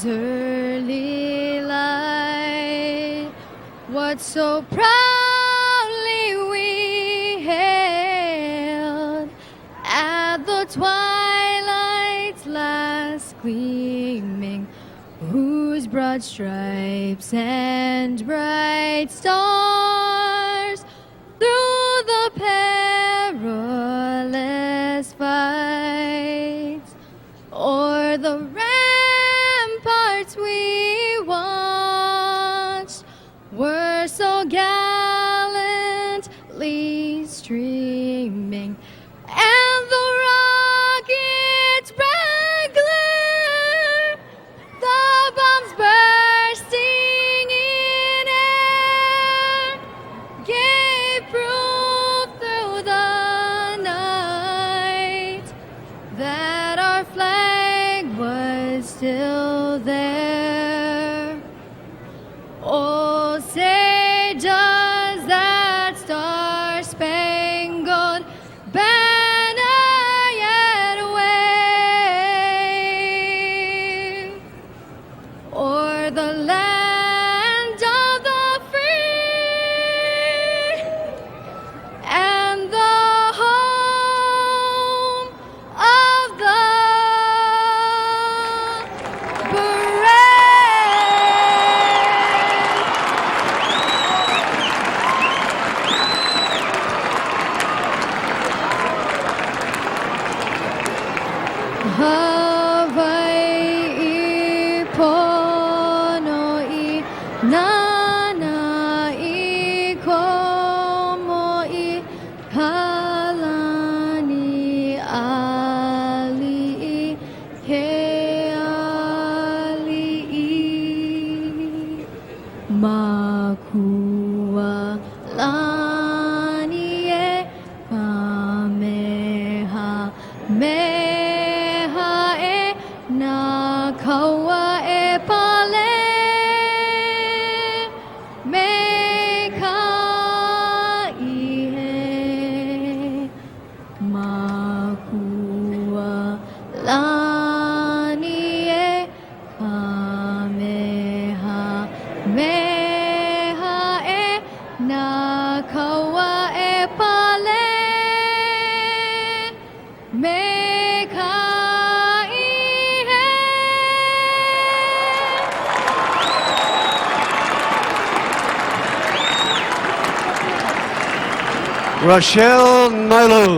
Whose early light, what so proudly we hailed at the twilight's last gleaming, whose broad stripes and bright stars through the perilous fights o'er the ramparts we watched were so gallantly streaming, and the rocket's bright glare, the bombs bursting in air, gave proof through the night that our flag was still there. Oh, say does that star-spangled banner yet wave o'er the land of the free and the home of the brave. Hawaii pono I nana I komo I halani ali he ali makua lani e kameha meha e na kaua e pale me ka ihe makua lani e kameha meha e na kaua e pale me ka ihe. Rochelle Milo.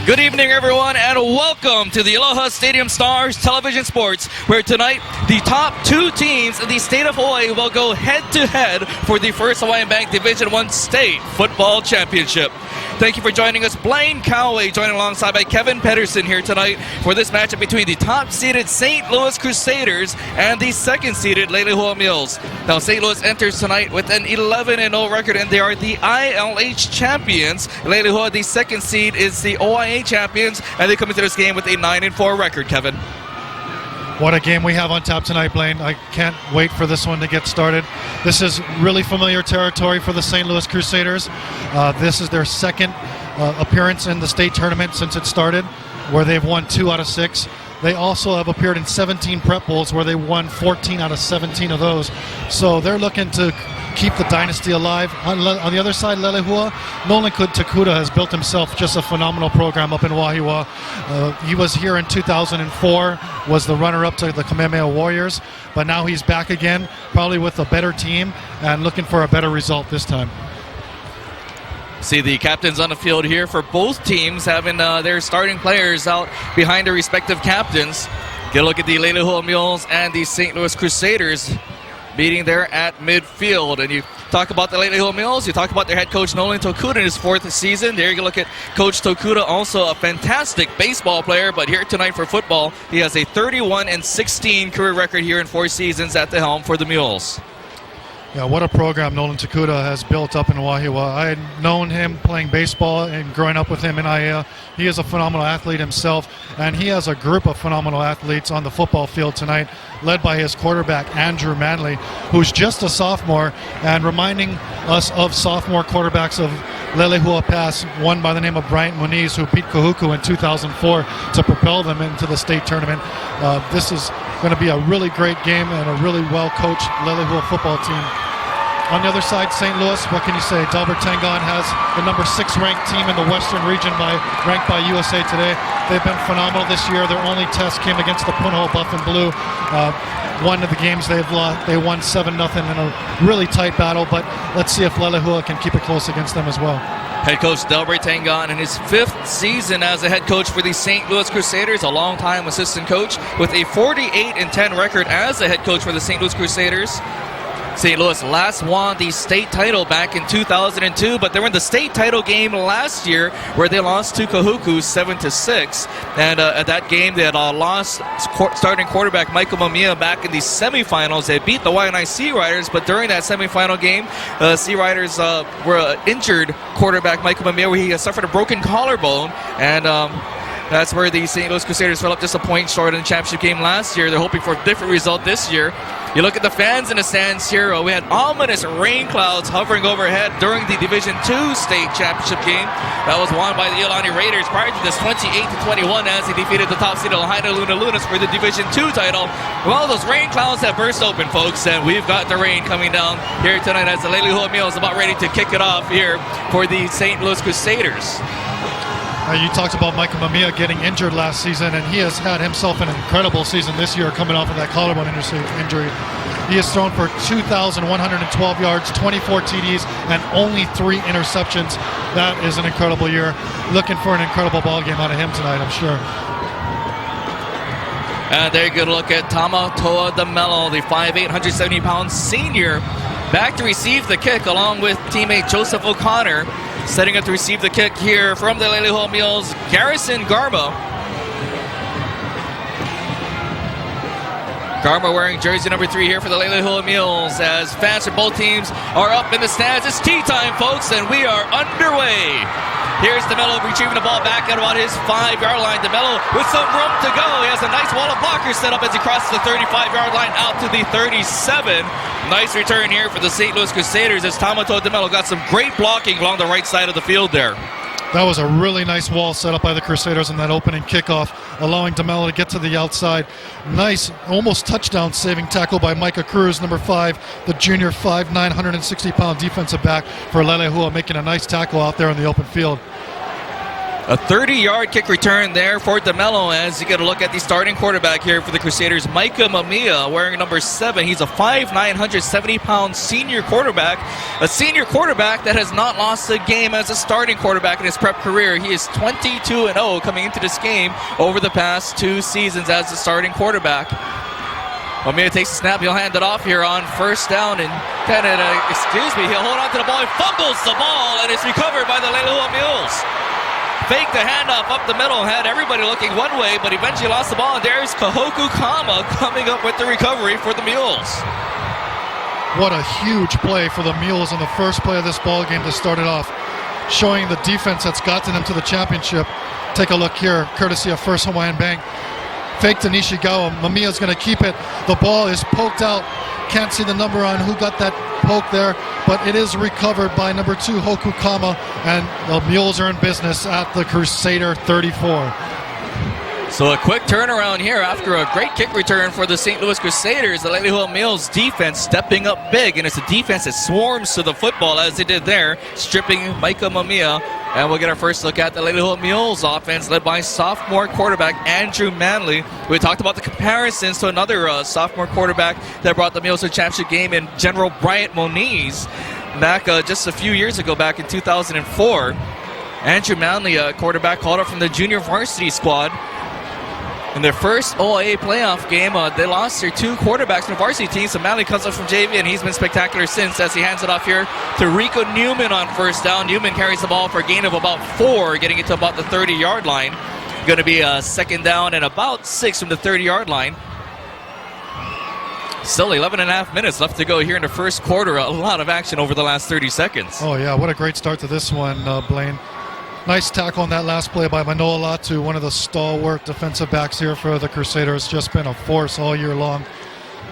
Good evening, everyone, and welcome to the Leilehua Stadium Stars Television Sports, where tonight the top two teams in the state of Hawaii will go head-to-head for the first Hawaiian Bank Division I State Football Championship. Thank you for joining us. Blaine Cowley joining alongside by Kevin Pedersen here tonight for this matchup between the top-seeded St. Louis Crusaders and the second-seeded Leilehua Mules. Now, St. Louis enters tonight with an 11-0 record, and they are the ILH champions. Leilehua, the second seed, is the OIA champions, and they come into this game with a 9-4 record, Kevin. What a game we have on tap tonight, Blaine. I can't wait for this one to get started. This is really familiar territory for the St. Louis Crusaders. This is their second appearance in the state tournament since it started, where they've won 2 out of 6. They also have appeared in 17 prep bowls, where they won 14 out of 17 of those. So they're looking to keep the dynasty alive. On the other side, Leilehua, Nolan Takuda has built himself just a phenomenal program up in Wahiawa. He was here in 2004, was the runner-up to the Kamehameha Warriors, but now he's back again, probably with a better team and looking for a better result this time. See the captains on the field here for both teams, having their starting players out behind their respective captains. Get a look at the Leilehua Mules and the St. Louis Crusaders meeting there at midfield. And you talk about the Leilehua Mules, you talk about their head coach Nolan Tokuda in his 4th season. There you can look at Coach Tokuda, also a fantastic baseball player, but here tonight for football, he has a 31-16 career record here in 4 seasons at the helm for the Mules. Yeah, what a program Nolan Tokuda has built up in Wahiawa. I had known him playing baseball and growing up with him in IAA. He is a phenomenal athlete himself, and he has a group of phenomenal athletes on the football field tonight, led by his quarterback, Andrew Manley, who's just a sophomore, and reminding us of sophomore quarterbacks of Leilehua Pass, one by the name of Bryant Muniz, who beat Kahuku in 2004 to propel them into the state tournament. This is going to be a really great game and a really well-coached Leilehua football team. On the other side, St. Louis, what can you say? Delbert Tangon has the number 6 ranked team in the Western region ranked by USA Today. They've been phenomenal this year. Their only test came against the Punahou Buff and Blue. One of the games they've lost, they won 7-0 in a really tight battle, but let's see if Leilehua can keep it close against them as well. Head coach Delbert Tangon in his 5th season as a head coach for the St. Louis Crusaders, a longtime assistant coach with a 48-10 record as a head coach for the St. Louis Crusaders. St. Louis last won the state title back in 2002, but they were in the state title game last year where they lost to Kahuku 7-6. And at that game, they had lost starting quarterback Michael Mamiya back in the semifinals. They beat the Waianae Sea Riders, but during that semifinal game, Sea Riders were injured quarterback Michael Mamiya, where he suffered a broken collarbone, and that's where the St. Louis Crusaders fell up just a point short in the championship game last year. They're hoping for a different result this year. You look at the fans in the stands here. We had ominous rain clouds hovering overhead during the Division II state championship game. That was won by the Iolani Raiders prior to this 28-21 as they defeated the top seed Lahaina Luna Lunas for the Division II title. Well, those rain clouds have burst open, folks, and we've got the rain coming down here tonight as the Leilehua Mules is about ready to kick it off here for the St. Louis Crusaders. You talked about Michael Mamiya getting injured last season, and he has had himself an incredible season this year coming off of that collarbone injury. He has thrown for 2,112 yards, 24 TDs, and only 3 interceptions. That is an incredible year. Looking for an incredible ball game out of him tonight, I'm sure. And there you go, look at Tamatoa DeMello, the 5'8", 170-pound senior, back to receive the kick along with teammate Joseph O'Connor. Setting up to receive the kick here from the Leilehua Mules, Garrison Garma. Garma wearing jersey number 3 here for the Leilehua Mules as fans from both teams are up in the stands. It's tea time, folks, and we are underway. Here's DeMello retrieving the ball back at about his 5-yard line. DeMello with some room to go. He has a nice wall of blockers set up as he crosses the 35-yard line out to the 37. Nice return here for the St. Louis Crusaders as Tamatoa DeMello got some great blocking along the right side of the field there. That was a really nice wall set up by the Crusaders in that opening kickoff, allowing DeMello to get to the outside. Nice, almost touchdown saving tackle by Micah Cruz, number 5, the junior 5'9", 160-pound defensive back for Leilehua, making a nice tackle out there in the open field. A 30-yard kick return there for DeMello as you get a look at the starting quarterback here for the Crusaders, Micah Mamiya, wearing number 7. He's a 5'9", 170-pound senior quarterback, a senior quarterback that has not lost a game as a starting quarterback in his prep career. He is 22-0 coming into this game over the past 2 seasons as a starting quarterback. Mamiya takes the snap. He'll hand it off here on first down and he'll hold on to the ball. He fumbles the ball and it's recovered by the Leilehua Mules. Faked the handoff up the middle, had everybody looking one way, but eventually lost the ball, and there's Kahoku Kama coming up with the recovery for the Mules. What a huge play for the Mules in the first play of this ball game to start it off, showing the defense that's gotten them to the championship. Take a look here, courtesy of First Hawaiian Bank. Fake to Nishigawa. Mamiya's going to keep it. The ball is poked out. Can't see the number on who got that poke there, but it is recovered by number 2, Hoku Kama, and the Mules are in business at the Crusader 34. So a quick turnaround here after a great kick return for the St. Louis Crusaders. The Leilehua Mules defense stepping up big, and it's a defense that swarms to the football as they did there, stripping Micah Mamiya. And we'll get our first look at the Leilehua Mules offense led by sophomore quarterback Andrew Manley. We talked about the comparisons to another sophomore quarterback that brought the Mules to the championship game in General Bryant Moniz back just a few years ago, back in 2004. Andrew Manley, a quarterback called up from the junior varsity squad. In their first OIA playoff game, they lost their 2 quarterbacks from the varsity team. So Manley comes up from JV, and he's been spectacular since as he hands it off here to Rico Newman on first down. Newman carries the ball for a gain of about 4, getting it to about the 30-yard line. Going to be a second down and about 6 from the 30-yard line. Still 11 and a half minutes left to go here in the first quarter. A lot of action over the last 30 seconds. Oh, yeah, what a great start to this one, Blaine. Nice tackle on that last play by Manoa Latu, one of the stalwart defensive backs here for the Crusaders. Just been a force all year long.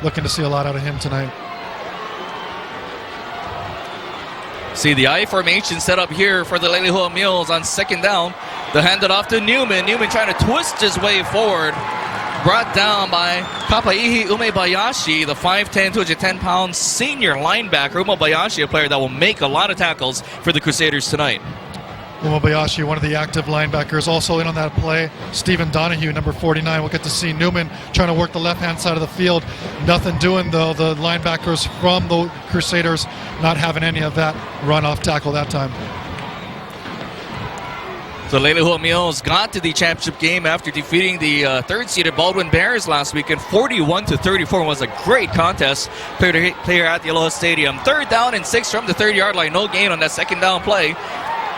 Looking to see a lot out of him tonight. See the I formation set up here for the Leilehua Mules on second down. They'll hand it off to Newman. Newman trying to twist his way forward. Brought down by Kapaihi Umebayashi, the 5'10", 210-pound senior linebacker. Umebayashi, a player that will make a lot of tackles for the Crusaders tonight. Umebayashi, one of the active linebackers, also in on that play. Stephen Donahue, number 49. We'll get to see Newman trying to work the left-hand side of the field. Nothing doing, though. The linebackers from the Crusaders not having any of that run-off tackle that time. The Leilehua Mules got to the championship game after defeating the third-seeded Baldwin Bears last weekend. 41-34 was a great contest. Player at the Aloha Stadium. 3rd down and 6 from the 30-yard line. No gain on that second down play.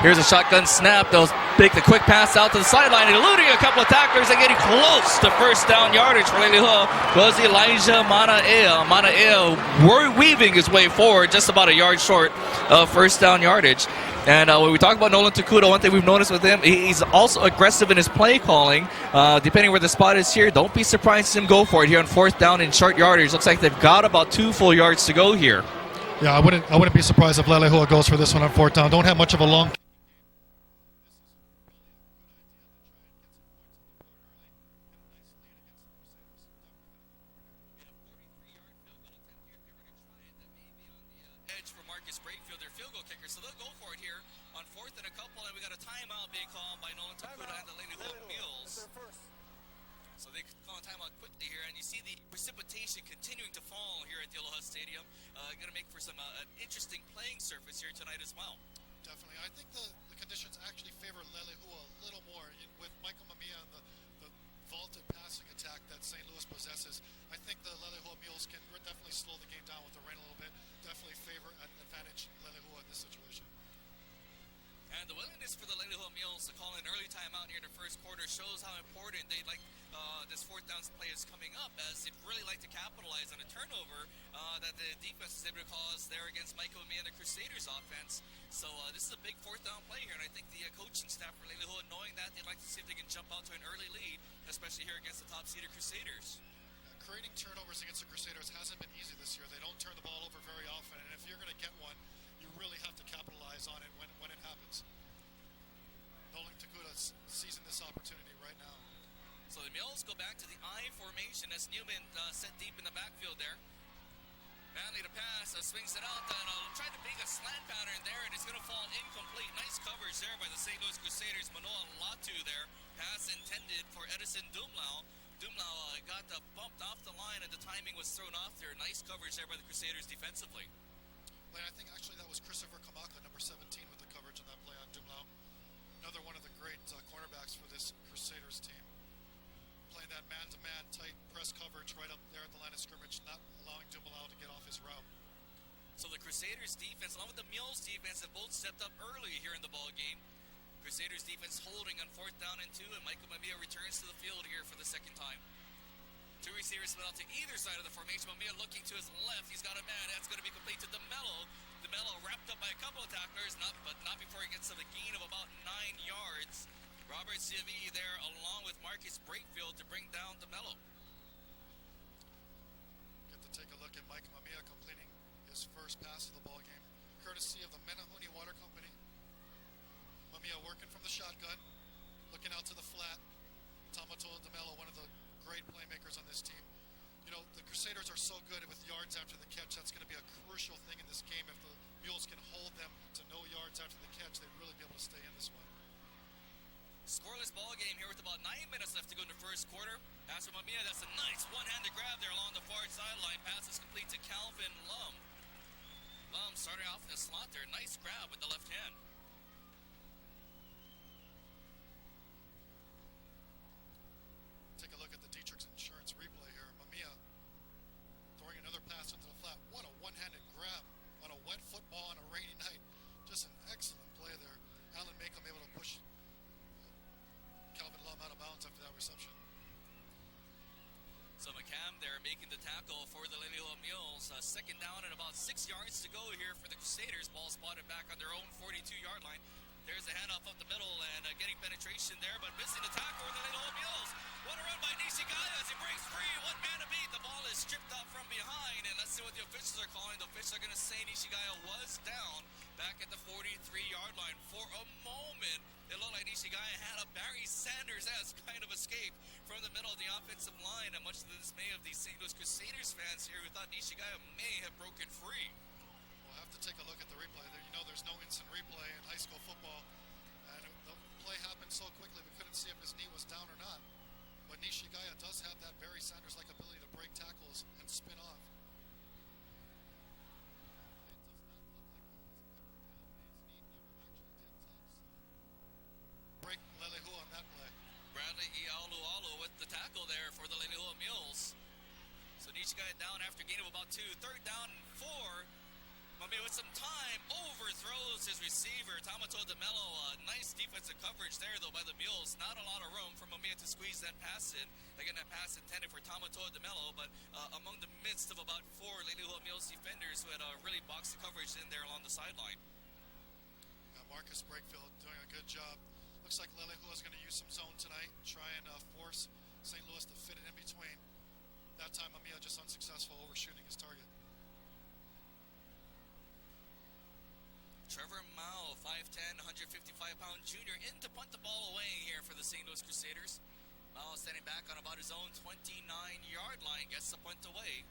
Here's a shotgun snap. They'll make the quick pass out to the sideline, eluding a couple of tacklers and getting close to first down yardage for Leilehua was Elijah Manaea. Manaea weaving his way forward, just about a yard short of first down yardage. And when we talk about Nolan Takuda, one thing we've noticed with him, he's also aggressive in his play calling. Depending where the spot is here, don't be surprised to see him go for it here on 4th down in short yardage. Looks like they've got about 2 full yards to go here. Yeah, I wouldn't be surprised if Leilehua goes for this one on 4th down. Don't have much of a long. So they'll go for it here on 4th and a couple, and we got a timeout being called by Nolan Takuda and the Leilehua Mules. So they call a timeout quickly here, and you see the precipitation continuing to fall here at the Aloha Stadium. Going to make for some an interesting playing surface here tonight as well. Definitely. I think the conditions actually favor Leilehua a little more with Michael Mamiya and the vaulted passing attack that St. Louis possesses. I think the Leilehua Mules can definitely slow the game down with the rain a little bit. Definitely favor and advantage Leilehua in this situation. And the willingness for the Leilehua Mules to call an early timeout here in the first quarter shows how important they like this 4th down play is coming up, as they'd really like to capitalize on a turnover that the defense is able to cause there against Michael Mamiya and the Crusaders offense. So this is a big 4th down play here, and I think the coaching staff for Leilehua, knowing that, they'd like to see if they can jump out to an early lead, especially here against the top-seeded Crusaders. Creating turnovers against the Crusaders hasn't been easy this year. They don't turn the ball over very often, and if you're going to get one, you really have to capitalize on it when it happens. Nolan Takuda's seizing this opportunity right now. So the Mules go back to the I formation as Newman set deep in the backfield there. Manley to pass, swings it out, and trying to make a slant pattern there, and it's going to fall incomplete. Nice coverage there by the St. Louis Crusaders. Manoa Latu there. Pass intended for Edison Dumlau. Dumlau got bumped off the line, and the timing was thrown off there. Nice coverage there by the Crusaders defensively. Lane, I think actually that was Christopher Kamaka, number 17, with the coverage on that play on Dumlau. Another one of the great cornerbacks for this Crusaders team. Playing that man-to-man tight press coverage right up there at the line of scrimmage, not allowing Dumlau to get off his route. So the Crusaders defense, along with the Mules defense, have both stepped up early here in the ball game. Crusaders defense holding on 4th down and 2, and Michael Mamiya returns to the field here for the second time. 2 receivers split out to either side of the formation. Mamiya looking to his left. He's got a man. That's going to be complete to DeMello. DeMello wrapped up by a couple of tacklers, but not before he gets to the gain of about 9 yards. Robert Ciavi there along with Marcus Brakefield to bring down DeMello. Get to take a look at Mike Mamiya completing his first pass of the ball game, courtesy of the Menahuni Water Company. Mamiya working from the shotgun, looking out to the flat. Tamatoa DeMello, one of the great playmakers on this team. You know, the Crusaders are so good with yards after the catch. That's going to be a crucial thing in this game. If the Mules can hold them to no yards after the catch, they'd really be able to stay in this one. Scoreless ball game here with about 9 minutes left to go in the first quarter. Pass from Mamiya, that's a nice one-handed grab there along the far sideline. Pass is complete to Calvin Lum. Lum starting off in the slot there. Nice grab with the left hand. Take a look at ball on a rainy night. Just an excellent play there. Alan Macomb able to push Calvin Lum out of bounds after that reception. So McCam there making the tackle for the Leilehua Mules. Second down and about 6 yards to go here for the Crusaders. Ball spotted back on their own 42-yard line. There's a handoff up the middle and getting penetration there, but missing the tackle for the Leilehua Mules. What a run by Nishigaya as he breaks free. One man to beat. The ball is stripped out from behind, and let's see what the officials are calling. The officials are going to say Nishigaya was down back at the 43-yard line. For a moment, it looked like Nishigaya had a Barry Sanders-esque kind of escape from the middle of the offensive line, and much to the dismay of the St. Louis Crusaders fans here who thought Nishigaya may have broken free. We'll have to take a look at the replay there. You know there's no instant replay in high school football, and the play happened so quickly we couldn't see if his knee was down or not. But Nishigaya does have that Barry Sanders-like ability to break tackles and spin off. It does not look like he was ever down. His knee never actually did touch. So break Leilehua on that play. Bradley Iaolualu with the tackle there for the Leilehua Mules. So Nishigaya down after gain of about 2. Third down and 4. Mamiya with some time overthrows his receiver, Tamato DeMello. Nice defensive coverage there, though, by the Mules. Not a lot of room for Mamiya to squeeze that pass in. Again, that pass intended for Tamato DeMello, but among the midst of about 4 Leilehua Mules defenders who had really boxed the coverage in there along the sideline. Yeah, Marcus Brakefield doing a good job. Looks like Leilehua is going to use some zone tonight, try and force St. Louis to fit it in between. That time, Mamiya just unsuccessful, overshooting his target. Trevor Mao, 5'10", 155-pound junior, in to punt the ball away here for the St. Louis Crusaders. Mao standing back on about his own 29-yard line, gets the punt away.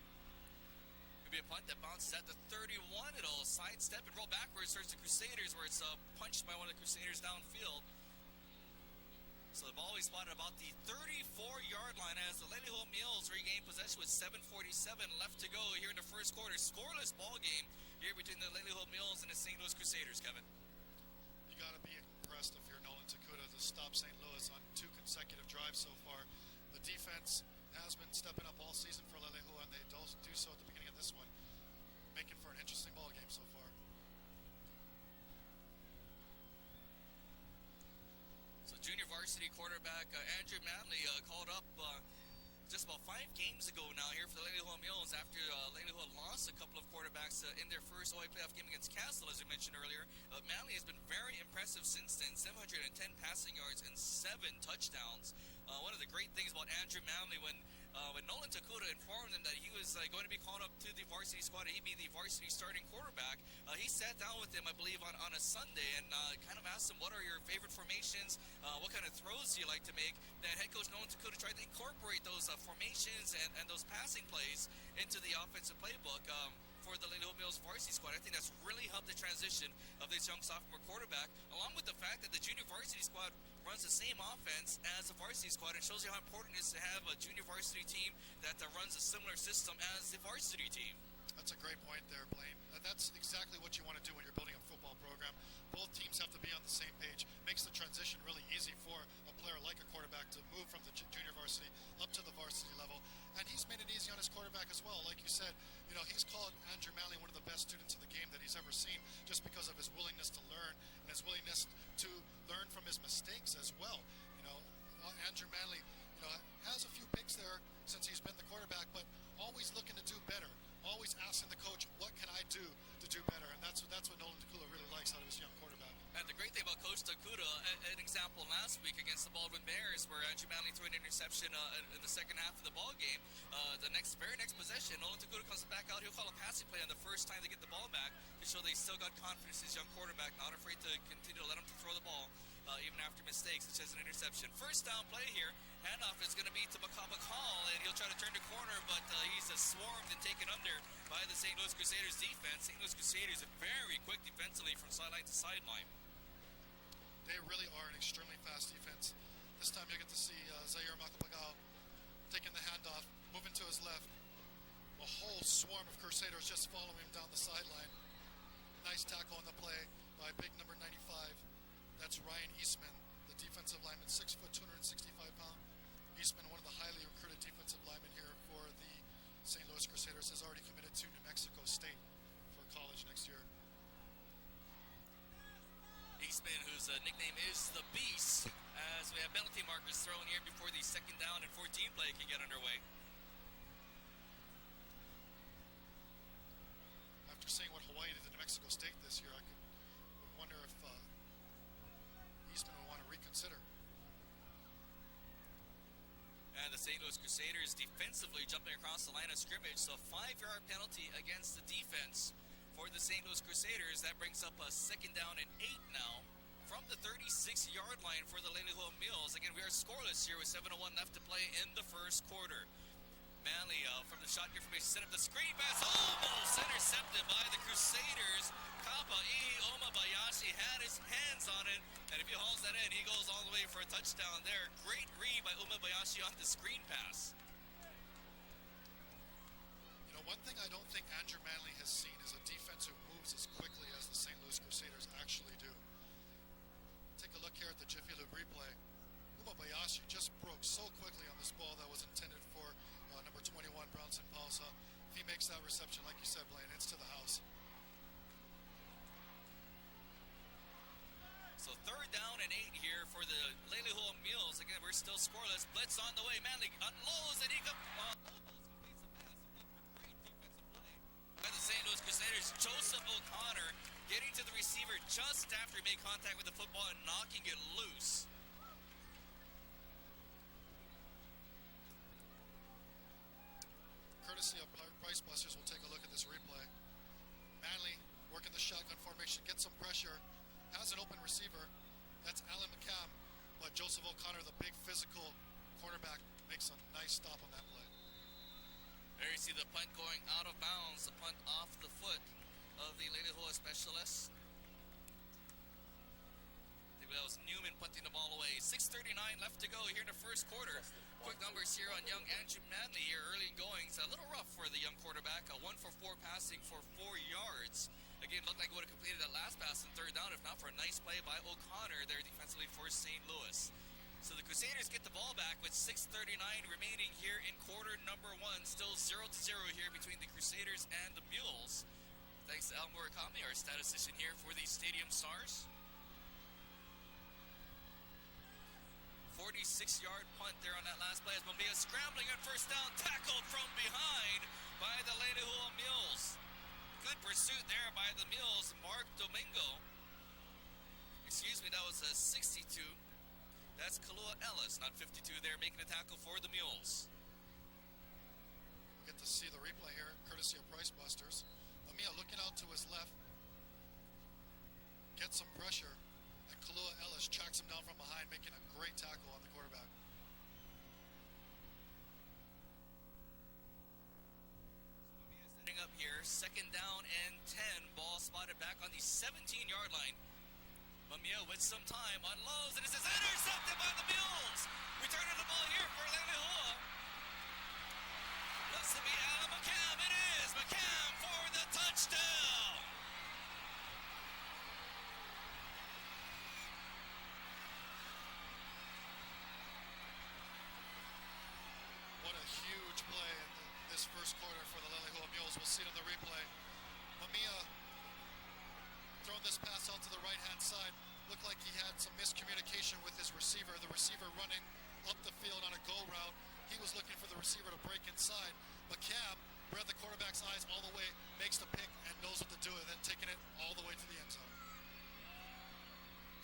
Could be a punt that bounces at the 31. It'll sidestep and roll backwards towards the Crusaders, where it's punched by one of the Crusaders downfield. So the ball is spotted about the 34-yard line as the Leilehua Mules regain possession with 7:47 left to go here in the first quarter. Scoreless ball game here between the Leilehua Mules and the St. Louis Crusaders, Kevin. You got to be impressed if you're Nolan Takuda to stop St. Louis on 2 consecutive drives so far. The defense has been stepping up all season for Leilehua, and they do so at the beginning of this one, making for an interesting ball game so far. So junior varsity quarterback Andrew Manley called up just about 5 games ago now here for the Leilehua Mules after Leilehua lost a couple of quarterbacks in their first OI playoff game against Castle, as we mentioned earlier. Manley has been very impressive since then, 710 passing yards and 7 touchdowns. One of the great things about Andrew Manley, when Nolan Takuda informed him that he was going to be called up to the varsity squad, he'd be the varsity starting quarterback, he sat down with him, I believe, on a Sunday and kind of asked him, what are your favorite formations, what kind of throws do you like to make? Then head coach Nolan Takuda tried to incorporate those formations and those passing plays into the offensive playbook for the Leilehua Mules varsity squad. I think that's really helped the transition of this young sophomore quarterback, along with the fact that the junior varsity squad runs the same offense as the varsity squad. It shows you how important it is to have a junior varsity team that runs a similar system as the varsity team. That's a great point there, Blaine. That's exactly what you want to do when you're building a football program. Both teams have to be on the same page. Makes the transition really easy for a player like a quarterback to move from the junior varsity up to the varsity level. And he's made it easy on his quarterback as well. Like you said, you know, he's called Andrew Manley one of the best students in the game that he's ever seen, just because of his willingness to learn and his willingness to learn from his mistakes as well. You know, Andrew Manley, you know, has a few picks there since he's been the quarterback, but always looking to do better. Always asking the coach, what can I do to do better? And that's what Nolan Takuda really likes out of his young quarterback. And the great thing about Coach Takuda, an example last week against the Baldwin Bears, where Andrew Manley threw an interception in the second half of the ball game. The very next possession, Nolan Takuda comes back out. He'll call a passing play on the first time they get the ball back to show they still got confidence in his young quarterback, not afraid to continue to let him to throw the ball even after mistakes, such as an interception. First down play here. Handoff is going to be to Makaba Hall, and he'll try to turn the corner, but he's swarmed and taken under by the St. Louis Crusaders defense. St. Louis Crusaders are very quick defensively from sideline to sideline. They really are an extremely fast defense. This time you get to see Zaire Makapagao taking the handoff, moving to his left. A whole swarm of Crusaders just following him down the sideline. Nice tackle on the play by big number 95. That's Ryan Eastman, the defensive lineman, 6 foot, 265 pound. Eastman, one of the highly recruited defensive linemen here for the St. Louis Crusaders, has already committed to New Mexico State for college next year. Eastman, whose nickname is the Beast, as we have penalty markers thrown here before the second down and 14 play can get underway. After seeing what Hawaii did to New Mexico State this year, I would wonder if Eastman would want to reconsider. And the St. Louis Crusaders defensively jumping across the line of scrimmage, so 5-yard penalty against the defense for the St. Louis Crusaders. That brings up a second down and 8 now from the 36-yard line for the Leilehua Mules. Again, we are scoreless here with 7:01 left to play in the first quarter. Manley from the shotgun formation set up the screen pass, almost intercepted by the Crusaders. Kapa'i Omabayashi had his hands on it, and if he hauls that in, he goes all the way for a touchdown there. Great read by Omabayashi on the screen pass. You know, one thing I don't think Andrew Manley has seen is a defense who moves as quickly as the St. Louis Crusaders actually do. Take a look here at the Jiffy Lube replay. Umabayashi just broke so quickly on this ball that was intended for number 21, Brownson Pausa. If he makes that reception, like you said, Blaine, it's to the house. So third down and 8 here for the Leilehua Mules. Again, we're still scoreless. Blitz on the way. Manley unloads and he completes the pass. Great defensive play by the St. Louis Crusaders. Joseph O'Connor getting to the receiver just after he made contact with the football and knocking it loose. Courtesy of Price Busters, we'll take a look at this replay. Manley working the shotgun formation, gets some pressure, has an open receiver. That's Alan McCam, but Joseph O'Connor, the big physical quarterback, makes a nice stop on that play. There you see the punt going out of bounds, the punt off the foot of the Leilehua specialist. I think that was Newman punting the ball away. 6:39 left to go here in the first quarter. Quick numbers here on young Andrew Manley here early in going. It's a little rough for the young quarterback. 1 for 4 passing for 4 yards. Again, looked like he would have completed that last pass in third down, if not for a nice play by O'Connor there defensively for St. Louis. So the Crusaders get the ball back with 6:39 remaining here in quarter number 1. Still 0-0 here between the Crusaders and the Mules. Thanks to Al Murakami, our statistician here for the Stadium Stars. 46-yard punt there on that last play as Mamiya scrambling on first down, tackled from behind by the Leilehua Mules. Good pursuit there by the Mules. Mark Domingo. Excuse me, that was a 62. That's Kalua Ellis, not 52 there, making a tackle for the Mules. We get to see the replay here, courtesy of Price Busters. Mamiya looking out to his left, gets some pressure, and Kalua Ellis tracks him down from behind, making a great tackle on the quarterback. Setting up here, second down and 10. Ball spotted back on the 17-yard line. Mamiya with some time unloads, and this is intercepted by the Mules. Returning the ball here for Leilehua. Looks to be Alan McCam. It is McCam for the touchdown. What a huge play in this first quarter for the Leilehua Mules. We'll see it on the replay. Mamiya throwing this pass out to the right-hand side. Looked like he had some miscommunication with his receiver. The receiver running up the field on a go route. He was looking for the receiver to break inside. McCam read the quarterback's eyes all the way, makes the pick, and knows what to do, and then taking it all the way to the end zone.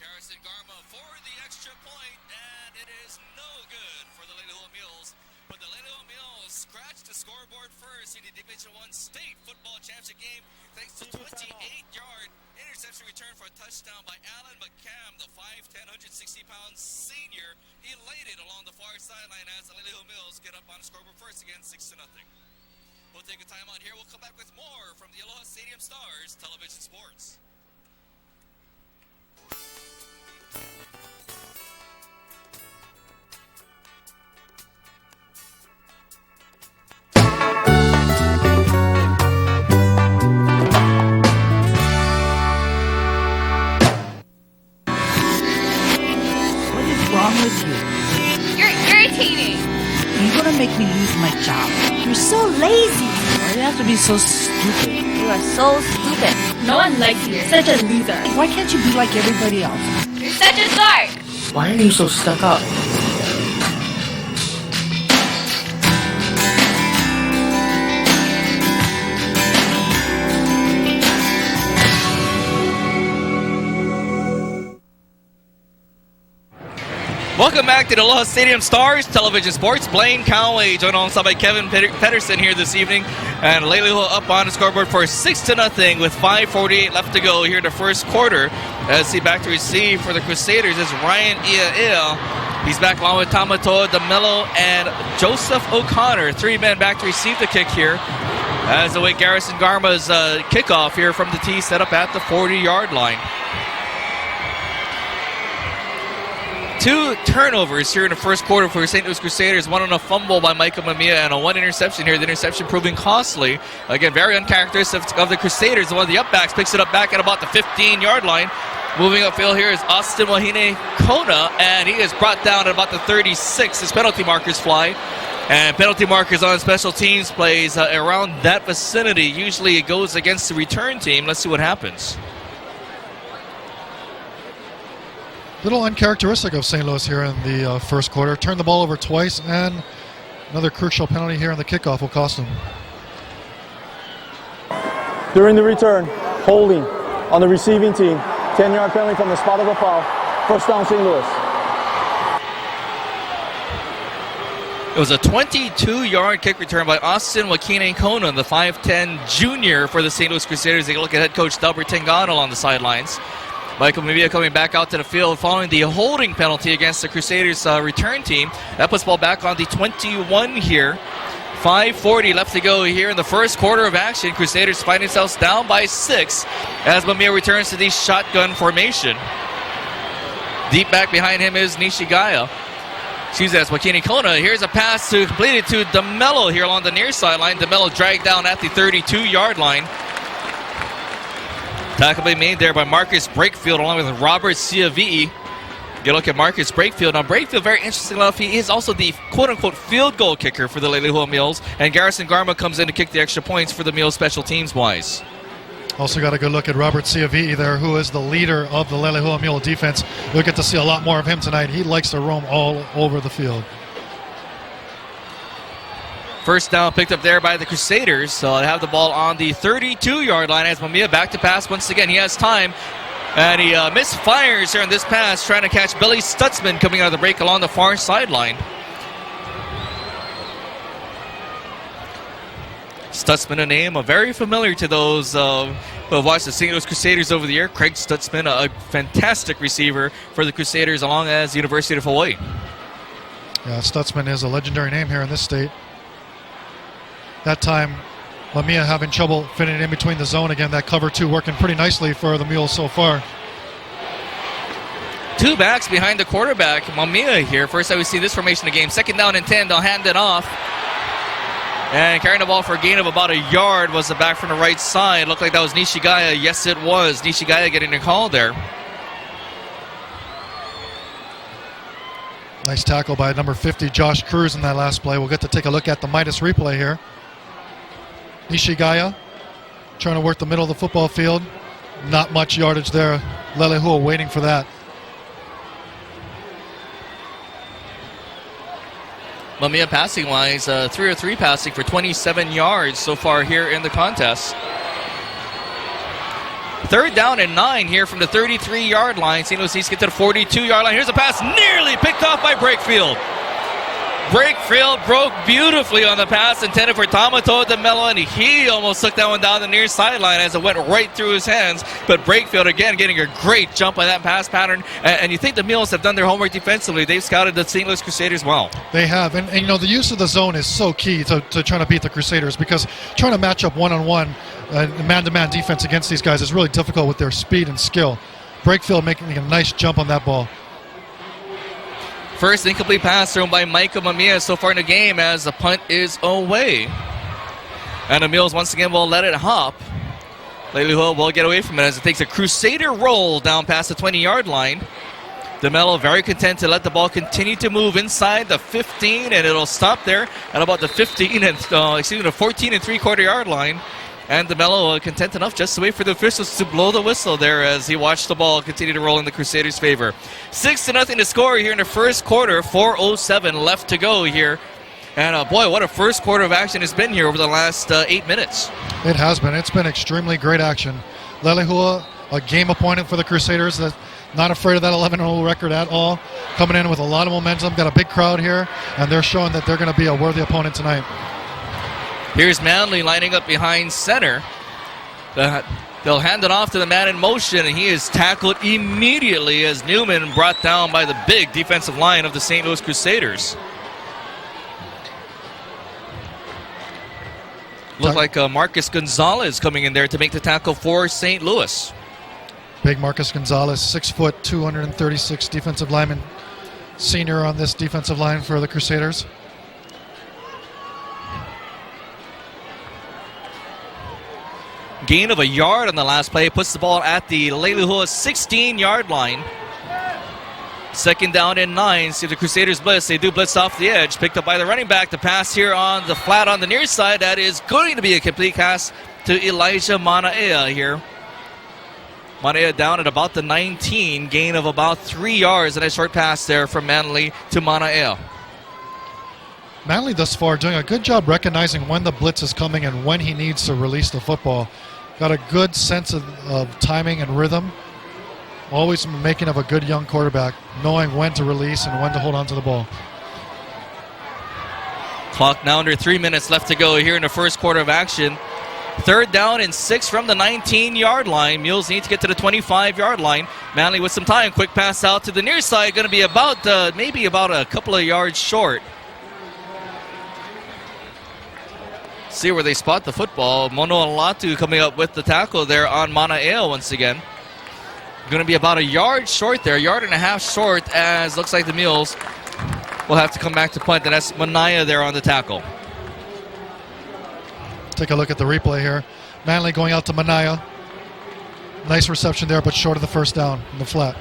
Garrison Garma for the extra point, and it is no good for the Leilehua Mules. But the Leilehua Mules scratched the scoreboard first in the Division I State Football Championship game thanks to 28-yard interception return for a touchdown by Alan McCam, the 5'10", 160-pound senior, elated along the far sideline as the Leilehua Mules get up on the scoreboard first again, 6-0. We'll take a time out here. We'll come back with more from the Aloha Stadium Stars Television Sports. You're irritating. You're gonna make me lose my job. You're so lazy. Why do you have to be so stupid? You are so stupid. No one likes you. You're such a loser. Why can't you be like everybody else? You're such a dork. Why are you so stuck up? Welcome back to the Leilehua Stadium Stars Television Sports. Blaine Conway joined alongside by Kevin Pedersen here this evening. And Leilehua up on the scoreboard for 6-0 with 5:48 left to go here in the first quarter. As he back to receive for the Crusaders is Ryan Iail. He's back along with Tamato, DeMello, and Joseph O'Connor. 3 men back to receive the kick here. As await Garrison Garma's kickoff here from the tee set up at the 40-yard line. 2 turnovers here in the first quarter for St. Louis Crusaders. 1 on a fumble by Micah Mamiya and a 1 interception here. The interception proving costly. Again, very uncharacteristic of the Crusaders. One of the upbacks picks it up back at about the 15-yard line. Moving upfield here is Austin Wahine Kona, and he is brought down at about the 36. His penalty markers fly. And penalty markers on special teams plays around that vicinity. Usually it goes against the return team. Let's see what happens. Little uncharacteristic of St. Louis here in the first quarter. Turned the ball over twice, and another crucial penalty here in the kickoff will cost them. During the return, holding on the receiving team. 10-yard penalty from the spot of the foul. First down, St. Louis. It was a 22-yard kick return by Austin Wakine Kona, the 5'10 junior for the St. Louis Crusaders. They look at head coach Delbert Tengano on the sidelines. Michael Mamiya coming back out to the field following the holding penalty against the Crusaders return team. That puts ball back on the 21 here. 5:40 left to go here in the first quarter of action. Crusaders find themselves down by 6 as Mamiya returns to the shotgun formation. Deep back behind him is Nishigaya. Excuse me, that's Wakini Kona. Here's a pass completed to DeMello here along the near sideline. DeMello dragged down at the 32-yard line. Tackle being made there by Marcus Brakefield along with Robert Ciavi'i. Get a look at Marcus Brakefield. Now, Brakefield, very interesting enough, he is also the quote-unquote field goal kicker for the Leilehua Mules. And Garrison Garma comes in to kick the extra points for the Mules special teams-wise. Also got a good look at Robert Ciavi'i there, who is the leader of the Leilehua Mule defense. You'll get to see a lot more of him tonight. He likes to roam all over the field. First down picked up there by the Crusaders. So they have the ball on the 32-yard line as Mamiya back to pass once again. He has time. And he misfires here on this pass, trying to catch Billy Stutzman coming out of the break along the far sideline. Stutzman, a name very familiar to those who have watched the St. Louis Crusaders over the year. Craig Stutzman, a fantastic receiver for the Crusaders along as University of Hawaii. Yeah, Stutzman is a legendary name here in this state. That time, Mamiya having trouble fitting in between the zone again. That cover 2 working pretty nicely for the Mules so far. 2 backs behind the quarterback. Mamiya here. First time we see this formation of the game. Second down and 10. They'll hand it off. And carrying the ball for a gain of about a yard was the back from the right side. Looked like that was Nishigaya. Yes, it was. Nishigaya getting a call there. Nice tackle by number 50, Josh Cruz, in that last play. We'll get to take a look at the Midas replay here. Nishigaya trying to work the middle of the football field. Not much yardage there. Leilehua waiting for that. Mamiya passing-wise, 3 of 3 passing for 27 yards so far here in the contest. Third down and 9 here from the 33-yard line. St. Louis East get to the 42-yard line. Here's a pass nearly picked off by Brakefield. Brakefield broke beautifully on the pass intended for Tamato DeMello, and he almost took that one down the near sideline as it went right through his hands. But Brakefield, again, getting a great jump on that pass pattern. And you think the Mules have done their homework defensively. They've scouted the St. Louis Crusaders well. They have. And you know, the use of the zone is so key to trying to beat the Crusaders, because trying to match up one-on-one, man-to-man defense against these guys is really difficult with their speed and skill. Brakefield making a nice jump on that ball. First incomplete pass thrown by Micah Mamiya so far in the game as the punt is away. And the Mules once again will let it hop. Leilehua will get away from it as it takes a Crusader roll down past the 20-yard line. DeMello very content to let the ball continue to move inside the 15, and it'll stop there at about the 15 and the 14 and 3/4 yard line And DeMello content enough just to wait for the officials to blow the whistle there as he watched the ball continue to roll in the Crusaders' favor. 6-0 to score here in the first quarter. 4:07 left to go here. And boy, what a first quarter of action has been here over the last 8 minutes. It has been. It's been extremely great action. Leilehua, a game opponent for the Crusaders, that's not afraid of that 11-0 record at all. Coming in with a lot of momentum, got a big crowd here, and they're showing that they're going to be a worthy opponent tonight. Here's Manley lining up behind center. They'll hand it off to the man in motion, and he is tackled immediately as Newman brought down by the big defensive line of the St. Louis Crusaders. Looked like Marcus Gonzalez coming in there to make the tackle for St. Louis. Big Marcus Gonzalez, 6 foot, 236 defensive lineman, senior on this defensive line for the Crusaders. Gain of a yard on the last play, puts the ball at the Leilehua 16-yard line. 2nd down and 9. See the Crusaders blitz. They do blitz off the edge. Picked up by the running back. The pass here on the flat on the near side. That is going to be a complete pass to Elijah Manaea here. Manaea down at about the 19. Gain of about 3 yards. And a short pass there from Manley to Manaea. Manley thus far doing a good job recognizing when the blitz is coming and when he needs to release the football. Got a good sense of timing and rhythm. Always making of a good young quarterback, knowing when to release and when to hold on to the ball. Clock now under 3 minutes left to go here in the first quarter of action. 3rd down and 6 from the 19-yard line. Mules need to get to the 25-yard line. Manley with some time. Quick pass out to the near side. Going to be about maybe about a couple of yards short. See where they spot the football. Mono Alatu coming up with the tackle there on Manaea once again. Going to be about a yard short there, a yard and a half short, as looks like the Mules will have to come back to punt, and that's Manaea there on the tackle. Take a look at the replay here. Manley going out to Manaea. Nice reception there, but short of the first down in the flat.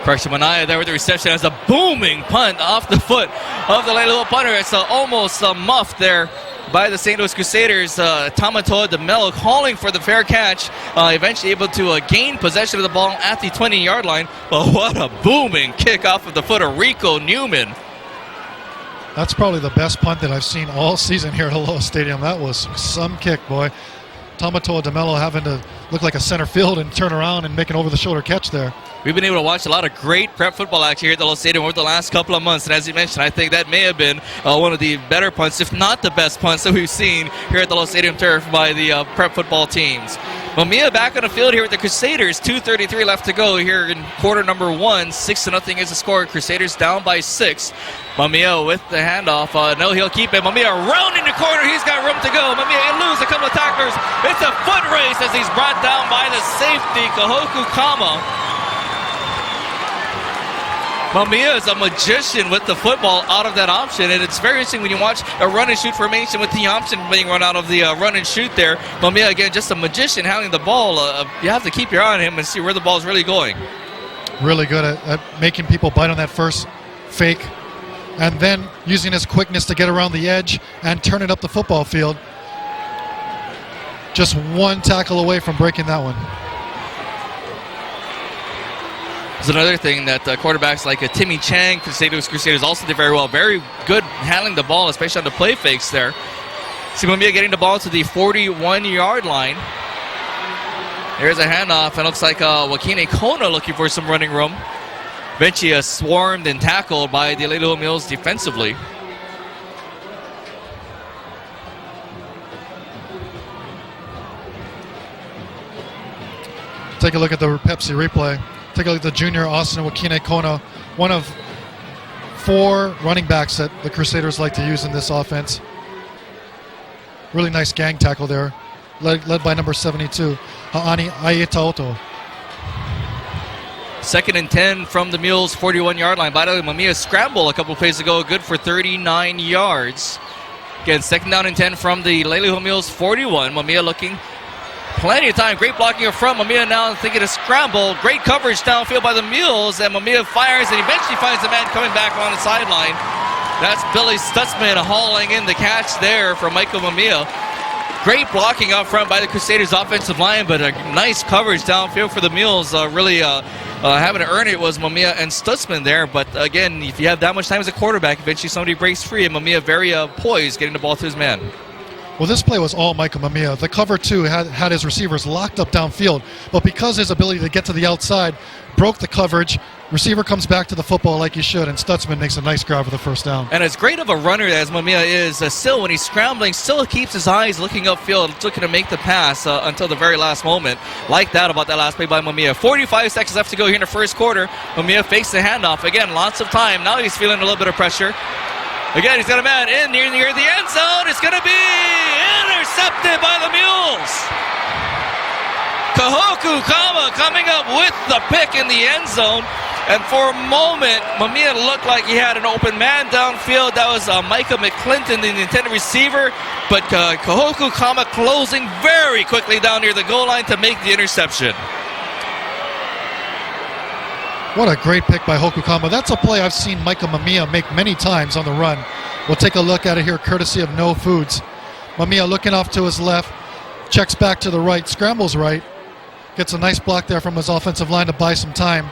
Correction, Manaea there with the reception as a booming punt off the foot of the Leilehua punter. It's almost a muff there by the St. Louis Crusaders. Tamatoa DeMello calling for the fair catch. Eventually able to gain possession of the ball at the 20-yard line. But what a booming kick off of the foot of Rico Newman. That's probably the best punt that I've seen all season here at Aloha Stadium. That was some kick, boy. Tamatoa DeMello having to look like a center field and turn around and make an over-the-shoulder catch there. We've been able to watch a lot of great prep football action here at the Aloha Stadium over the last couple of months. And as you mentioned, I think that may have been one of the better punts, if not the best punts that we've seen here at the Aloha Stadium turf by the prep football teams. Mamiya back on the field here with the Crusaders. 2:33 left to go here in quarter number 1. 6-0 is the score. Crusaders down by 6. Mamiya with the handoff. No, he'll keep it. Mamiya rounding the corner. He's got room to go. Mamiya loses a couple of tacklers. It's a foot race as he's brought down by the safety, Kahoku Kama. Mamiya is a magician with the football out of that option, and it's very interesting when you watch a run-and-shoot formation with the option being run out of the run-and-shoot there. Mamiya, again, just a magician handling the ball. You have to keep your eye on him and see where the ball is really going. Really good at making people bite on that first fake, and then using his quickness to get around the edge and turn it up the football field. Just one tackle away from breaking that one. There's another thing that quarterbacks like Timmy Chang, Crusaders also did very well. Very good handling the ball, especially on the play fakes there. See Mamiya getting the ball to the 41-yard line. There's a handoff, and it looks like Wakine Kona looking for some running room. Eventually swarmed and tackled by the Leilehua Mules defensively. Take a look at the Pepsi replay. Take a look at the junior Austin Wakine Kona, one of 4 running backs that the Crusaders like to use in this offense. Really nice gang tackle there, led by number 72, Ha'ani Ayetaoto. 2nd and 10 from the Mules' 41-yard line. By the way, Mamiya scramble a couple plays ago, good for 39 yards. Again, 2nd down and 10 from the Leilehua Mules' 41. Mamiya looking plenty of time. Great blocking up front. Mamiya now thinking to scramble. Great coverage downfield by the Mules. And Mamiya fires and eventually finds the man coming back on the sideline. That's Billy Stutzman hauling in the catch there for Michael Mamiya. Great blocking up front by the Crusaders offensive line, but a nice coverage downfield for the Mules. Really having to earn it was Mamiya and Stutzman there. But again, if you have that much time as a quarterback, eventually somebody breaks free, and Mamiya very poised, getting the ball to his man. Well, this play was all Micah Mamiya. The cover two had his receivers locked up downfield, but because his ability to get to the outside broke the coverage, receiver comes back to the football like he should, and Stutzman makes a nice grab for the first down. And as great of a runner as Mamiya is, still when he's scrambling, still keeps his eyes looking upfield, looking to make the pass until the very last moment. Like that about that last play by Mamiya. 45 seconds left to go here in the first quarter. Mamiya fakes the handoff. Again, lots of time. Now he's feeling a little bit of pressure. Again, he's got a man in near the end zone. It's going to be intercepted by the Mules. Kahoku Kama coming up with the pick in the end zone. And for a moment, Mamiya looked like he had an open man downfield. That was Micah McClinton, the intended receiver. But Kahoku Kama closing very quickly down near the goal line to make the interception. What a great pick by Hokukama. That's a play I've seen Micah Mamiya make many times on the run. We'll take a look at it here, courtesy of No Foods. Mamiya looking off to his left, checks back to the right, scrambles right, gets a nice block there from his offensive line to buy some time.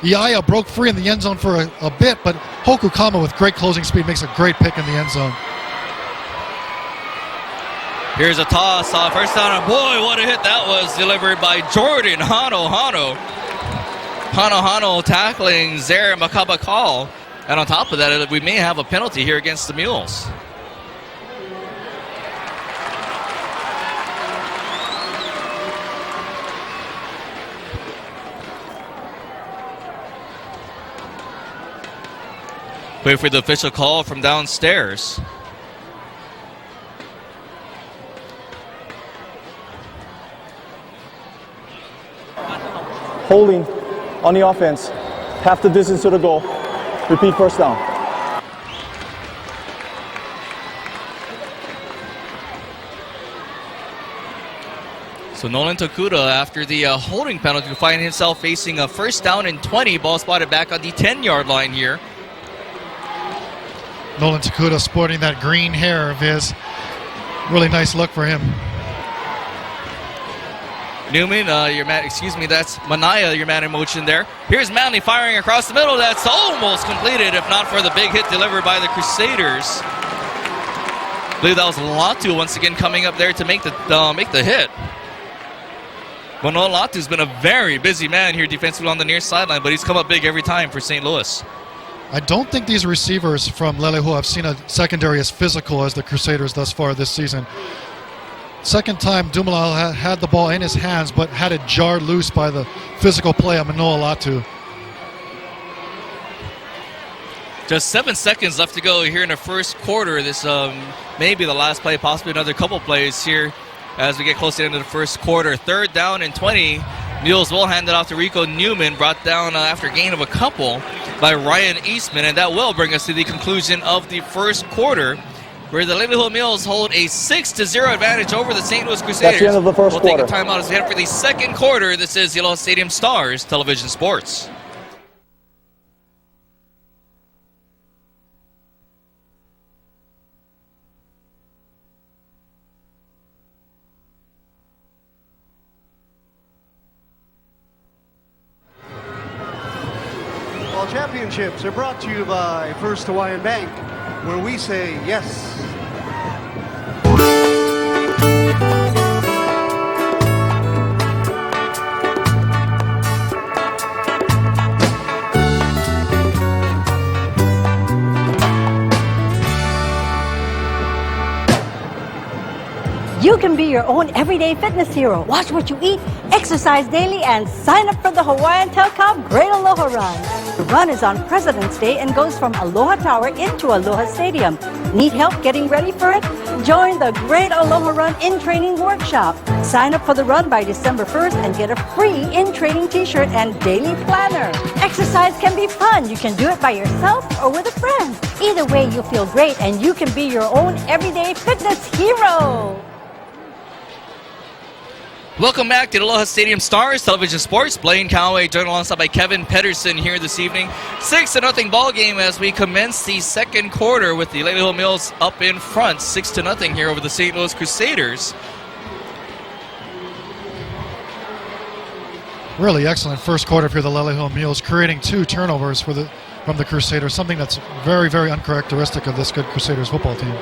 Iaya broke free in the end zone for a bit, but Hokukama with great closing speed makes a great pick in the end zone. Here's a toss, first down, and boy, what a hit that was, delivered by Jordan Hano. Hano tackling Zaire Makabakal. And on top of that, we may have a penalty here against the Mules. Wait for the official call from downstairs. Holding on the offense. Half the distance to the goal. Repeat first down. So Nolan Tokuda, after the holding penalty, finding himself facing a first down and 20. Ball spotted back on the 10-yard line here. Nolan Tokuda sporting that green hair of his. Really nice look for him. Newman, that's Manaya, your man in motion there. Here's Manley firing across the middle. That's almost completed, if not for the big hit delivered by the Crusaders. I believe that was Latu once again coming up there to make the hit. Manoa Latu's been a very busy man here defensively on the near sideline, but he's come up big every time for St. Louis. I don't think these receivers from Leilehua have seen a secondary as physical as the Crusaders thus far this season. Second time Dumoulin had the ball in his hands, but had it jarred loose by the physical play of Manoa Latu. Just 7 seconds left to go here in the first quarter. This may be the last play, possibly another couple plays here as we get close to the end of the first quarter. Third down and 20. Mules will hand it off to Rico Newman, brought down after a gain of a couple by Ryan Eastman, and that will bring us to the conclusion of the first quarter, where the Leilehua Mules hold a 6-0 advantage over the St. Louis Crusaders. That's the end of the first quarter. We'll take a timeout as we head for the second quarter. This is Aloha Stadium Stars Television Sports. All championships are brought to you by First Hawaiian Bank, where we say yes. You can be your own everyday fitness hero. Watch what you eat, exercise daily, and sign up for the Hawaiian Telecom Great Aloha Run. The run is on President's Day and goes from Aloha Tower into Aloha Stadium. Need help getting ready for it? Join the Great Aloha Run in-training workshop. Sign up for the run by December 1st and get a free in-training t-shirt and daily planner. Exercise can be fun. You can do it by yourself or with a friend. Either way, you feel great and you can be your own everyday fitness hero. Welcome back to the Leilehua Stadium Stars Television Sports. Blaine Calloway joined alongside by Kevin Pedersen here this evening. 6-0 ball game as we commence the second quarter with the Leilehua Mules up in front. 6-0 here over the St. Louis Crusaders. Really excellent first quarter for the Leilehua Mules, creating 2 turnovers from the Crusaders, something that's very, very uncharacteristic of this good Crusaders football team.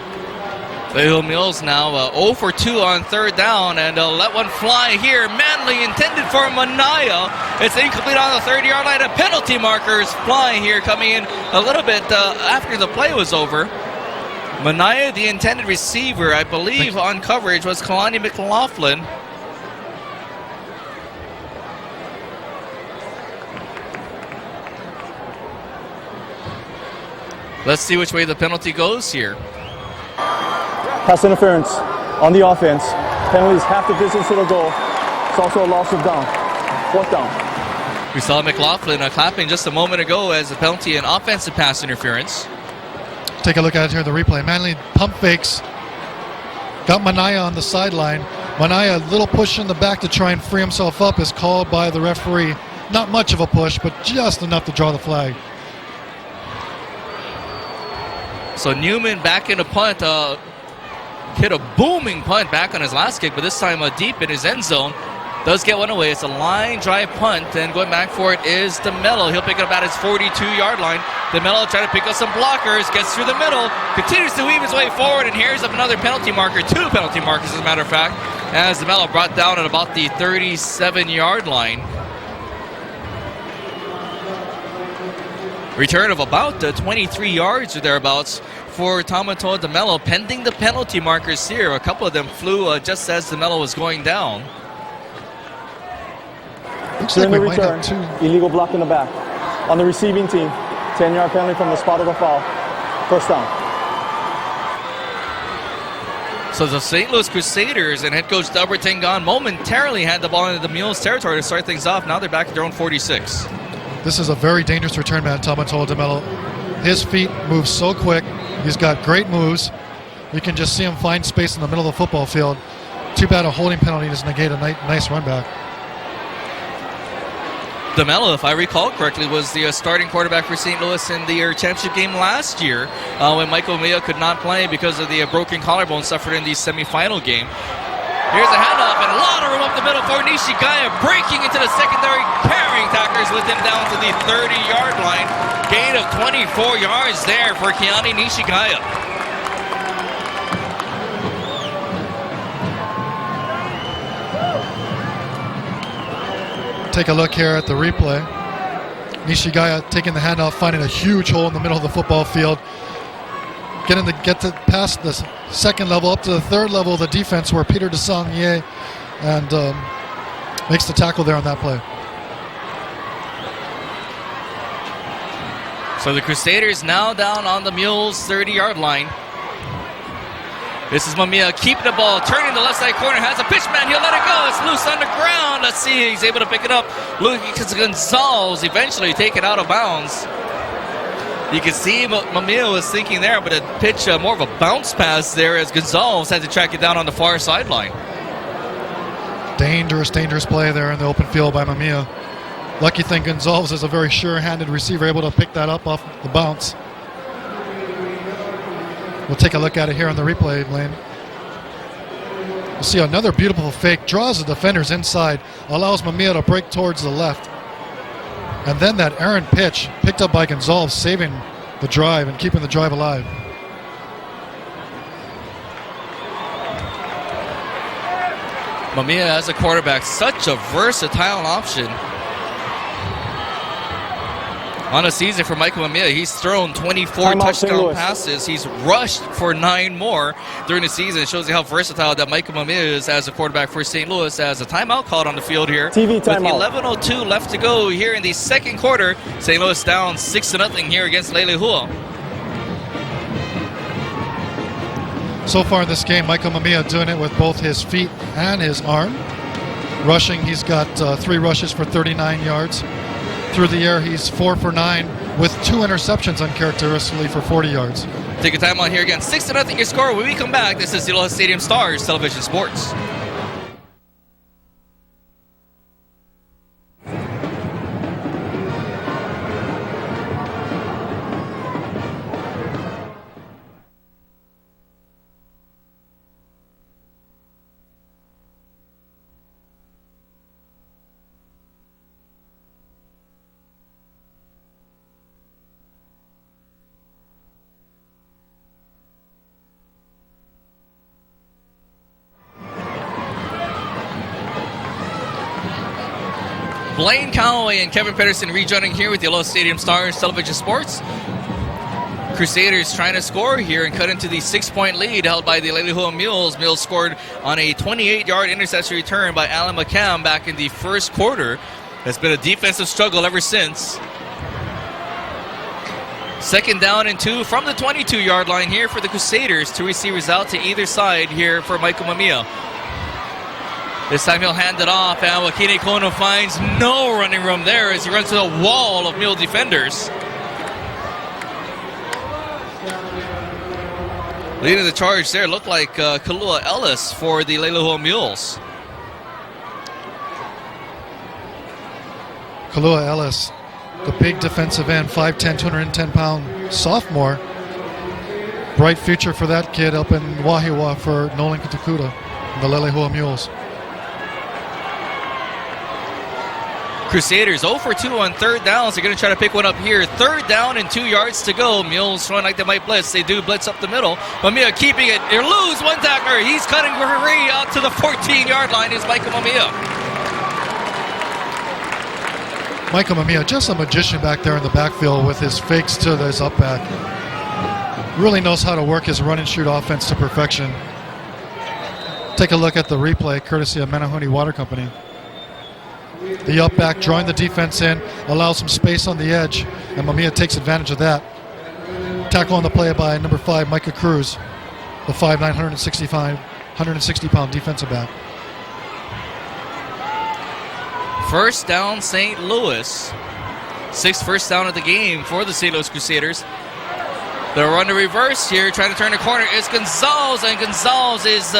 Leilehua Mules now 0 for 2 on third down, and let one fly here. Manley intended for Manaya. It's incomplete on the 30-yard line. A penalty markers flying here, coming in a little bit after the play was over. Manaya, the intended receiver, I believe on coverage was Kalani McLaughlin. Let's see which way the penalty goes here. Pass interference on the offense. Penalty is half the distance to the goal. It's also a loss of down. 4th down. We saw McLaughlin clapping just a moment ago as a penalty and offensive pass interference. Take a look at it here in the replay. Manley pump fakes. Got Manaya on the sideline. Manaya, a little push in the back to try and free himself up, is called by the referee. Not much of a push, but just enough to draw the flag. So Newman back in a punt. Hit a booming punt back on his last kick, but this time deep in his end zone. Does get one away. It's a line drive punt, and going back for it is DeMello. He'll pick it up at his 42-yard line. DeMello trying to pick up some blockers, gets through the middle, continues to weave his way forward, and here's up another penalty marker, 2 penalty markers as a matter of fact, as DeMello brought down at about the 37-yard line. Return of about 23 yards or thereabouts for Tamatoa DeMello, pending the penalty markers here. A couple of them flew just as DeMello was going down. Looks like we might return, have 2. illegal block in the back. On the receiving team, 10-yard penalty from the spot of the foul. 1st down. So the St. Louis Crusaders and head coach Delbert Tengon momentarily had the ball into the Mules territory to start things off. Now they're back at their own 46. This is a very dangerous return man, Tamatoa DeMello. His feet move so quick. He's got great moves. You can just see him find space in the middle of the football field. Too bad a holding penalty doesn't negate a nice run back. DeMello, if I recall correctly, was the starting quarterback for St. Louis in the championship game last year when Michael Mia could not play because of the broken collarbone suffered in the semifinal game. Here's a handoff and a lot of room up the middle for Nishigaya, breaking into the secondary, carrying tacklers with him down to the 30-yard line. Gain of 24 yards there for Keani Nishigaya. Take a look here at the replay. Nishigaya taking the handoff, finding a huge hole in the middle of the football field. Get to past the second level up to the third level of the defense where Peter Desaulnier and makes the tackle there on that play. So the Crusaders now down on the Mules 30-yard line. This is Mamiya keeping the ball, turning the left side corner, has a pitch man, he'll let it go, it's loose on the ground. Let's see, he's able to pick it up. Lucas Gonzalez eventually take it out of bounds. You can see Mamiya was thinking there, but a pitch, more of a bounce pass there as Gonzalez had to track it down on the far sideline. Dangerous play there in the open field by Mamiya. Lucky thing Gonzalez is a very sure-handed receiver, able to pick that up off the bounce. We'll take a look at it here on the replay, Blaine. You see another beautiful fake, draws the defenders inside, allows Mamiya to break towards the left. And then that errant pitch picked up by Gonzalez, saving the drive and keeping the drive alive. Mamiya as a quarterback, such a versatile option. On a season for Michael Mamiya, he's thrown 24 touchdown passes. He's rushed for 9 more during the season. It shows you how versatile that Michael Mamiya is as a quarterback for St. Louis. As a timeout called on the field here. TV timeout. With 11:02 left to go here in the second quarter. St. Louis down 6-0 here against Leilehua. So far in this game, Michael Mamiya doing it with both his feet and his arm. Rushing, he's got 3 rushes for 39 yards. Through the air, he's 4 for 9 with 2 interceptions uncharacteristically for 40 yards. Take a timeout here again. 6-0 your score. When we come back, this is the Leilehua Stadium Stars Television Sports. Blaine Calloway and Kevin Pedersen rejoining here with the Aloha Stadium Stars Television Sports. Crusaders trying to score here and cut into the 6-point lead held by the Leilehua Mules. Mules scored on a 28-yard interception return by Alan McCam back in the first quarter. It's been a defensive struggle ever since. 2nd down and 2 from the 22-yard line here for the Crusaders. 2 receivers out to either side here for Michael Mamiya. This time he'll hand it off, and Wakine Kono finds no running room there as he runs to the wall of Mule defenders. Leading the charge there looked like Kalua Ellis for the Leilehua Mules. Kalua Ellis, the big defensive end, 5'10", 210-pound sophomore. Bright future for that kid up in Wahiawa for Nolan Katakuta, the Leilehua Mules. Crusaders 0 for 2 on 3rd downs. They're going to try to pick one up here. 3rd down and 2 yards to go. Mules run like they might blitz. They do blitz up the middle. Mamiya keeping it. They lose one tackler. He's cutting free out to the 14-yard line is Michael Mamiya. Michael Mamiya, just a magician back there in the backfield with his fakes to his up back. Really knows how to work his run and shoot offense to perfection. Take a look at the replay, courtesy of Manahuni Water Company. The up back drawing the defense in, allows some space on the edge, and Mamiya takes advantage of that. Tackle on the play by number 5, Micah Cruz, the 5'9", 160-pound defensive back. 1st down, St. Louis. 6th first down of the game for the St. Louis Crusaders. They'll run the reverse here, trying to turn the corner. It's Gonzalez, and Gonzalez is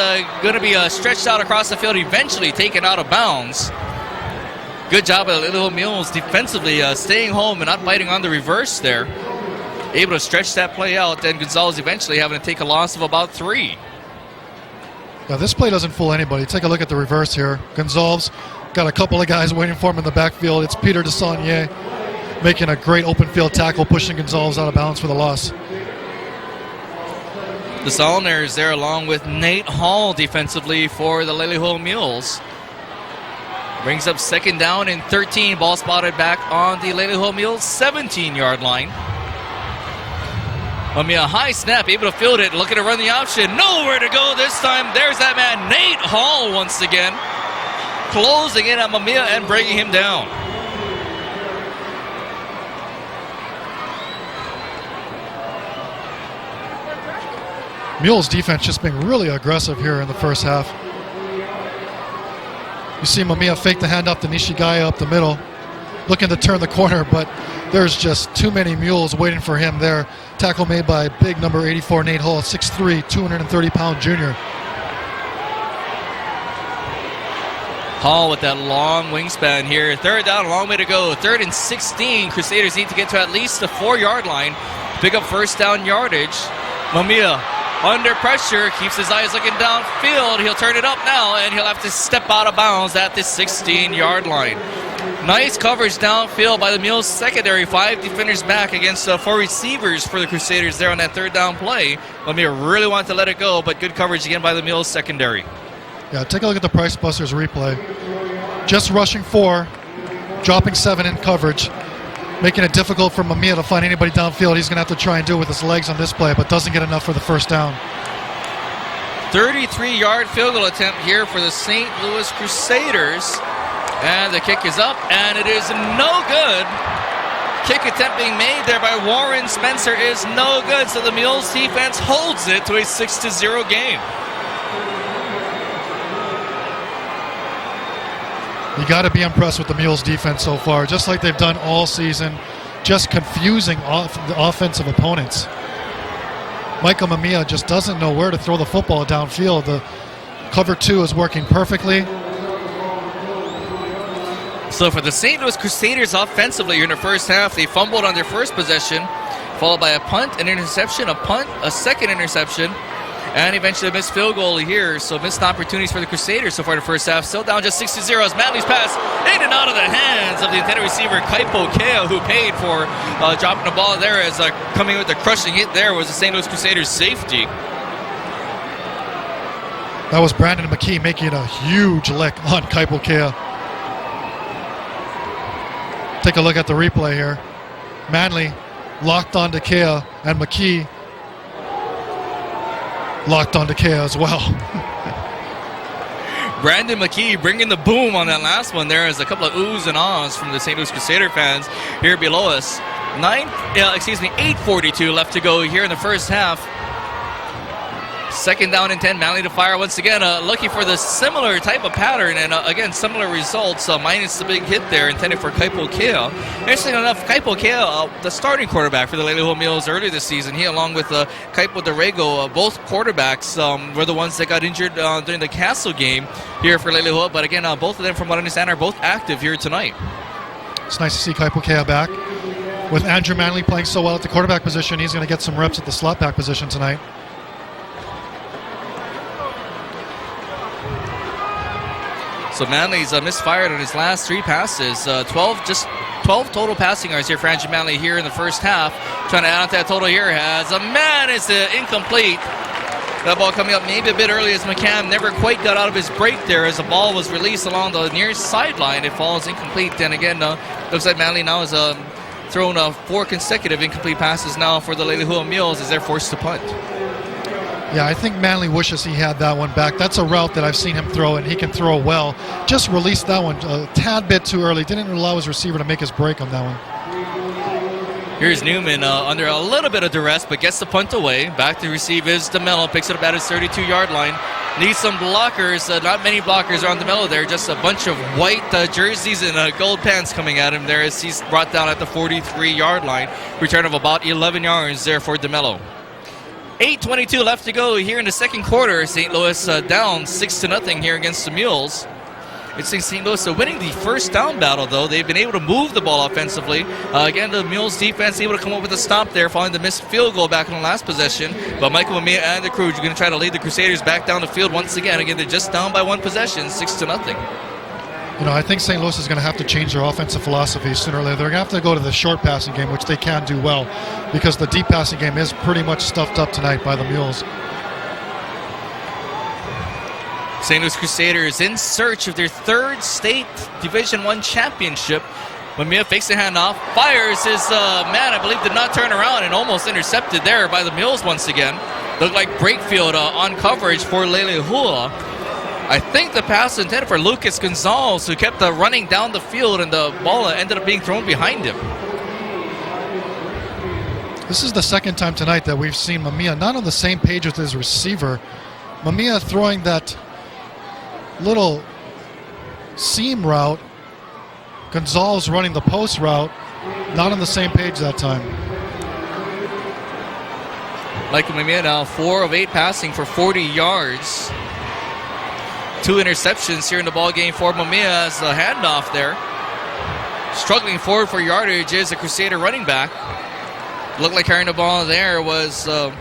going to be stretched out across the field, eventually taken out of bounds. Good job by the Leilehua Mules defensively, staying home and not biting on the reverse there. Able to stretch that play out, then Gonzalez eventually having to take a loss of about 3. Now this play doesn't fool anybody. Take a look at the reverse here. Gonzalez got a couple of guys waiting for him in the backfield. It's Peter Desaulnier making a great open field tackle, pushing Gonzalez out of bounds for the loss. Desaulnier is there along with Nate Hall defensively for the Leilehua Mules. Brings up 2nd down and 13. Ball spotted back on the Leilehua Mules 17-yard line. Mamiya, high snap, able to field it, looking to run the option. Nowhere to go this time. There's that man, Nate Hall, once again. Closing in on Mamiya and bringing him down. Mules defense just being really aggressive here in the first half. You see Mamiya fake the handoff to Nishigaya up the middle, looking to turn the corner, but there's just too many Mules waiting for him there. Tackle made by big number 84 Nate Hall, 6'3", 230-pound junior. Hall with that long wingspan here. 3rd down, a long way to go. 3rd and 16. Crusaders need to get to at least the 4-yard line. Pick up 1st down yardage. Mamiya under pressure, keeps his eyes looking downfield. He'll turn it up now, and he'll have to step out of bounds at the 16-yard line. Nice coverage downfield by the Mules secondary. 5 defenders back against 4 receivers for the Crusaders there on that 3rd down play. Mamiya really wanted to let it go, but good coverage again by the Mules secondary. Yeah, take a look at the Price Busters replay. Just rushing 4, dropping 7 in coverage, making it difficult for Mamiya to find anybody downfield. He's going to have to try and do it with his legs on this play, but doesn't get enough for the 1st down. 33-yard field goal attempt here for the St. Louis Crusaders. And the kick is up, and it is no good. Kick attempt being made there by Warren Spencer is no good, so the Mules defense holds it to a 6-0 game. You got to be impressed with the Mules defense so far, just like they've done all season, just confusing the offensive opponents. Michael Mamiya just doesn't know where to throw the football downfield. The cover 2 is working perfectly. So for the St. Louis Crusaders offensively in the first half, they fumbled on their first possession, followed by a punt, an interception, a punt, a second interception, and eventually a missed field goal here. So missed opportunities for the Crusaders so far in the first half. Still down just 6-0 as Manley's pass in and out of the hands of the intended receiver Kaipo Kea, who paid for dropping the ball there, as coming with the crushing hit there was the St. Louis Crusaders safety. That was Brandon McKee making a huge lick on Kaipo Kea. Take a look at the replay here. Manley locked on to Kea, and McKee locked on to Kea as well. Brandon McKee bringing the boom on that last one there as a couple of oohs and ahs from the St. Louis Crusader fans here below us. 8:42 left to go here in the first half. Second down and 10, Manley to fire once again, looking for the similar type of pattern, and again, similar results, minus the big hit there intended for Kaipo Kea. Interesting enough, Kaipo Kea, the starting quarterback for the Leilehua Mules earlier this season, he along with Kaipo Dorego, both quarterbacks were the ones that got injured during the Castle game here for Leilehua, but again, both of them, from what I understand, are both active here tonight. It's nice to see Kaipo Kea back. With Andrew Manley playing so well at the quarterback position, he's going to get some reps at the slot back position tonight. So Manley's misfired on his last 3 passes. 12 total passing yards here for Andrew Manley here in the first half. Trying to add up that total here has a man. It's incomplete. That ball coming up maybe a bit early as McCann never quite got out of his break there as the ball was released along the near sideline. It falls incomplete. And again, looks like Manley now has thrown 4 consecutive incomplete passes now for the Leilehua Mules as they're forced to punt. Yeah, I think Manley wishes he had that one back. That's a route that I've seen him throw, and he can throw well. Just released that one a tad bit too early. Didn't allow his receiver to make his break on that one. Here's Newman under a little bit of duress, but gets the punt away. Back to receive is DeMello. Picks it up at his 32-yard line. Needs some blockers. Not many blockers are on DeMello there. Just a bunch of white jerseys and gold pants coming at him there as he's brought down at the 43-yard line. Return of about 11 yards there for DeMello. 8:22 left to go here in the second quarter. St. Louis down 6-0 here against the Mules. It's St. Louis winning the first down battle, though. They've been able to move the ball offensively. Again, the Mules defense able to come up with a stop there following the missed field goal back in the last possession. But Michael Mamiya and the crew are going to try to lead the Crusaders back down the field once again. Again, they're just down by 1 possession, 6-0. You know, I think St. Louis is going to have to change their offensive philosophy sooner or later. They're going to have to go to the short passing game, which they can do well, because the deep passing game is pretty much stuffed up tonight by the Mules. St. Louis Crusaders in search of their 3rd state Division I championship. Mamiya fakes the handoff, fires his man, I believe, did not turn around and almost intercepted there by the Mules once again. Looked like Breakfield on coverage for Leilehua. I think the pass was intended for Lucas Gonzalez, who kept running down the field, and the ball ended up being thrown behind him. This is the second time tonight that we've seen Mamiya not on the same page with his receiver. Mamiya throwing that little seam route. Gonzalez running the post route. Not on the same page that time. Michael Mamiya now 4 of 8 passing for 40 yards. 2 interceptions here in the ball game for Mamiya as the handoff there. Struggling forward for yardage is a Crusader running back. Looked like carrying the ball there was I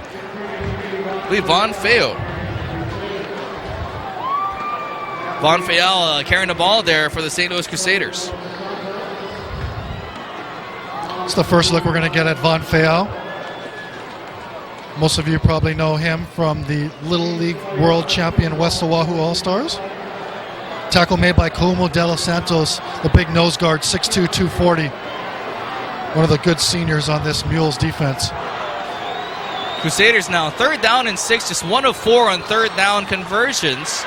believe Von Feo. Von Fayal carrying the ball there for the St. Louis Crusaders. It's the first look we're going to get at Von Fayal. Most of you probably know him from the Little League World Champion West Oahu All-Stars. Tackle made by Como de los Santos, the big nose guard, 6'2", 240. One of the good seniors on this Mules defense. Crusaders now 3rd down and 6, just 1 of 4 on 3rd down conversions.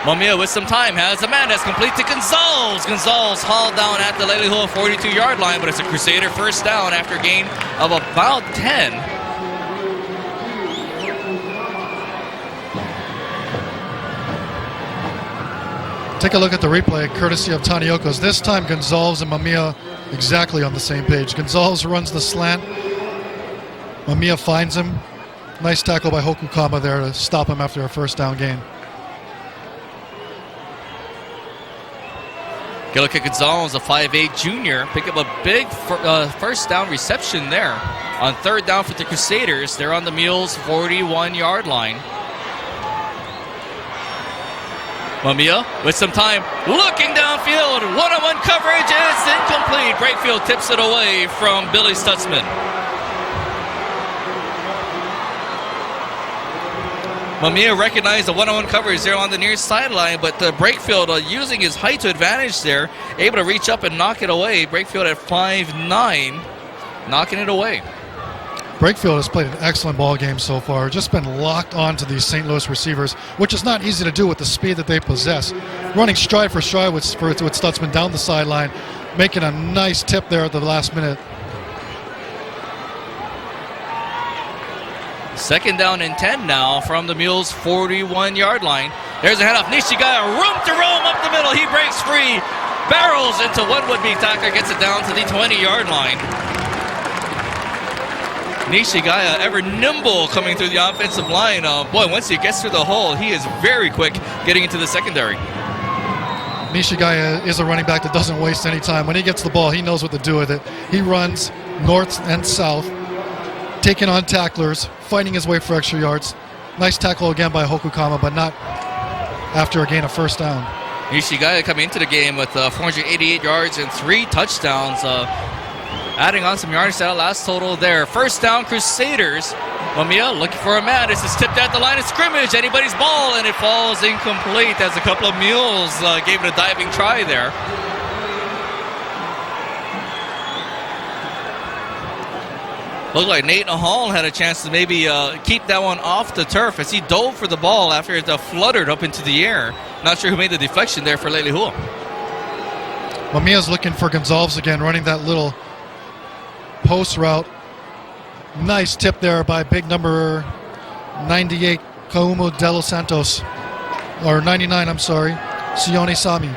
Mamiya with some time has a man that's complete to Gonzalez. Gonzalez hauled down at the Leilehua 42-yard line, but it's a Crusader first down after a gain of about 10. Take a look at the replay, courtesy of Taniokos. This time, Gonzalez and Mamiya exactly on the same page. Gonzalez runs the slant. Mamiya finds him. Nice tackle by Hokukama there to stop him after a first down gain. Get a look at Gonzalez, a 5'8 junior. Pick up a big first down reception there. On 3rd down for the Crusaders, they're on the Mules' 41-yard line. Mamiya with some time, looking downfield, one-on-one coverage is incomplete. Breakfield tips it away from Billy Stutzman. Mamiya recognized the one-on-one coverage there on the near sideline, but Brakefield using his height to advantage there, able to reach up and knock it away. Brakefield at 5'9", knocking it away. Brakefield has played an excellent ball game so far. Just been locked on to these St. Louis receivers, which is not easy to do with the speed that they possess. Running stride for stride with Stutzman down the sideline, making a nice tip there at the last minute. Second down and 10 now from the Mules' 41-yard line. There's a handoff. Nishigaya, room to roam up the middle. He breaks free, barrels into one would-be tackler, gets it down to the 20-yard line. Nishigaya, ever nimble coming through the offensive line. Boy, once he gets through the hole, he is very quick getting into the secondary. Nishigaya is a running back that doesn't waste any time. When he gets the ball, he knows what to do with it. He runs north and south, taking on tacklers, fighting his way for extra yards. Nice tackle again by Hokukama, but not after a gain of first down. Nishigaya coming into the game with 488 yards and 3 touchdowns. Adding on some yards to that last total there. First down, Crusaders. Mamiya looking for a man. This is tipped at the line of scrimmage. Anybody's ball, and it falls incomplete as a couple of Mules gave it a diving try there. Looked like Nate Hall had a chance to maybe keep that one off the turf as he dove for the ball after it fluttered up into the air. Not sure who made the deflection there for Leilehua. Mamiya's looking for Gonzalez again, running that little post route. Nice tip there by big number 98, Kaumu de los Santos. Or 99, I'm sorry, Sione Sami.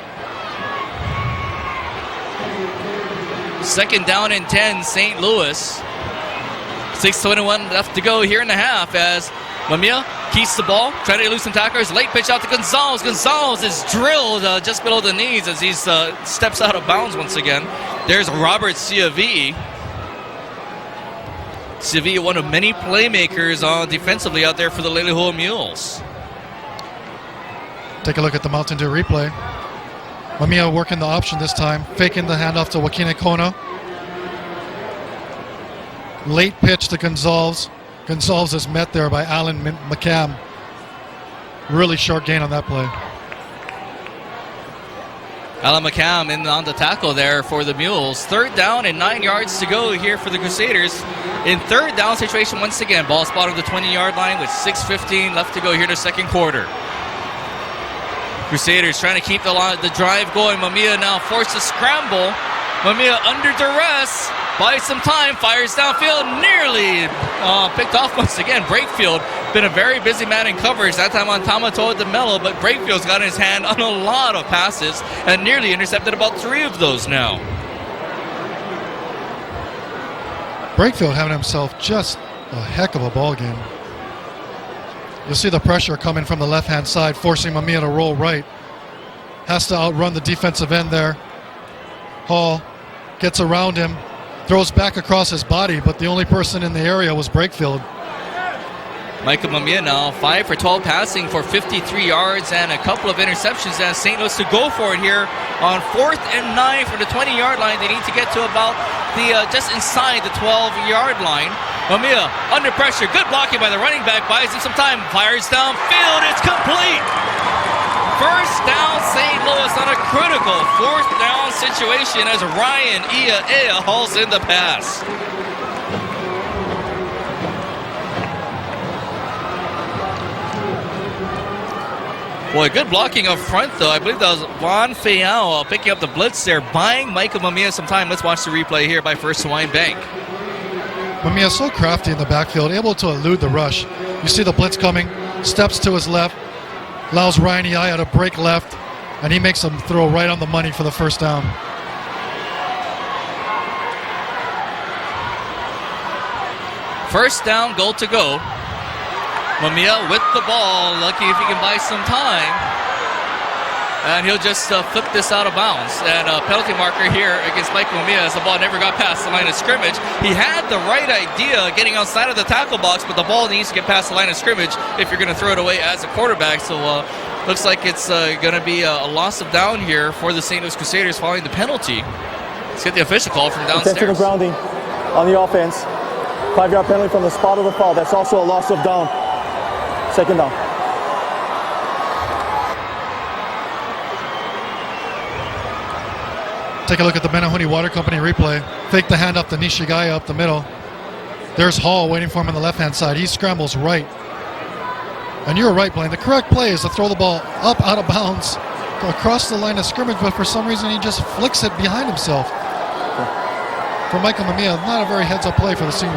Second down and 10, St. Louis. 6:21 left to go here in the half as Mamiya keeps the ball, trying to lose some tacklers. Late pitch out to Gonzalez. Gonzalez is drilled just below the knees as he steps out of bounds once again. There's Robert Ciavi. Ciavi, one of many playmakers defensively out there for the Leilehua Mules. Take a look at the Mountain Dew replay. Mamiya working the option this time, faking the handoff to Wakine Kona. Late pitch to Gonzalez. Gonzalez is met there by Alan McCam. Really short gain on that play. Alan McCam in on the tackle there for the Mules. Third down and 9 yards to go here for the Crusaders. In third down situation once again. Ball spot on the 20-yard line with 6:15 left to go here in the second quarter. Crusaders trying to keep the drive going. Mamiya now forced to scramble. Mamiya under duress. Buys some time, fires downfield, nearly picked off once again. Brakefield, been a very busy man in coverage, that time on Tamatoa DeMello, but Brakefield's got his hand on a lot of passes and nearly intercepted about 3 of those now. Brakefield having himself just a heck of a ball game. You'll see the pressure coming from the left-hand side, forcing Mamiya to roll right. Has to outrun the defensive end there. Hall gets around him, throws back across his body, but the only person in the area was Brakefield. Michael Mamiya now 5 for 12 passing for 53 yards and a couple of interceptions as St. Louis to go for it here on 4th and 9 for the 20-yard line. They need to get to about the just inside the 12-yard line. Mamiya under pressure, good blocking by the running back, buys him some time, fires downfield, it's complete. First down, St. Louis on a critical 4th down situation as Ryan Ea hauls in the pass. Boy, good blocking up front, though. I believe that was Juan Feao picking up the blitz there, buying Michael Mamiya some time. Let's watch the replay here by First Hawaiian Bank. Mamiya so crafty in the backfield, able to elude the rush. You see the blitz coming, steps to his left, allows Ryan Ea to break left, and he makes him throw right on the money for the first down. First down, goal to go. Mamiya with the ball, lucky if he can buy some time. And he'll just flip this out of bounds. And a penalty marker here against Michael Mamiya as the ball never got past the line of scrimmage. He had the right idea getting outside of the tackle box, but the ball needs to get past the line of scrimmage if you're going to throw it away as a quarterback. So looks like it's going to be a loss of down here for the St. Louis Crusaders following the penalty. Let's get the official call from downstairs. Intentional grounding on the offense. 5-yard penalty from the spot of the foul. That's also a loss of down. Second down. Take a look at the Menahuni Water Company replay. Fake the hand up to Nishigaya up the middle. There's Hall waiting for him on the left-hand side. He scrambles right. And you're right, Blaine. The correct play is to throw the ball up out of bounds across the line of scrimmage, but for some reason he just flicks it behind himself. For Michael Mamiya, not a very heads-up play for the senior.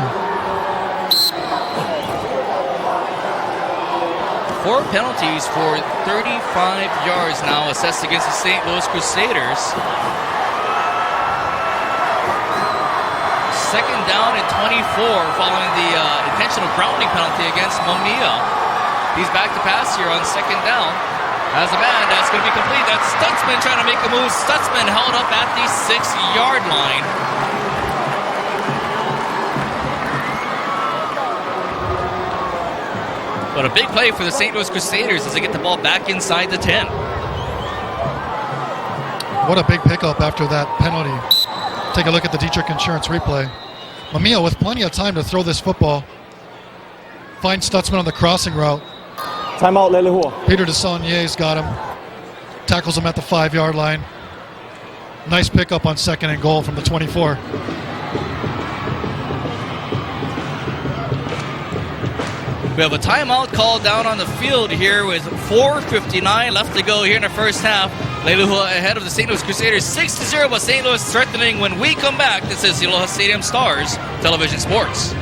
4 penalties for 35 yards now assessed against the St. Louis Crusaders. Second down and 24 following the intentional grounding penalty against Mamiya. He's back to pass here on second down. As a man, that's going to be complete. That's Stutzman trying to make a move. Stutzman held up at the 6-yard line. But a big play for the St. Louis Crusaders as they get the ball back inside the 10. What a big pickup after that penalty. Take a look at the Dietrich Insurance replay. Mamiya with plenty of time to throw this football. Finds Stutzman on the crossing route. Timeout, Leilehua. Peter Desaulnier's got him. Tackles him at the 5-yard line. Nice pickup on second and goal from the 24. We have a timeout called down on the field here with 4:59 left to go here in the first half. Leilehua ahead of the St. Louis Crusaders 6-0, but St. Louis threatening when we come back. This is Leilehua Stadium Stars Television Sports.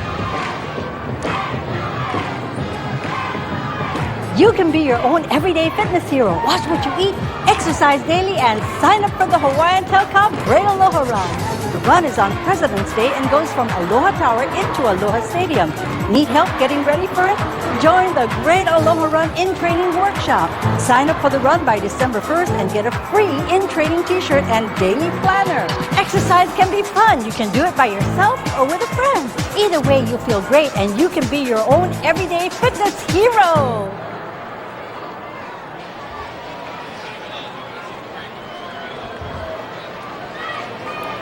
You can be your own everyday fitness hero. Watch what you eat, exercise daily, and sign up for the Hawaiian Telcom Great Aloha Run. The run is on President's Day and goes from Aloha Tower into Aloha Stadium. Need help getting ready for it? Join the Great Aloha Run in-training workshop. Sign up for the run by December 1st and get a free in-training t-shirt and daily planner. Exercise can be fun. You can do it by yourself or with a friend. Either way, you feel great and you can be your own everyday fitness hero.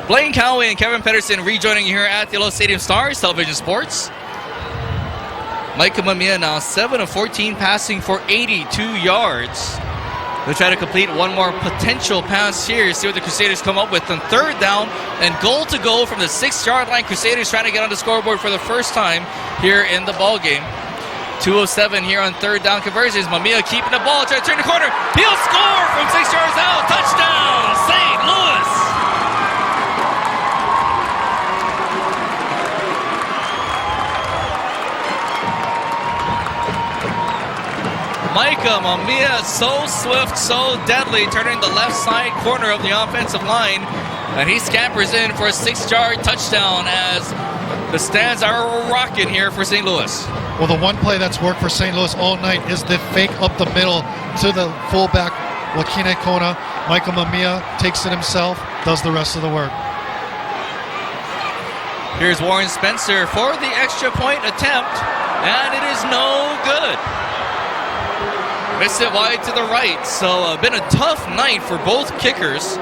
Blaine Coway and Kevin Pedersen rejoining here at the Aloha Stadium Stars Television Sports. Micah Mamiya now 7 of 14 passing for 82 yards. They'll try to complete one more potential pass here. See what the Crusaders come up with on third down and goal to go from the 6-yard line. Crusaders trying to get on the scoreboard for the first time here in the ball game. 2:07 here on third down conversions. Mamiya keeping the ball, trying to turn the corner. He'll score from 6 yards out. Touchdown, St. Louis. Micah Mamiya, so swift, so deadly, turning the left side corner of the offensive line. And he scampers in for a 6-yard touchdown as the stands are rocking here for St. Louis. Well, the one play that's worked for St. Louis all night is the fake up the middle to the fullback, Wakine Kona. Michael Mamiya takes it himself, does the rest of the work. Here's Warren Spencer for the extra point attempt, and it is no good. Missed it wide to the right, so been a tough night for both kickers.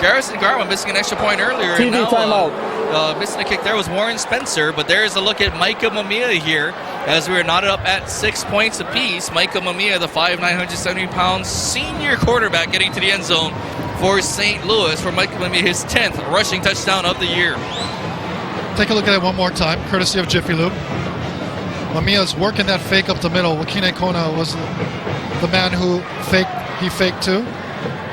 Garrison Garma missing an extra point earlier, TV and timeout. Missing a kick there was Warren Spencer, but there's a look at Micah Mamiya here as we are knotted up at 6 points apiece. Micah Mamiya, the 5'9", 170-pound senior quarterback, getting to the end zone for St. Louis for Micah Mamiya, his 10th rushing touchdown of the year. Take a look at it one more time, courtesy of Jiffy Lube. Mamiya's working that fake up the middle. Wakine Kona was the man who faked too,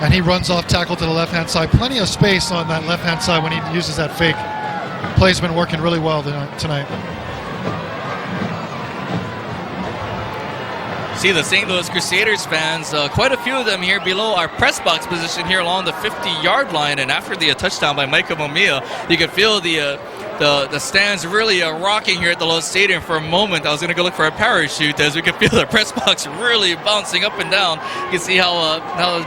and he runs off tackle to the left-hand side. Plenty of space on that left-hand side when he uses that fake. Play's been working really well tonight. See the St. Louis Crusaders fans, quite a few of them here below our press box position here along the 50-yard line, and after the touchdown by Micah Mamiya, you could feel the stands really rocking here at the Lowe's Stadium for a moment. I was going to go look for a parachute as we could feel the press box really bouncing up and down. You can see how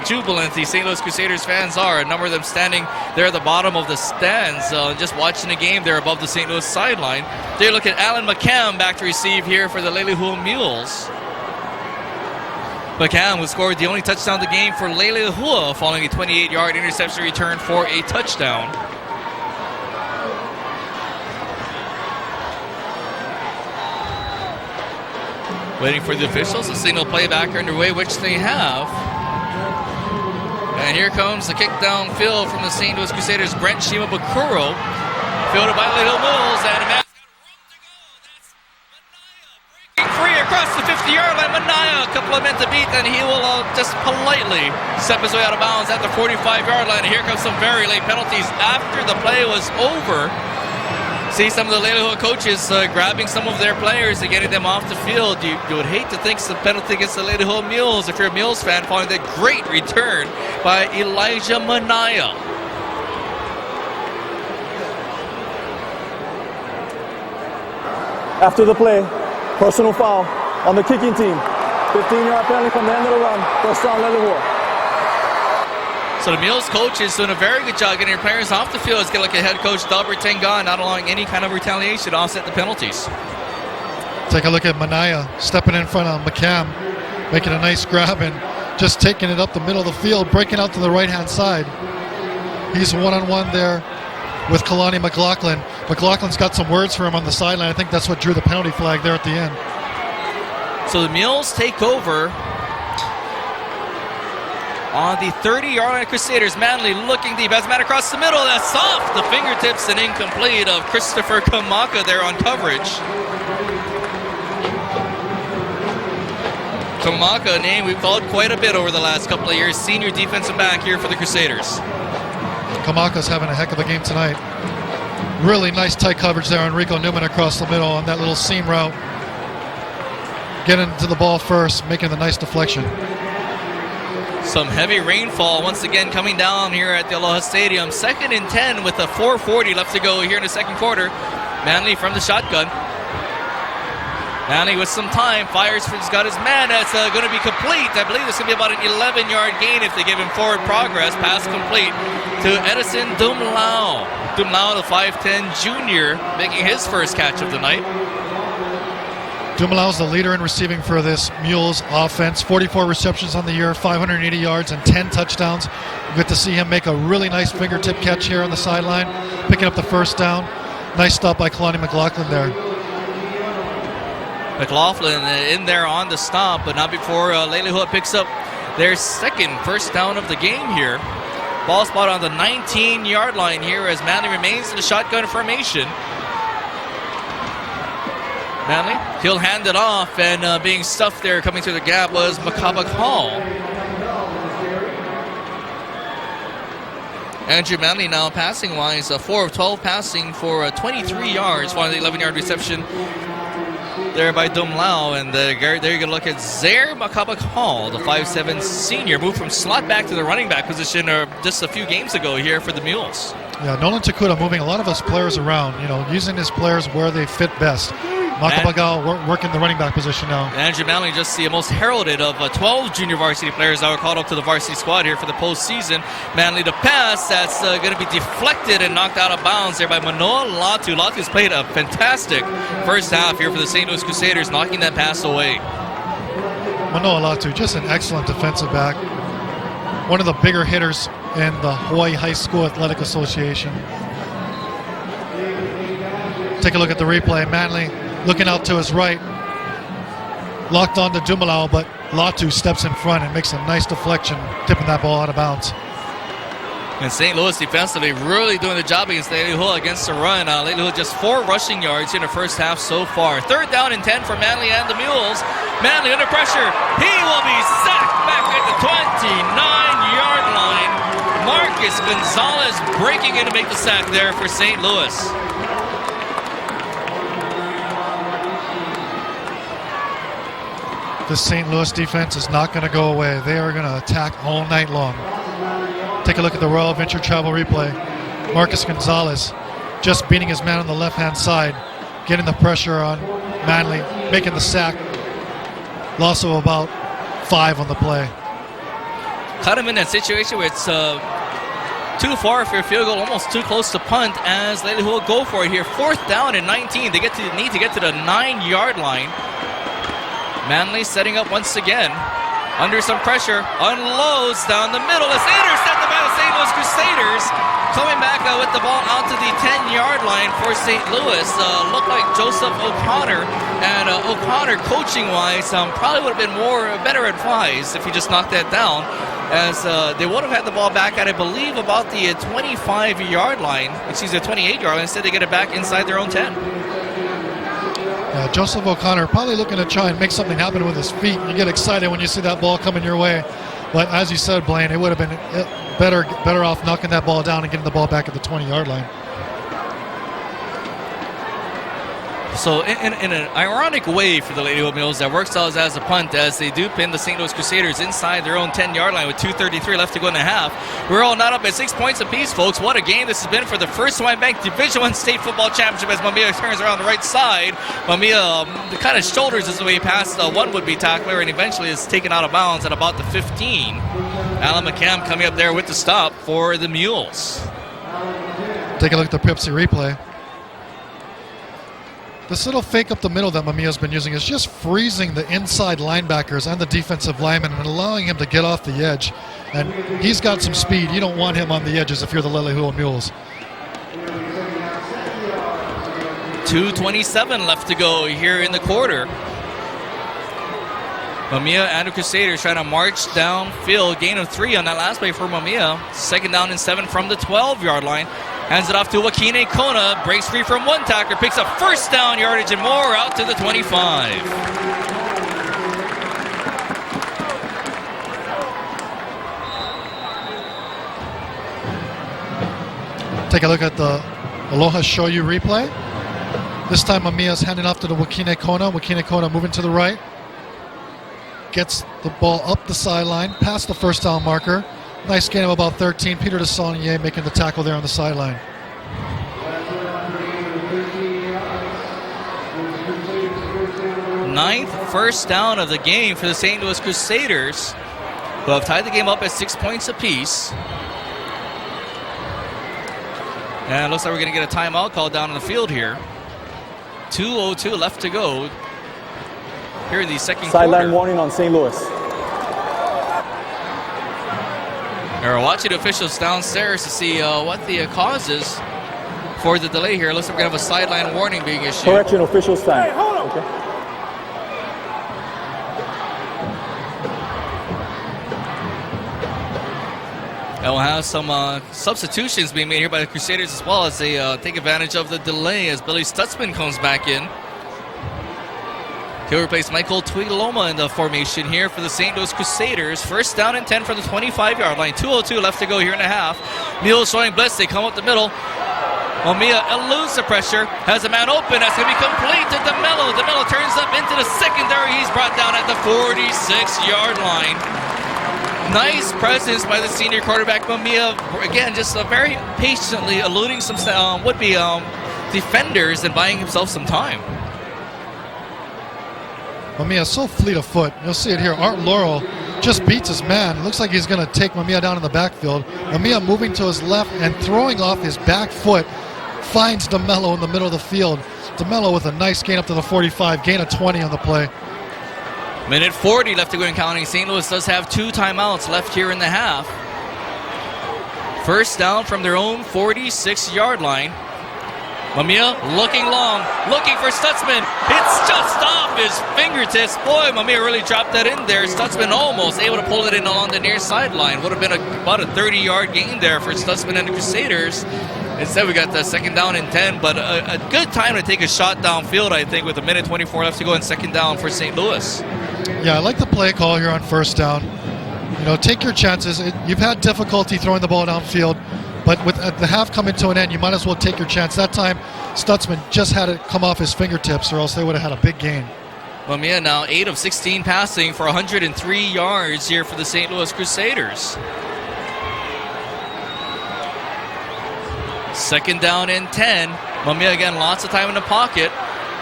jubilant the St. Louis Crusaders fans are. A number of them standing there at the bottom of the stands, just watching the game there above the St. Louis sideline. There you look at Alan McCann back to receive here for the Leilehua Mules. McCann, who scored the only touchdown of the game for Leilehua following a 28-yard interception return for a touchdown. Waiting for the officials, a signal playback underway, which they have. And here comes the kick downfield from the St. Louis Crusaders, Brent Shimabukuro. Fielded by Little Mules, and a man's got room to go. That's Manaya breaking free across the 50-yard line. Manaya, a couple of men to beat, and he will just politely step his way out of bounds at the 45-yard line. And here comes some very late penalties after the play was over. See some of the Leilehua coaches grabbing some of their players and getting them off the field. You would hate to think some penalty against the Leilehua Mules if you're a Mules fan, following that great return by Elijah Manaya. After the play, personal foul on the kicking team. 15-yard penalty from the end of the run. First down, Leilehua. So the Mules coach is doing a very good job getting their players off the field. It's getting like a head coach, Dalbert Tengan, not allowing any kind of retaliation to offset the penalties. Take a look at Manaya stepping in front of McCam, making a nice grab and just taking it up the middle of the field, breaking out to the right-hand side. He's one-on-one there with Kalani McLaughlin. McLaughlin's got some words for him on the sideline. I think that's what drew the penalty flag there at the end. So the Mules take over on the 30-yard line. Crusaders. Manley looking deep. Has a man across the middle. That's off the fingertips and incomplete of Christopher Kamaka there on coverage. Kamaka, a name we've called quite a bit over the last couple of years. Senior defensive back here for the Crusaders. Kamaka's having a heck of a game tonight. Really nice tight coverage there on Rico Newman across the middle on that little seam route. Getting to the ball first, making the nice deflection. Some heavy rainfall once again coming down here at the Aloha Stadium. 2nd and 10 with a 4:40 left to go here in the second quarter. Manley from the shotgun. Manley with some time fires for, he's got his man. That's going to be complete. I believe it's going to be about an 11-yard gain if they give him forward progress. Pass complete to Edison Dumlao. Dumlao, the 5'10 junior, making his first catch of the night. Dumalao's the leader in receiving for this Mules offense. 44 receptions on the year, 580 yards, and 10 touchdowns. Good to see him make a really nice fingertip catch here on the sideline, picking up the first down. Nice stop by Kalani McLaughlin there. McLaughlin in there on the stop, but not before Leilehua picks up their second first down of the game here. Ball spot on the 19-yard line here as Manley remains in the shotgun formation. Manley, he'll hand it off, and being stuffed there coming through the gap was Makabak Hall. Andrew Manley now passing-wise, 4 of 12 passing for 23 yards, following the 11-yard reception there by Dumlao. And there you can look at Zaire Makabak Hall, the 5'7 senior, moved from slot back to the running back position just a few games ago here for the Mules. Yeah, Nolan Takuda moving a lot of his players around, using his players where they fit best. Makabagal working the running back position now. Andrew Manley, just the most heralded of 12 junior varsity players that were called up to the varsity squad here for the postseason. Manley to pass, that's going to be deflected and knocked out of bounds there by Manoa Latu. Latu's played a fantastic first half here for the St. Louis Crusaders, knocking that pass away. Manoa Latu, just an excellent defensive back. One of the bigger hitters in the Hawaii High School Athletic Association. Take a look at the replay. Manley looking out to his right, locked on to Dumalaw, but Latu steps in front and makes a nice deflection, tipping that ball out of bounds. And St. Louis defensively really doing the job against Leilehua against the run. Leilehua just 4 rushing yards in the first half so far. 3rd down and 10 for Manley and the Mules. Manley under pressure. He will be sacked back at the 29-yard line. Marcus Gonzalez breaking in to make the sack there for St. Louis. The St. Louis defense is not going to go away. They are going to attack all night long. Take a look at the Royal Adventure Travel replay. Marcus Gonzalez just beating his man on the left-hand side, getting the pressure on Manley, making the sack. Loss of about 5 on the play. Cut him in that situation where it's too far for a field goal, almost too close to punt, as Leilehua will go for it here. 4th down and 19. They need to get to the 9-yard line. Manley setting up once again. Under some pressure, unloads down the middle. It's intercepted by the St. Louis Crusaders. Coming back with the ball out to the 10-yard line for St. Louis. Looked like Joseph O'Connor. And O'Connor, coaching-wise, probably would have been better advised if he just knocked that down. as they would have had the ball back at, I believe, about the 25-yard line. Excuse me, the 28-yard line. Instead, they get it back inside their own 10. Joseph O'Connor probably looking to try and make something happen with his feet. You get excited when you see that ball coming your way. But as you said, Blaine, it would have been better off knocking that ball down and getting the ball back at the 20-yard line. So in an ironic way for the Leilehua Mules, that works out as a punt, as they do pin the St. Louis Crusaders inside their own 10-yard line with 2:33 left to go in the half. We're all not up at 6 points apiece, folks. What a game this has been for the first Hawaiian Bank Division I State Football Championship as Mamiya turns around the right side. Mamiya kind of shoulders his way past one would-be tackler and eventually is taken out of bounds at about the 15. Alan McCann coming up there with the stop for the Mules. Take a look at the Pepsi replay. This little fake up the middle that Mamiya's been using is just freezing the inside linebackers and the defensive linemen and allowing him to get off the edge. And he's got some speed. You don't want him on the edges if you're the Leilehua Mules. 2:27 left to go here in the quarter. Mamiya and the Crusaders trying to march downfield. Gain of 3 on that last play for Mamiya. 2nd down and 7 from the 12-yard line. Hands it off to Wakine Kona. Breaks free from one tackler. Picks up 1st down yardage and more out to the 25. Take a look at the Aloha Shoyu replay. This time Mamiya's handing off to the Wakine Kona. Wakine Kona moving to the right. Gets the ball up the sideline, past the 1st down marker. Nice gain of about 13. Peter Desaulnier making the tackle there on the sideline. Ninth 1st down of the game for the St. Louis Crusaders, who have tied the game up at 6 points apiece. And it looks like we're going to get a timeout called down on the field here. 2:02 left to go here in the second quarter. Sideline warning on St. Louis. We're watching the officials downstairs to see what the cause is for the delay here. Looks like we're going to have a sideline warning being issued. Correction, officials time. Hey, hold on. Okay. And we'll have some substitutions being made here by the Crusaders as well as they take advantage of the delay as Billy Stutzman comes back in. He'll replace Michael Tuiloma in the formation here for the St. Louis Crusaders. 1st down and 10 from the 25-yard line. 2:02 left to go here in the half. Mules showing blitz. They come up the middle. Mamiya eludes the pressure. Has a man open. That's going to be complete to DeMello. DeMello turns up into the secondary. He's brought down at the 46-yard line. Nice presence by the senior quarterback, Mamiya. Again, just very patiently eluding some would-be defenders and buying himself some time. Mamiya so fleet of foot. You'll see it here. Art Laurel just beats his man. Looks like he's going to take Mamiya down in the backfield. Mamiya moving to his left and throwing off his back foot. Finds DeMello in the middle of the field. DeMello with a nice gain up to the 45. Gain of 20 on the play. Minute 40 left to go and counting. St. Louis does have 2 timeouts left here in the half. 1st down from their own 46-yard line. Mamiya looking long, looking for Stutzman. It's just off his fingertips. Boy, Mamiya really dropped that in there. Stutzman almost able to pull it in along the near sideline. Would have been about a 30-yard gain there for Stutzman and the Crusaders. Instead, we got the 2nd down and 10, but a good time to take a shot downfield, I think, with a minute 24 left to go and 2nd down for St. Louis. Yeah, I like the play call here on 1st down. You know, take your chances. You've had difficulty throwing the ball downfield, but with the half coming to an end, you might as well take your chance. That time, Stutzman just had it come off his fingertips, or else they would have had a big gain. Mamiya now 8 of 16 passing for 103 yards here for the St. Louis Crusaders. 2nd down and 10. Mamiya again, lots of time in the pocket.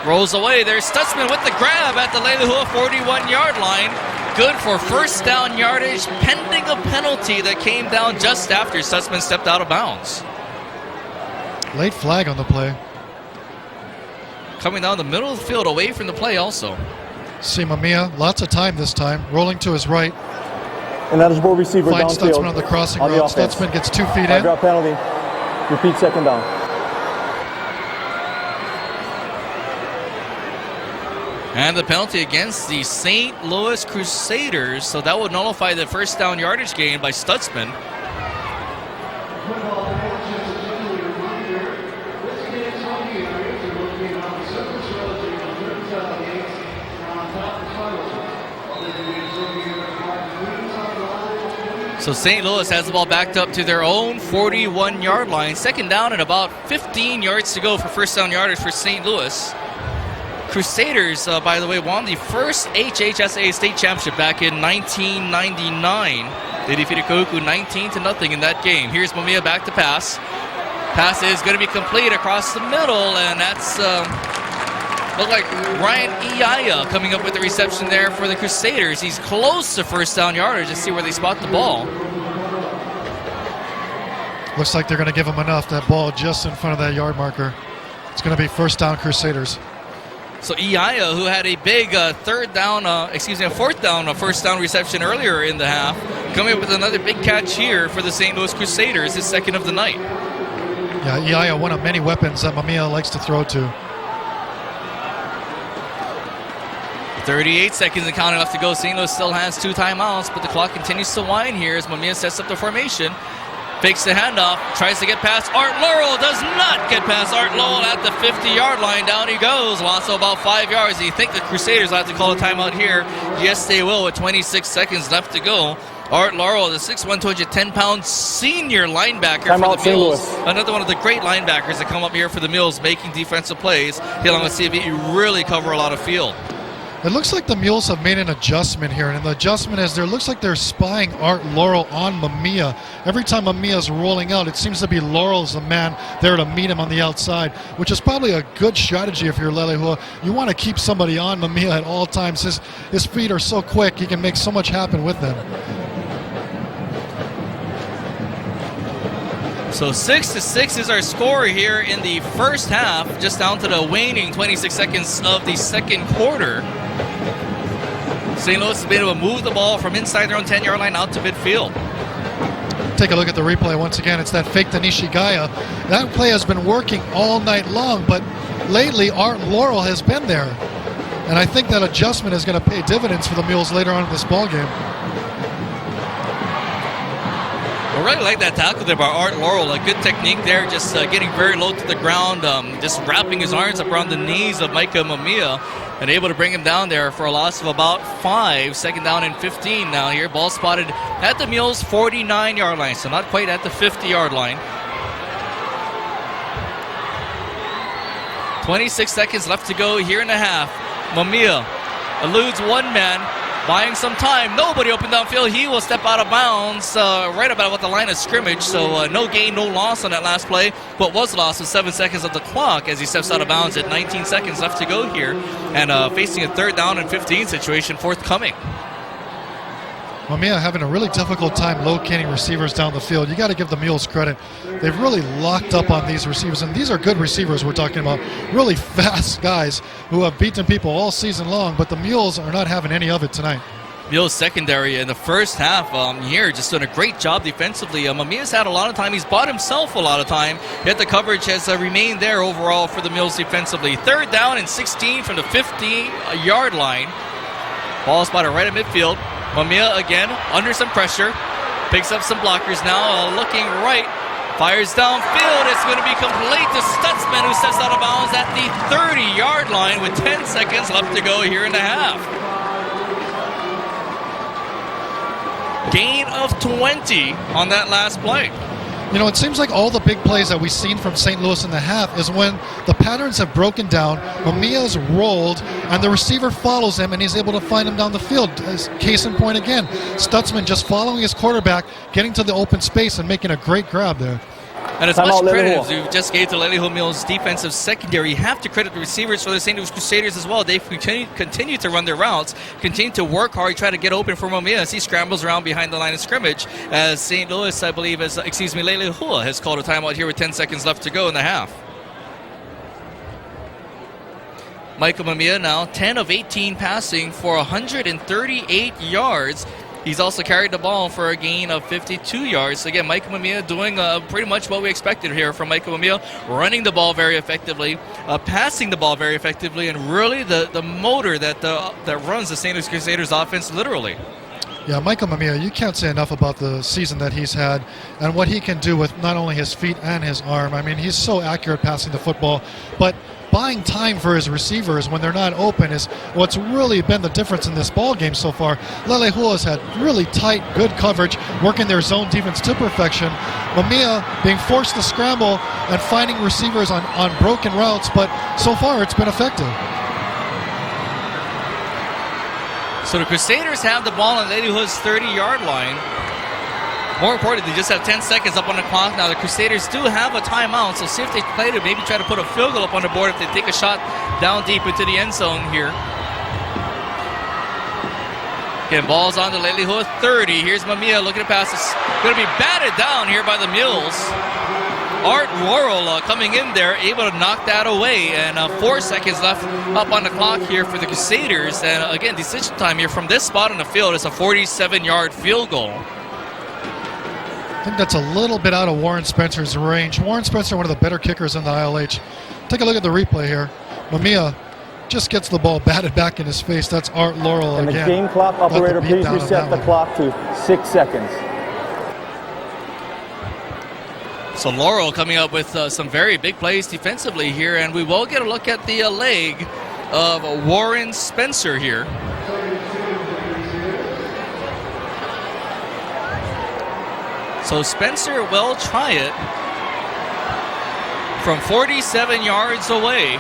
Rolls away. There's Stutzman with the grab at the Leilehua 41-yard line. Good for 1st down yardage, pending a penalty that came down just after Stutzman stepped out of bounds. Late flag on the play. Coming down the middle of the field, away from the play also. See Mamiya, lots of time this time, rolling to his right. Ineligible receiver Finds downfield. Stutzman on the crossing route. Stutzman gets 2 feet in. Drop penalty. Repeat 2nd down. And the penalty against the St. Louis Crusaders, so that would nullify the first down yardage gain by Stutzman. So St. Louis has the ball backed up to their own 41-yard line. Second down and about 15 yards to go for first down yardage for St. Louis. Crusaders, by the way, won the first HHSAA state championship back in 1999. They defeated Koku 19-0 in that game. Here's Mamiya back to pass. Pass is going to be complete across the middle, and that's looked like Ryan Iaya coming up with the reception there for the Crusaders. He's close to first down yardage. Let's see where they spot the ball. Looks like they're going to give him enough. That ball just in front of that yard marker. It's going to be first down Crusaders. So Iaya, who had a big fourth down first down reception earlier in the half, coming up with another big catch here for the St. Louis Crusaders, his second of the night. Yeah, Iaya, one of many weapons that Mamiya likes to throw to. 38 seconds and counting left to go. St. Louis still has 2 timeouts, but the clock continues to wind here as Mamiya sets up the formation. Fakes the handoff, tries to get past Art Laurel, does not get past Art Laurel at the 50-yard line. Down he goes, lost about 5 yards. Do you think the Crusaders will have to call a timeout here? Yes, they will with 26 seconds left to go. Art Laurel, the 6'1", 210-pound senior linebacker for the Mules. Another one of the great linebackers that come up here for the Mules making defensive plays. He'll on the CV really cover a lot of field. It looks like the Mules have made an adjustment here, and the adjustment is looks like they're spying Art Laurel on Mamiya. Every time Mamiya's rolling out, it seems to be Laurel's the man there to meet him on the outside, which is probably a good strategy if you're Leilehua. You want to keep somebody on Mamiya at all times. His feet are so quick, he can make so much happen with them. So 6-6 is our score here in the first half, just down to the waning 26 seconds of the second quarter. St. Louis has been able to move the ball from inside their own 10-yard line out to midfield. Take a look at the replay once again. It's that fake to Nishigaya. That play has been working all night long, but lately Art Laurel has been there. And I think that adjustment is going to pay dividends for the Mules later on in this ball game. I really like that tackle there by Art Laurel. A good technique there, just getting very low to the ground, just wrapping his arms up around the knees of Micah Mamiya, and able to bring him down there for a loss of about 5. Second down and 15 now here. Ball spotted at the Mules' 49-yard line, so not quite at the 50-yard line. 26 seconds left to go here in the half. Mamiya eludes one man, buying some time. Nobody open downfield. He will step out of bounds right about the line of scrimmage. So no gain, no loss on that last play. What was lost was 7 seconds of the clock as he steps out of bounds at 19 seconds left to go here. And facing a third down and 15 situation forthcoming. Mamiya having a really difficult time locating receivers down the field. You got to give the Mules credit. They've really locked up on these receivers, and these are good receivers we're talking about. Really fast guys who have beaten people all season long, but the Mules are not having any of it tonight. Mules secondary in the first half here just doing a great job defensively. Mamiya's had a lot of time. He's bought himself a lot of time, yet the coverage has remained there overall for the Mules defensively. Third down and 16 from the 50-yard line. Ball spotted right at midfield. Mamiya again under some pressure, picks up some blockers now, looking right, fires downfield. It's going to be complete to Stutzman, who steps out of bounds at the 30-yard line with 10 seconds left to go here in the half. Gain of 20 on that last play. You know, it seems like all the big plays that we've seen from St. Louis in the half is when the patterns have broken down, Mamiya's rolled, and the receiver follows him, and he's able to find him down the field. Case in point again, Stutzman just following his quarterback, getting to the open space and making a great grab there. And as much credit as you just gave to Leilehua Mules' defensive secondary, you have to credit the receivers for the St. Louis Crusaders as well. They've continued to run their routes, continue to work hard, try to get open for Mamiya as he scrambles around behind the line of scrimmage. As St. Louis, I believe, Leilehua has called a timeout here with 10 seconds left to go in the half. Michael Mamiya now 10 of 18 passing for 138 yards He's also carried the ball for a gain of 52 yards. Again, Mike Mamiya doing pretty much what we expected here from Mike Mamiya, running the ball very effectively, passing the ball very effectively, and really the motor that runs the St. Louis Crusaders offense literally. Yeah, Michael Mamiya, you can't say enough about the season that he's had and what he can do with not only his feet and his arm. I mean, he's so accurate passing the football, but buying time for his receivers when they're not open is what's really been the difference in this ball game so far. Leilehua has had really tight, good coverage, working their zone defense to perfection. Mamiya being forced to scramble and finding receivers on broken routes, but so far it's been effective. So the Crusaders have the ball on Leilehua's 30-yard line. More importantly, they just have 10 seconds up on the clock now. The Crusaders do have a timeout, so see if they play to maybe try to put a field goal up on the board if they take a shot down deep into the end zone here. Again, ball's on to Leilehua 30. Here's Mamiya looking to pass. It's going to be batted down here by the Mules. Art Laurel coming in there, able to knock that away. And 4 seconds left up on the clock here for the Crusaders. And again, decision time here from this spot on the field is a 47-yard field goal. I think that's a little bit out of Warren Spencer's range. Warren Spencer, one of the better kickers in the ILH. Take a look at the replay here. Mamiya just gets the ball batted back in his face. That's Art Laurel and again. And the game clock operator, please reset the clock to 6 seconds. So Laurel coming up with some very big plays defensively here, and we will get a look at the leg of Warren Spencer here. So Spencer will try it from 47 yards away.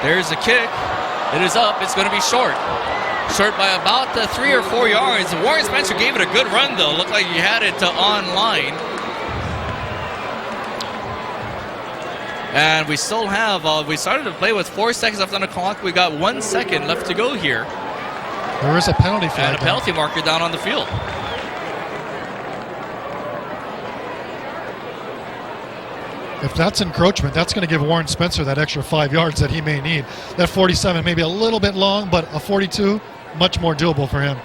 There's a kick. It is up. It's going to be short. Short by about 3 or 4 yards. Warren Spencer gave it a good run, though. Looked like he had it online. And we still have, we started to play with 4 seconds left on the clock. We got 1 second left to go here. There is a penalty flag. And a penalty marker down on the field. If that's encroachment, that's going to give Warren Spencer that extra 5 yards that he may need. That 47 maybe a little bit long, but a 42, much more doable for him.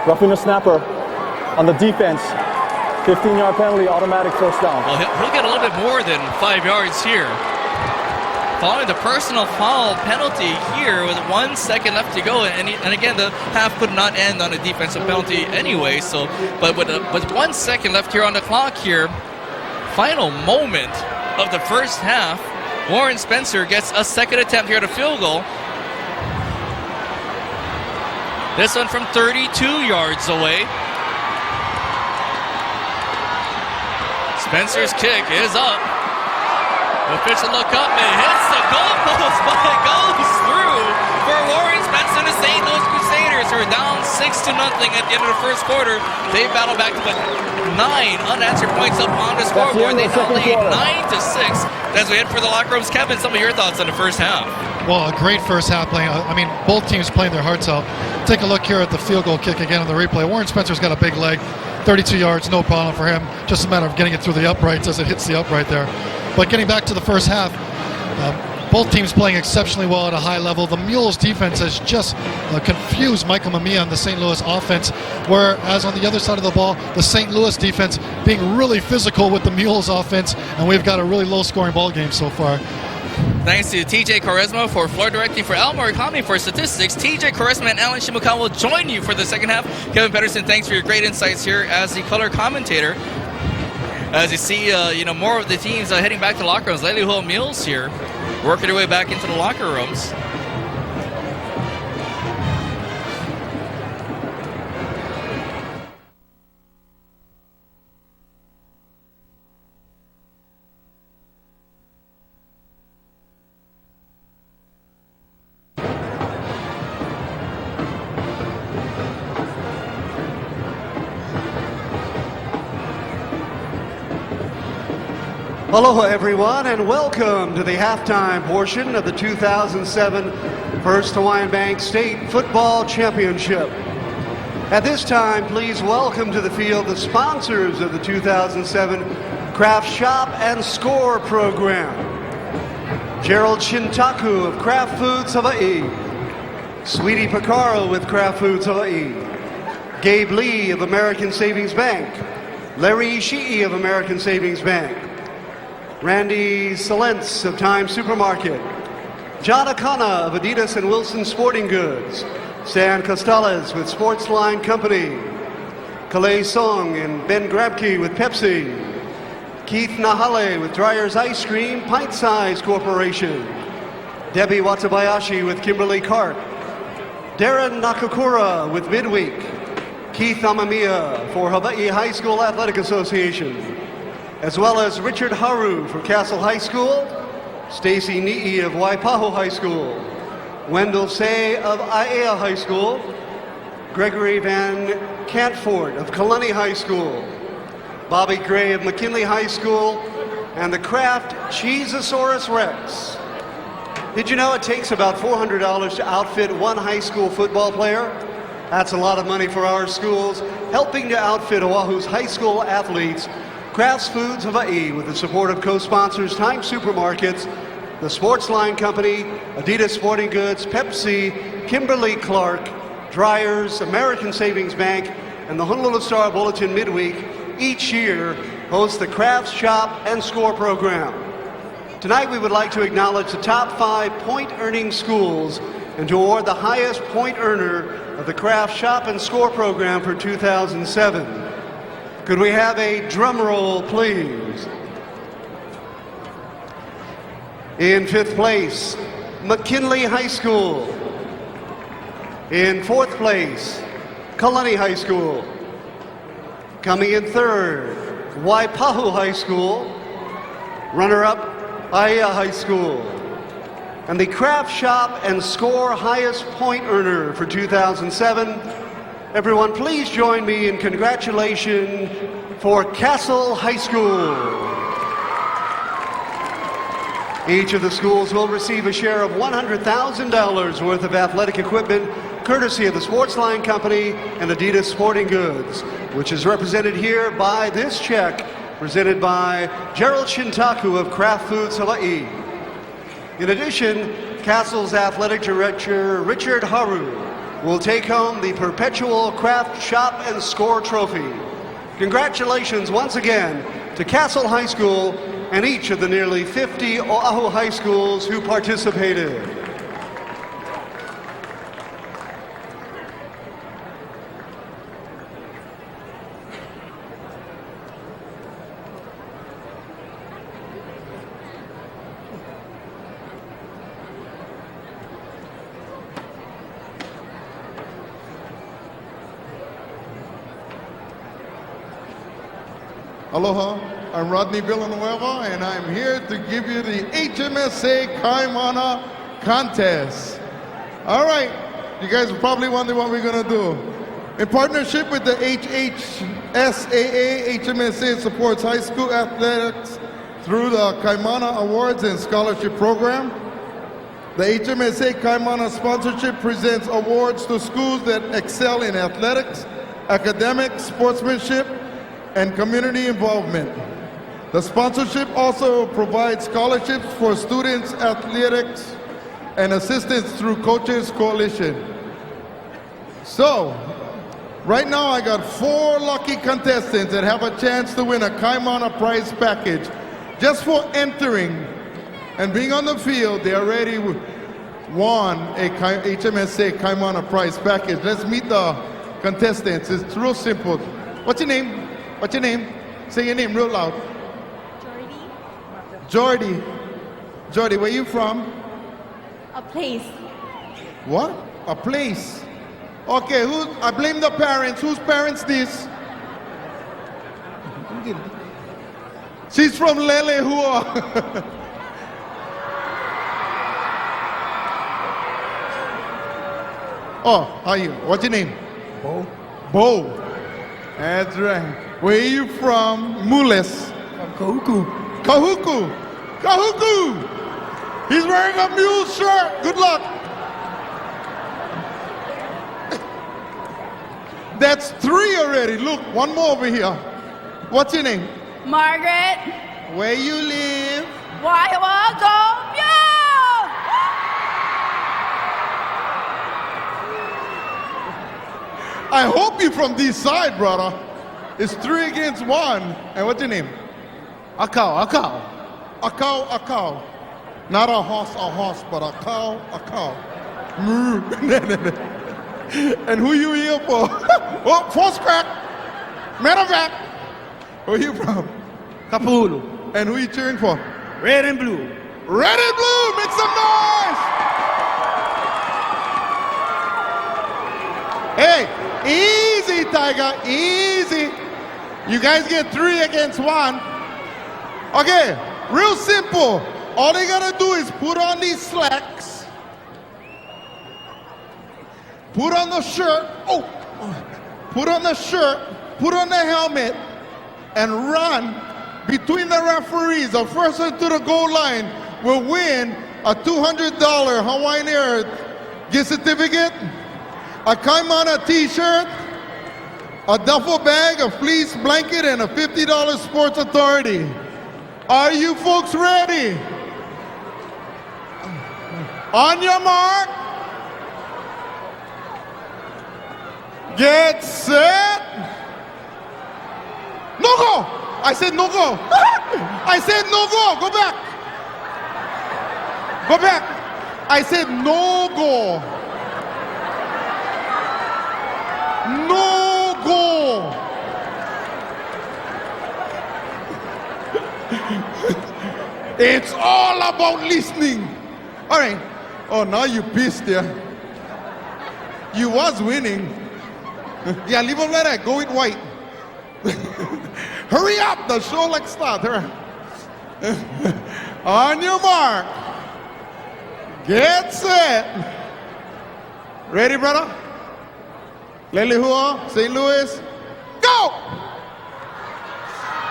Roughing the snapper on the defense. 15-yard penalty, automatic first down. Well, he'll get a little bit more than 5 yards here. Following the personal foul penalty here with 1 second left to go, and again, the half could not end on a defensive penalty anyway. So, but with 1 second left here on the clock here, final moment of the first half, Warren Spencer gets a second attempt here at a field goal. This one from 32 yards away. Spencer's kick is up. The pitch to look up, it hits the goalpost, but it goes through for Warren Spencer and the St. Louis Crusaders, who are down 6-0 at the end of the first quarter. They battle back to 9 unanswered points up on the scoreboard. They now lead 9-6 as we head for the locker rooms. Kevin, some of your thoughts on the first half? Well, a great first half playing. I mean, both teams playing their hearts out. Take a look here at the field goal kick again on the replay. Warren Spencer's got a big leg, 32 yards, no problem for him. Just a matter of getting it through the uprights as it hits the upright there. But getting back to the first half, both teams playing exceptionally well at a high level. The Mules defense has just confused Michael Mamiya on the St. Louis offense, whereas on the other side of the ball, the St. Louis defense being really physical with the Mules offense, and we've got a really low-scoring ball game so far. Thanks to TJ Quaresma for floor directing, for Elmore Economy for statistics. TJ Quaresma and Alan Shimuka will join you for the second half. Kevin Pedersen, thanks for your great insights here as the color commentator. As you see, more of the teams heading back to the locker rooms. Leilehua Mules here, working their way back into the locker rooms. Aloha, everyone, and welcome to the halftime portion of the 2007 First Hawaiian Bank State Football Championship. At this time, please welcome to the field the sponsors of the 2007 Craft Shop and Score program. Gerald Shintaku of Kraft Foods Hawaii. Sweetie Picaro with Kraft Foods Hawaii. Gabe Lee of American Savings Bank. Larry Ishii of American Savings Bank. Randy Salentz of Time Supermarket. John Akana of Adidas and Wilson Sporting Goods. Stan Costales with Sportsline Company. Kalei Song and Ben Grabke with Pepsi. Keith Nahale with Dreyer's Ice Cream, Pint Size Corporation. Debbie Watabayashi with Kimberly Clark. Darren Nakakura with Midweek. Keith Amamiya for Hawaii High School Athletic Association. As well as Richard Haru for Castle High School. Stacy Ni'i of Waipahu High School. Wendell Say of Aiea High School. Gregory Van Cantfort of Kalani High School. Bobby Gray of McKinley High School, and the Kraft Cheezosaurus Rex. Did you know it takes about $400 to outfit one high school football player? That's a lot of money for our schools. Helping to outfit Oahu's high school athletes, Kraft Foods Hawaii, with the support of co-sponsors Time Supermarkets, the Sportsline Company, Adidas Sporting Goods, Pepsi, Kimberly Clark, Dreyer's, American Savings Bank, and the Honolulu Star Bulletin Midweek, each year hosts the Kraft Shop and Score program. Tonight we would like to acknowledge the top 5 point-earning schools and to award the highest point earner of the Kraft Shop and Score program for 2007. Could we have a drum roll, please? In 5th place, McKinley High School. In 4th place, Kalani High School. Coming in 3rd, Waipahu High School. Runner-up, Aiea High School. And the Kraft Shop and Score highest point earner for 2007. Everyone, please join me in congratulations for Castle High School. Each of the schools will receive a share of $100,000 worth of athletic equipment courtesy of the Sportsline Company and Adidas Sporting Goods, which is represented here by this check presented by Gerald Shintaku of Kraft Foods Hawaii. In addition, Castle's athletic director Richard Haru will take home the perpetual Kraft Shop and Score trophy. Congratulations once again to Castle High School and each of the nearly 50 Oahu high schools who participated. Aloha, I'm Rodney Villanueva, and I'm here to give you the HMSA Kaimana Contest. All right, you guys are probably wondering what we're gonna do. In partnership with the HHSAA, HMSA supports high school athletics through the Kaimana Awards and Scholarship Program. The HMSA Kaimana sponsorship presents awards to schools that excel in athletics, academics, sportsmanship, and community involvement. The sponsorship also provides scholarships for students, athletics, and assistance through Coaches Coalition. So, right now I got 4 lucky contestants that have a chance to win a Kaimana prize package. Just for entering and being on the field, they already won a HMSA Kaimana prize package. Let's meet the contestants. It's real simple. What's your name? What's your name? Say your name real loud. Jordy. Jordy, where you from? A place. What? A place. Okay, I blame the parents. Whose parents this? She's from Leilehua. Oh, how are you? What's your name? Bo. Bo. That's right. Where are you from? Mules. Kahuku. Kahuku. Kahuku. He's wearing a mule shirt. Good luck. That's 3 already. Look, one more over here. What's your name? Margaret. Where you live? Waiwago. Yeah! I hope you're from this side, brother. It's 3 against 1. And what's your name? A cow. Not a horse, but a cow. Moo. And who you here for? Oh, false crack. Matter of fact. Where you from? Kapulu. And who you cheering for? Red and blue. Red and blue, make some noise! Hey, easy, Tiger, easy. You guys get 3 against 1. Okay, real simple. All you gotta do is put on these slacks, put on the shirt, put on the shirt, put on the helmet, and run between the referees. The first one to the goal line will win a $200 Hawaiian Air gift certificate, a Kaimana t-shirt, a duffel bag, a fleece blanket, and a $50 Sports Authority. Are you folks ready? On your mark. Get set. No go. I said no go. I said no go. Go back. Go back. I said no go. No go. It's all about listening. All right. Oh, now you pissed, yeah. You was winning. Yeah, leave them like that. Go with white. Hurry up. The show like start. Hurry. On your mark. Get set. Ready, brother? Leilehua, St. Louis. Go!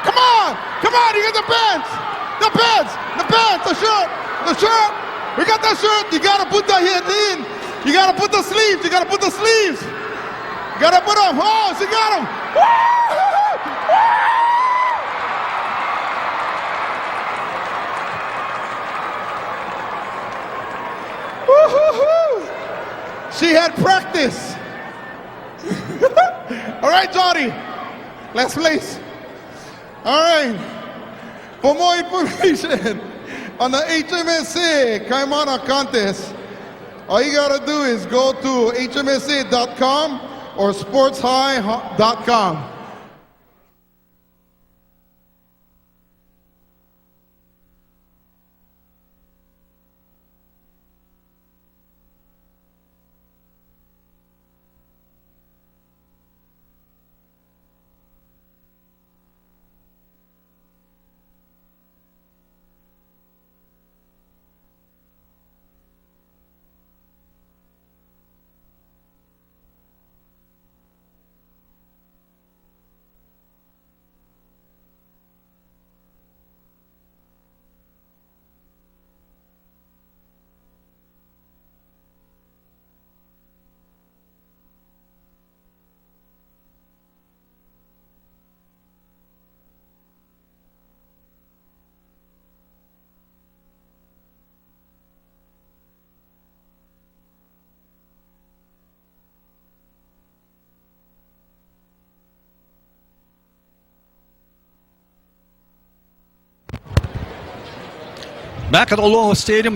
Come on! Come on, you get the pants! The pants! The pants! The shirt! The shirt! We got that shirt! You gotta put the head in! You gotta put the sleeves! You gotta put the sleeves! You gotta put them! Oh, she got them! She had practice. All right, Johnny. Last place. All right. For more information on the HMSA Kaimana contest, all you gotta do is go to hmsa.com or sportshigh.com. Back at Aloha Stadium,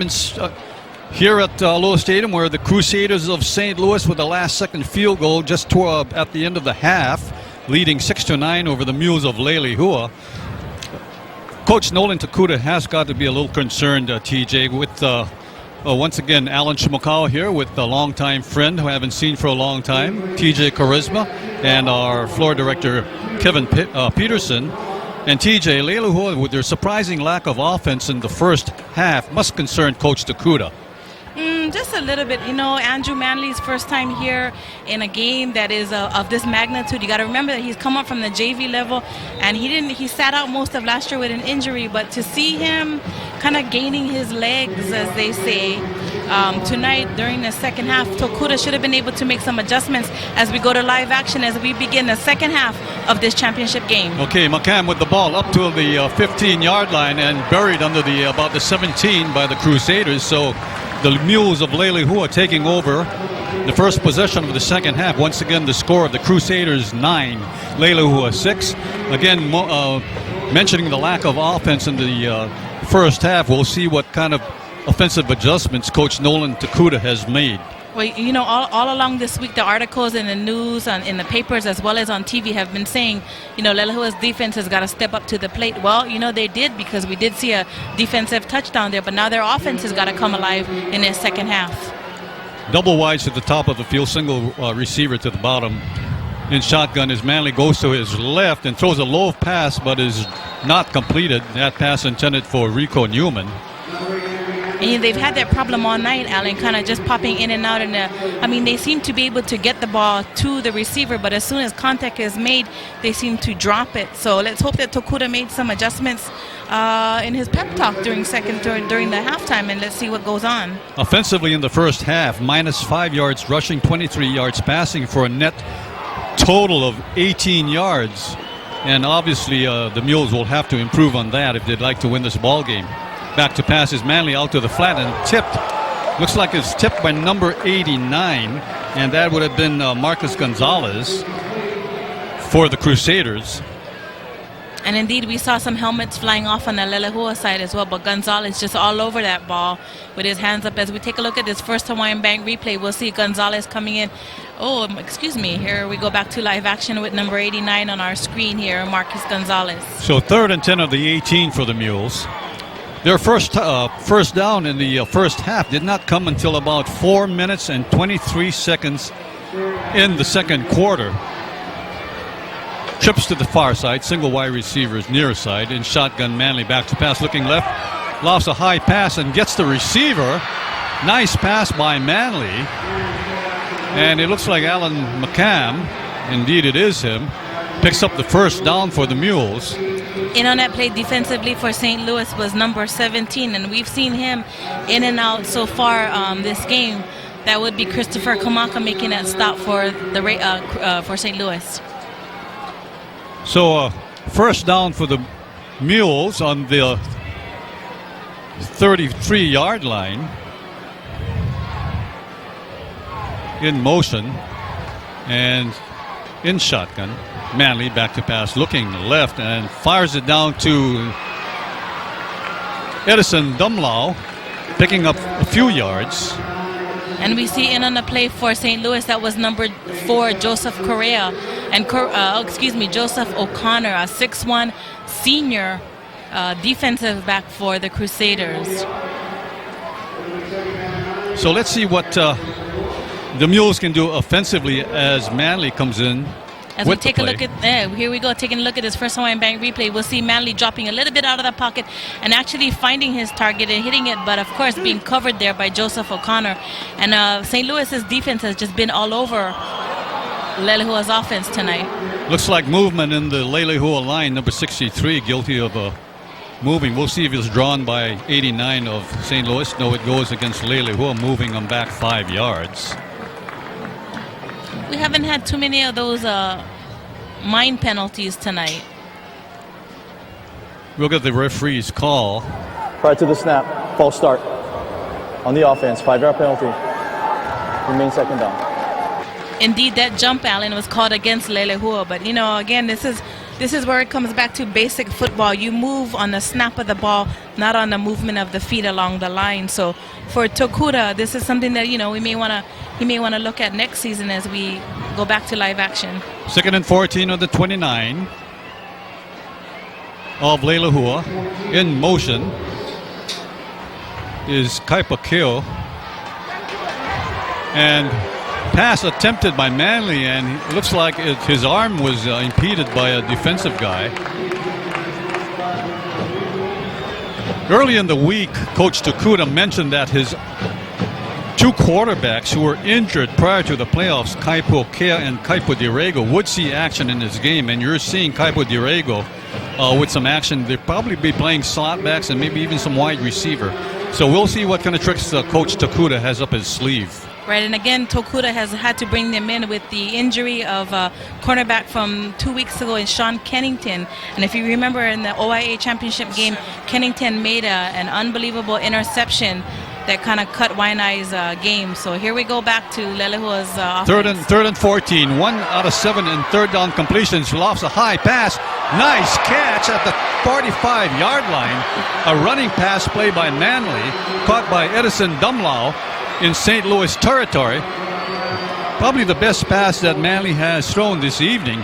here at Aloha Stadium, where the Crusaders of St. Louis with the last-second field goal just at the end of the half, leading 6-9 over the Mules of Leilehua. Coach Nolan Takuta has got to be a little concerned, TJ, with once again Alan Shimokawa here with a longtime friend who I haven't seen for a long time, TJ Charisma, and our floor director Kevin Peterson. And TJ, Leilehua, with their surprising lack of offense in the first half, must concern Coach Takuta. Just a little bit. You know, Andrew Manley's first time here in a game that is of this magnitude. You got to remember that he's come up from the JV level, and he sat out most of last year with an injury. But to see him kind of gaining his legs, as they say, tonight during the second half, Takuta should have been able to make some adjustments as we go to live action as we begin the second half of this championship game. Okay, McCann with the ball up to the 15-yard line and buried under about the 17 by the Crusaders. So the Mules of Leilehua taking over the first possession of the second half. Once again, the score of the Crusaders 9, Leilehua 6. Again, mentioning the lack of offense in the first half, we'll see what kind of offensive adjustments Coach Nolan Takuda has made. Well, you know, all along this week, the articles in the news, in the papers, as well as on TV have been saying, you know, Leilehua's defense has got to step up to the plate. Well, you know, they did, because we did see a defensive touchdown there, but now their offense has got to come alive in their second half. Double wides at the top of the field, single receiver to the bottom. In shotgun, as Manley goes to his left and throws a low pass, but is not completed. That pass intended for Rico Newman. And they've had that problem all night, Alan, kind of just popping in and out. And I mean, they seem to be able to get the ball to the receiver, but as soon as contact is made, they seem to drop it. So let's hope that Takuda made some adjustments in his pep talk during the halftime, and let's see what goes on. Offensively in the first half, -5 yards rushing, 23 yards passing for a net total of 18 yards. And obviously the Mules will have to improve on that if they'd like to win this ball game. Back to pass is Manley out to the flat and tipped. Looks like it's tipped by number 89, and that would have been Marcus Gonzalez for the Crusaders. And indeed, we saw some helmets flying off on the Leilehua side as well, but Gonzalez just all over that ball with his hands up. As we take a look at this first Hawaiian Bank replay, we'll see Gonzalez coming in. Oh, excuse me. Here we go back to live action with number 89 on our screen here, Marcus Gonzalez. So 3rd and 10 of the 18 for the Mules. Their first down in the first half did not come until about 4 minutes and 23 seconds in the second quarter. Trips to the far side, single wide receivers near side. In shotgun, Manley back to pass, looking left, lofts a high pass and gets the receiver. Nice pass by Manley. And it looks like Alan McCam, indeed it is him, picks up the first down for the Mules. In on that play defensively for St. Louis was number 17, and we've seen him in and out so far this game. That would be Christopher Kamaka making that stop for for St. Louis. So first down for the Mules on the 33-yard line. In motion and in shotgun. Manley back to pass, looking left and fires it down to Edison Dumlau, picking up a few yards. And we see in on the play for St. Louis, that was number 4, Joseph Correa, and Joseph O'Connor, a 6'1" senior defensive back for the Crusaders. So let's see what the Mules can do offensively as Manley comes in. As we take a look at, here we go, taking a look at this first Hawaiian Bank replay, we'll see Manley dropping a little bit out of the pocket and actually finding his target and hitting it, but of course being covered there by Joseph O'Connor. And St. Louis's defense has just been all over Leilehua's offense tonight. Looks like movement in the Leilehua line, number 63, guilty of moving. We'll see if it's drawn by 89 of St. Louis. No, it goes against Leilehua, moving them back 5 yards. We haven't had too many of those mine penalties tonight. We'll get the referee's call. Prior to the snap, false start on the offense, 5-yard penalty. Remain second down. Indeed, that jump, Allen, was called against Leilehua. But, you know, again, this is where it comes back to basic football. You move on the snap of the ball, not on the movement of the feet along the line. So for Takuda, this is something that, you know, he may want to look at next season as we go back to live action. 2nd and 14 on the 29 of Leilehua. In motion is Kaipakeo. And pass attempted by Manley, and it looks like his arm was impeded by a defensive guy. Early in the week, Coach Takuda mentioned that his 2 quarterbacks who were injured prior to the playoffs, Kaipo Kea and Kaipo Dirego, would see action in this game, and you're seeing Kaipo Dirego with some action. They'll probably be playing slot backs and maybe even some wide receiver. So we'll see what kind of tricks Coach Takuda has up his sleeve. Right, and again, Takuda has had to bring them in with the injury of a cornerback from 2 weeks ago in Sean Kennington. And if you remember in the OIA championship game, Kennington made an unbelievable interception that kind of cut Waianae's game. So here we go back to Leilehua's offense. Third and 14. 1 out of 7 in third down completions. Lofts a high pass. Nice catch at the 45-yard line. A running pass play by Manly, caught by Edison Dumlau in St. Louis territory. Probably the best pass that Manly has thrown this evening.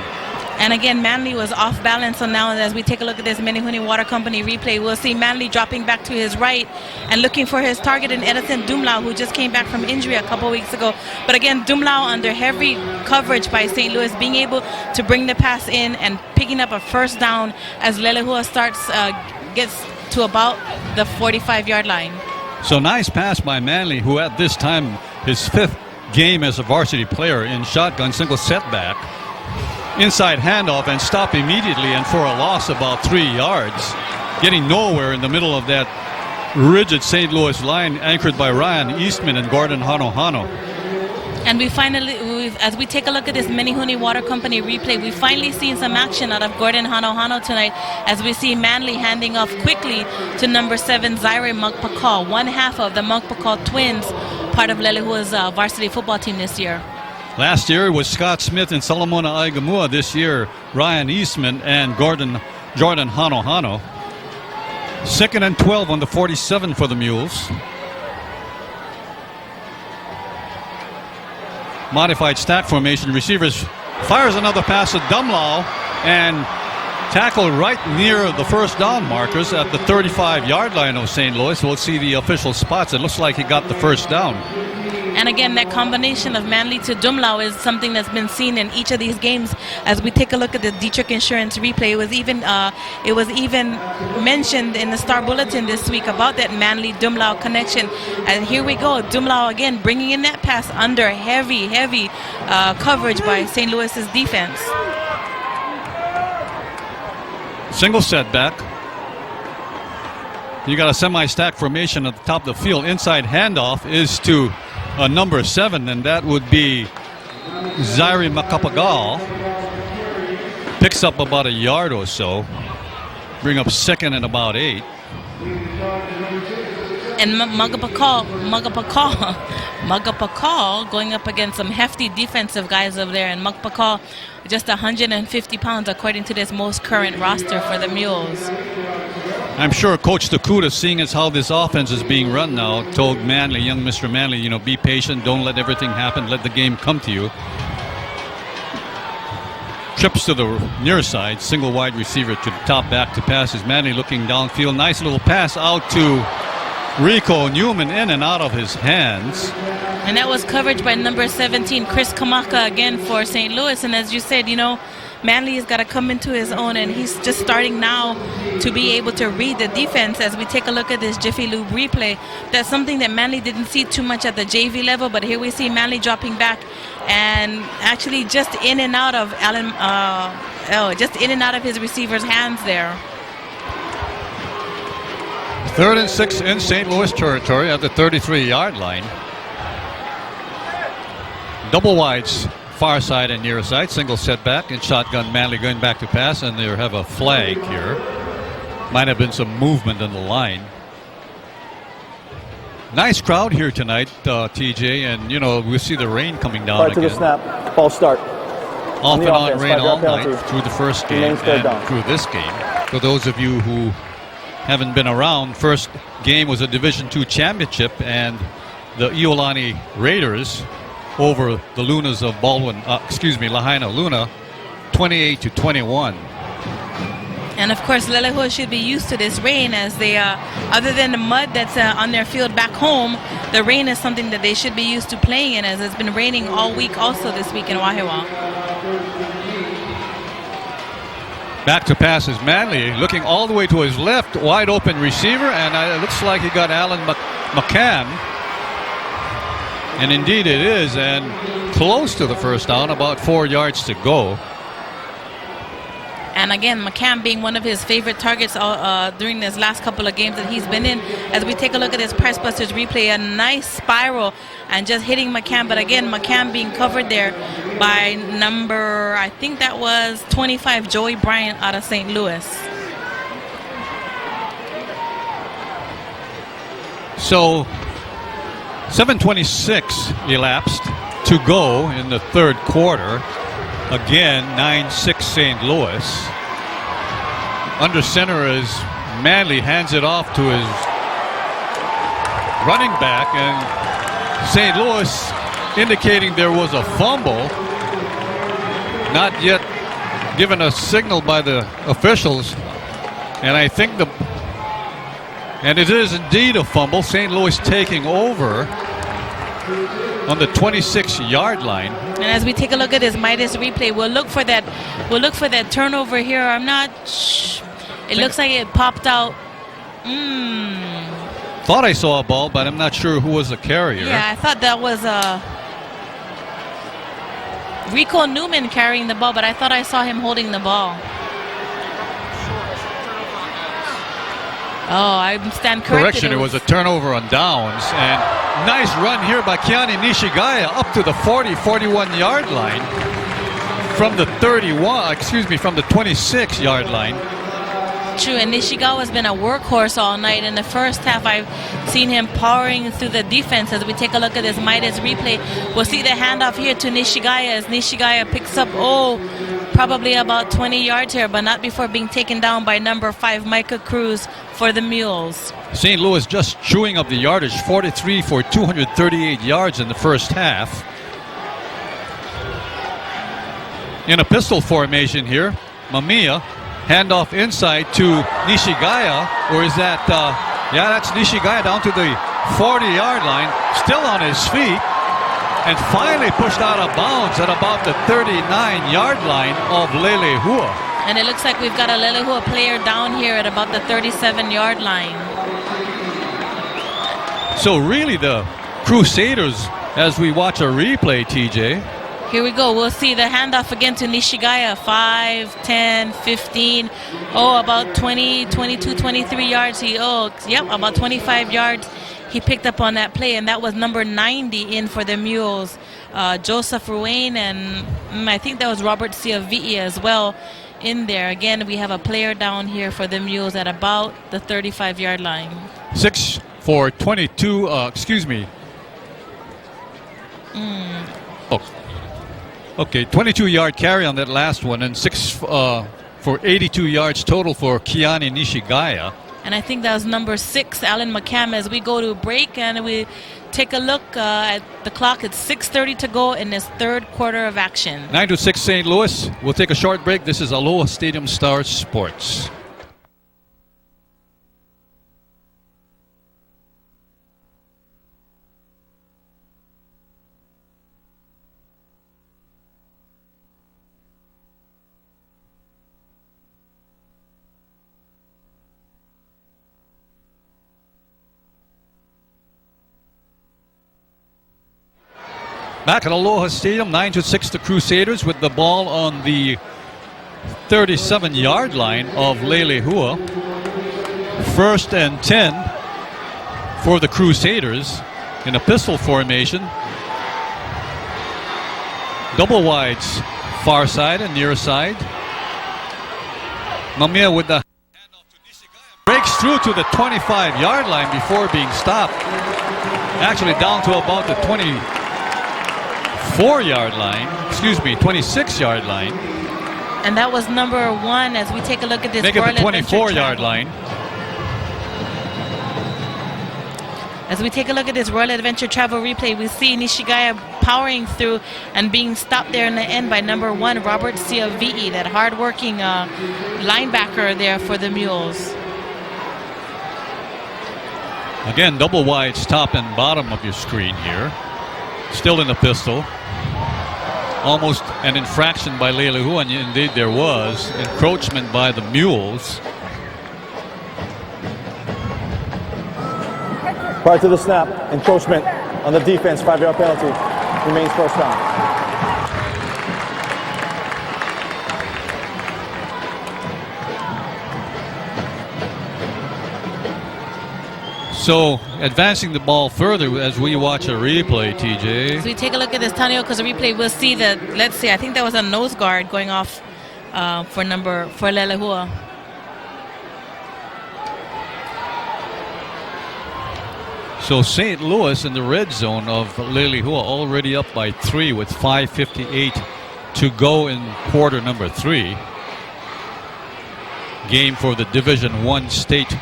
And again, Manly was off balance. So now as we take a look at this Menehune Water Company replay, we'll see Manly dropping back to his right and looking for his target in Edison Dumlau, who just came back from injury a couple weeks ago. But again, Dumlau under heavy coverage by St. Louis, being able to bring the pass in and picking up a first down as Leilehua gets to about the 45-yard line. So nice pass by Manly, who at this time, his 5th game as a varsity player in shotgun, single setback. Inside handoff and stop immediately, and for a loss about 3 yards. Getting nowhere in the middle of that rigid St. Louis line anchored by Ryan Eastman and Gordon Hanohano. And we finally, as we take a look at this Menehune Water Company replay, we've finally seen some action out of Gordon Hanohano tonight as we see Manly handing off quickly to number 7, Zaire Magpakal, one half of the Magpakal twins, part of Leilehua's varsity football team this year. Last year it was Scott Smith and Solomona Aigamua. This year, Ryan Eastman and Jordan Hanohano. 2nd and 12 on the 47 for the Mules. Modified stack formation. Receivers fires another pass to Dumlau and tackled right near the first down markers at the 35-yard line of St. Louis. We'll see the official spots. It looks like he got the first down. And again, that combination of Manly to Dumlau is something that's been seen in each of these games. As we take a look at the Dietrich Insurance replay, it was even mentioned in the Star Bulletin this week about that Manly-Dumlau connection. And here we go, Dumlau again bringing in that pass under heavy coverage by St. Louis's defense. Single setback. You got a semi-stack formation at the top of the field. Inside handoff is to number 7, and that would be Zaire Makapagal. Picks up about a yard or so. Bring up 2nd and about 8. And Magpakal going up against some hefty defensive guys over there. And Magpakal just 150 pounds according to this most current roster for the Mules. I'm sure Coach Takuda, seeing as how this offense is being run now, told Manly, young Mr. Manly, be patient, don't let everything happen, let the game come to you. Trips to the near side, single wide receiver to the top back to pass is Manly looking downfield. Nice little pass out to Rico Newman, in and out of his hands. And that was coverage by number 17, Chris Kamaka, again for St. Louis. And as you said, Manly has got to come into his own, and he's just starting now to be able to read the defense. As we take a look at this Jiffy Lube replay, that's something that Manly didn't see too much at the JV level, but here we see Manly dropping back and actually just in and out of his receiver's hands there. 3rd and 6 in St. Louis territory at the 33-yard line. Double wides, far side and near side, single setback and shotgun. Manly going back to pass, and they have a flag here. Might have been some movement in the line. Nice crowd here tonight, TJ, and we see the rain coming down Prior again. to the snap, false start. Off and on offense, rain all penalty. night through the first game and through this game. For those of you who haven't been around, first game was a Division II championship, and the Iolani Raiders over the Lunas of Lahaina Luna, 28-21. And of course, Leilehua should be used to this rain, as they, other than the mud that's on their field back home, the rain is something that they should be used to playing in, as it's been raining all week also this week in Wahiawa. Back to pass is Manly, looking all the way to his left, wide open receiver, and it looks like he got Alan McCann. And indeed it is, and close to the first down, about 4 yards to go. And again, McCann being one of his favorite targets during this last couple of games that he's been in. As we take a look at his Press Busters replay, a nice spiral and just hitting McCann. But again, McCann being covered there by number, I think that was 25, Joey Bryant out of St. Louis. So 7:26 elapsed to go in the third quarter. Again, 9-6 St. Louis. Under center as Manley hands it off to his running back, and St. Louis indicating there was a fumble. Not yet given a signal by the officials, and I think and it is indeed a fumble. St. Louis taking over on the 26-yard line. And as we take a look at this Midas replay, we'll look for that turnover here. I'm not it looks like it popped out. Thought I saw a ball, but I'm not sure who was the carrier. Yeah, I thought that was Rico Newman carrying the ball, but I thought I saw him holding the ball. Oh, I stand corrected. Correction, it was a turnover on downs, and nice run here by Kiani Nishigaya up to the 41-yard line from the 26-yard line. True, and Nishigawa's been a workhorse all night. In the first half, I've seen him powering through the defense. As we take a look at this Midas replay, we'll see the handoff here to Nishigaya as Nishigaya picks up, probably about 20 yards here, but not before being taken down by number 5, Micah Cruz for the Mules. St. Louis just chewing up the yardage, 43 for 238 yards in the first half. In a pistol formation here, Mamiya, handoff inside to Nishigaya, or is that, that's Nishigaya down to the 40-yard line, still on his feet, and finally pushed out of bounds at about the 39-yard line of Leilehua. And it looks like we've got a Leilehua player down here at about the 37-yard line. So really the Crusaders, as we watch a replay, TJ. Here we go. We'll see the handoff again to Nishigaya. 5, 10, 15. About 20, 22, 23 yards. About 25 yards he picked up on that play, and that was number 90 in for the Mules. Joseph Ruane, and I think that was Robert Ciavitti as well in there. Again, we have a player down here for the Mules at about the 35-yard line. 6 for 22, Okay, 22-yard carry on that last one, and 6 for 82 yards total for Kiani Nishigaya. And I think that was number 6, Alan McCam, as we go to break and we take a look at the clock. It's 6:30 to go in this third quarter of action. 9-6 St. Louis. We'll take a short break. This is Aloha Stadium Stars Sports. Back at Aloha Stadium, 9-6 the Crusaders with the ball on the 37-yard line of Leilehua. 1st and 10 for the Crusaders in a pistol formation. Double wides, far side and near side. Mamiya with the handoff to Nishigaya. Breaks through to the 25-yard line before being stopped. Actually down to about the 26-yard line. And that was number 1 as we take a look at this. Make it the 24-yard line. As we take a look at this Royal Adventure Travel replay, we see Nishigaya powering through and being stopped there in the end by number 1, Robert Ciavitti, that hard-working linebacker there for the Mules. Again, double wides top and bottom of your screen here. Still in the pistol. Almost an infraction by Leilehua, and indeed there was. Encroachment by the Mules. Prior to the snap, encroachment on the defense, 5-yard penalty. Remains first down. So, advancing the ball further as we watch a replay, TJ. As we take a look at this Tanioka's replay, we'll see that, let's see, I think that was a nose guard going off for Leilehua. So St. Louis in the red zone of Leilehua already up by 3 with 5:58 to go in quarter number 3. Game for the Division I State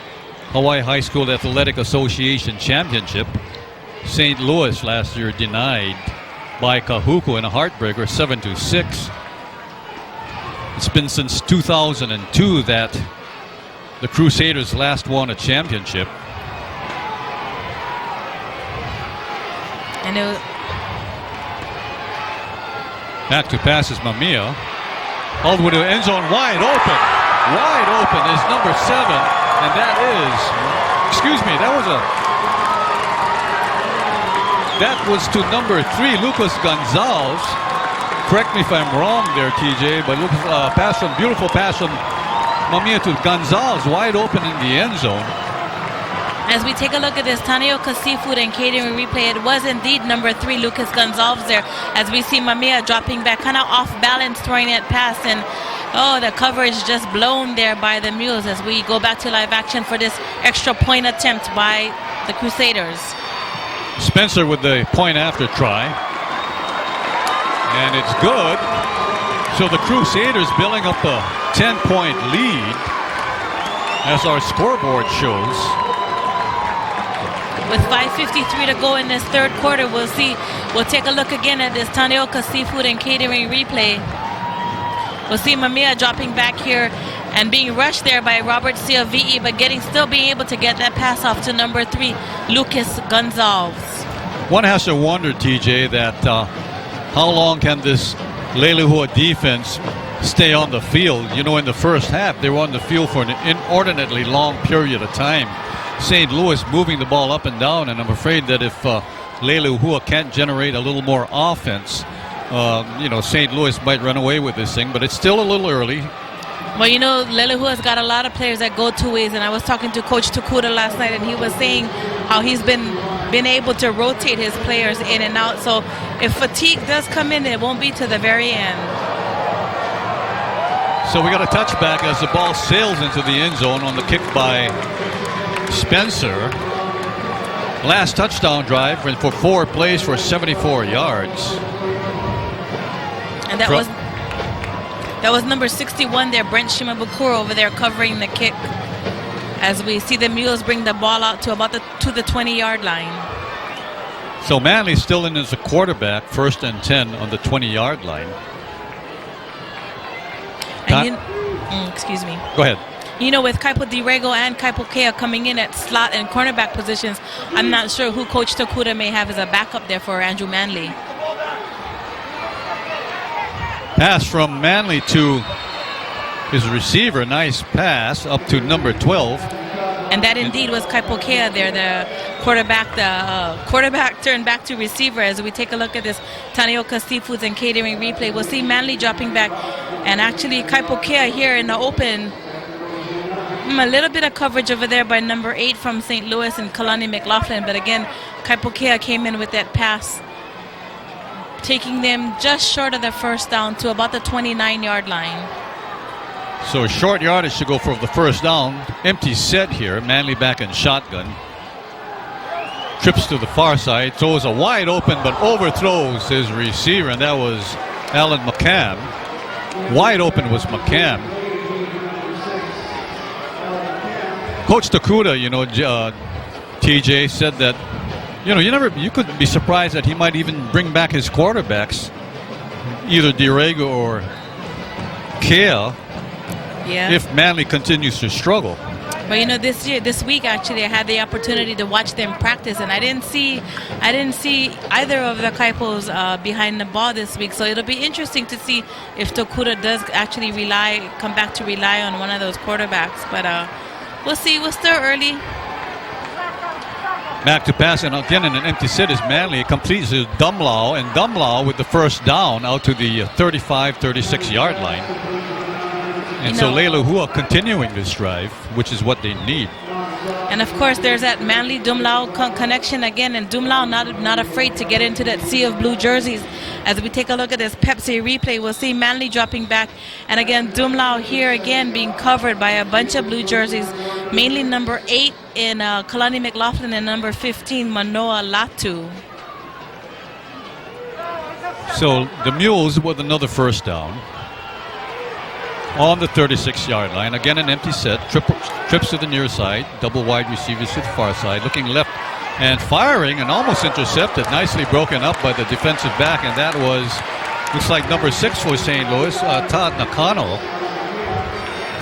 Hawaii High School Athletic Association Championship. St. Louis last year denied by Kahuku in a heartbreaker 7-6. It's been since 2002 that the Crusaders last won a championship. And back to pass is Mamiya. All the way to end zone, wide open. Wide open is number 7, and that is, excuse me, that was to number 3, Lucas Gonzalez. Correct me if I'm wrong there, TJ, but Lucas, beautiful pass from Mamiya to Gonzalez, wide open in the end zone. as we take a look at this Tanioka Seafood and Catering replay, it was indeed number 3, Lucas Gonzalez there, as we see Mamiya dropping back, kind of off balance, throwing that pass, and the coverage just blown there by the Mules as we go back to live action for this extra point attempt by the Crusaders. Spencer with the point after try. And it's good. So the Crusaders building up a 10-point lead as our scoreboard shows. With 5:53 to go in this third quarter, we'll take a look again at this Tanioka Seafood and Catering replay. We'll see Mamiya dropping back here and being rushed there by Robert Ciavi'i, but still being able to get that pass off to number 3, Lucas Gonzalez. One has to wonder, TJ, that how long can this Leilehua defense stay on the field? You know, in the first half, they were on the field for an inordinately long period of time. St. Louis moving the ball up and down, and I'm afraid that if Leilehua can't generate a little more offense, St. Louis might run away with this thing, but it's still a little early. Well, Leilehua's got a lot of players that go two ways, and I was talking to Coach Takuda last night, and he was saying how he's been able to rotate his players in and out. So if fatigue does come in, it won't be to the very end. So we got a touchback as the ball sails into the end zone on the kick by Spencer. Last touchdown drive for 4 plays for 74 yards. And that was number 61 there, Brent Shimabukuro over there covering the kick. As we see the Mules bring the ball out to about the 20-yard line. So Manley still in as a quarterback, 1st and 10 on the 20-yard line. And excuse me. Go ahead. With Kaipo DiRego and Kaipo Kea coming in at slot and cornerback positions, I'm not sure who Coach Takuda may have as a backup there for Andrew Manley. Pass from Manley to his receiver. Nice pass up to number 12. And that indeed was Kaipo Kea there, the quarterback. The quarterback turned back to receiver. As we take a look at this Tanioka Seafoods and Catering replay, we'll see Manley dropping back. And actually Kaipo Kea here in the open. A little bit of coverage over there by number 8 from St. Louis and Kalani McLaughlin. But again, Kaipo Kea came in with that pass, taking them just short of the first down to about the 29-yard line. So short yardage to go for the first down. Empty set here. Manley back in shotgun. Trips to the far side. Throws a wide open, but overthrows his receiver, and that was Alan McCann. Wide open was McCann. Coach Takuda, TJ said that, you could be surprised that he might even bring back his quarterbacks, either DiRego or Kea, if Manley continues to struggle. But this week actually, I had the opportunity to watch them practice, and I didn't see either of the Kaipos behind the ball this week. So it'll be interesting to see if Takuda does actually come back to rely on one of those quarterbacks. But we'll see. We're still early. Back to pass, and again in an empty set is Manley. It completes his Dumlau, and Dumlau with the first down out to the 36-yard line. And so Leilehua continuing this drive, which is what they need. And of course, there's that Manly Dumlao connection again, and Dumlao not afraid to get into that sea of blue jerseys. As we take a look at this Pepsi replay, we'll see Manly dropping back, and again Dumlao here again being covered by a bunch of blue jerseys, mainly number 8 in Kalani McLaughlin and number 15 Manoa Latu. So the Mules with another first down on the 36-yard line. Again, an empty set. Trips to the near side. Double wide receivers to the far side. Looking left and firing and almost intercepted. Nicely broken up by the defensive back. And that was, looks like number 6 for St. Louis, Todd Nakano.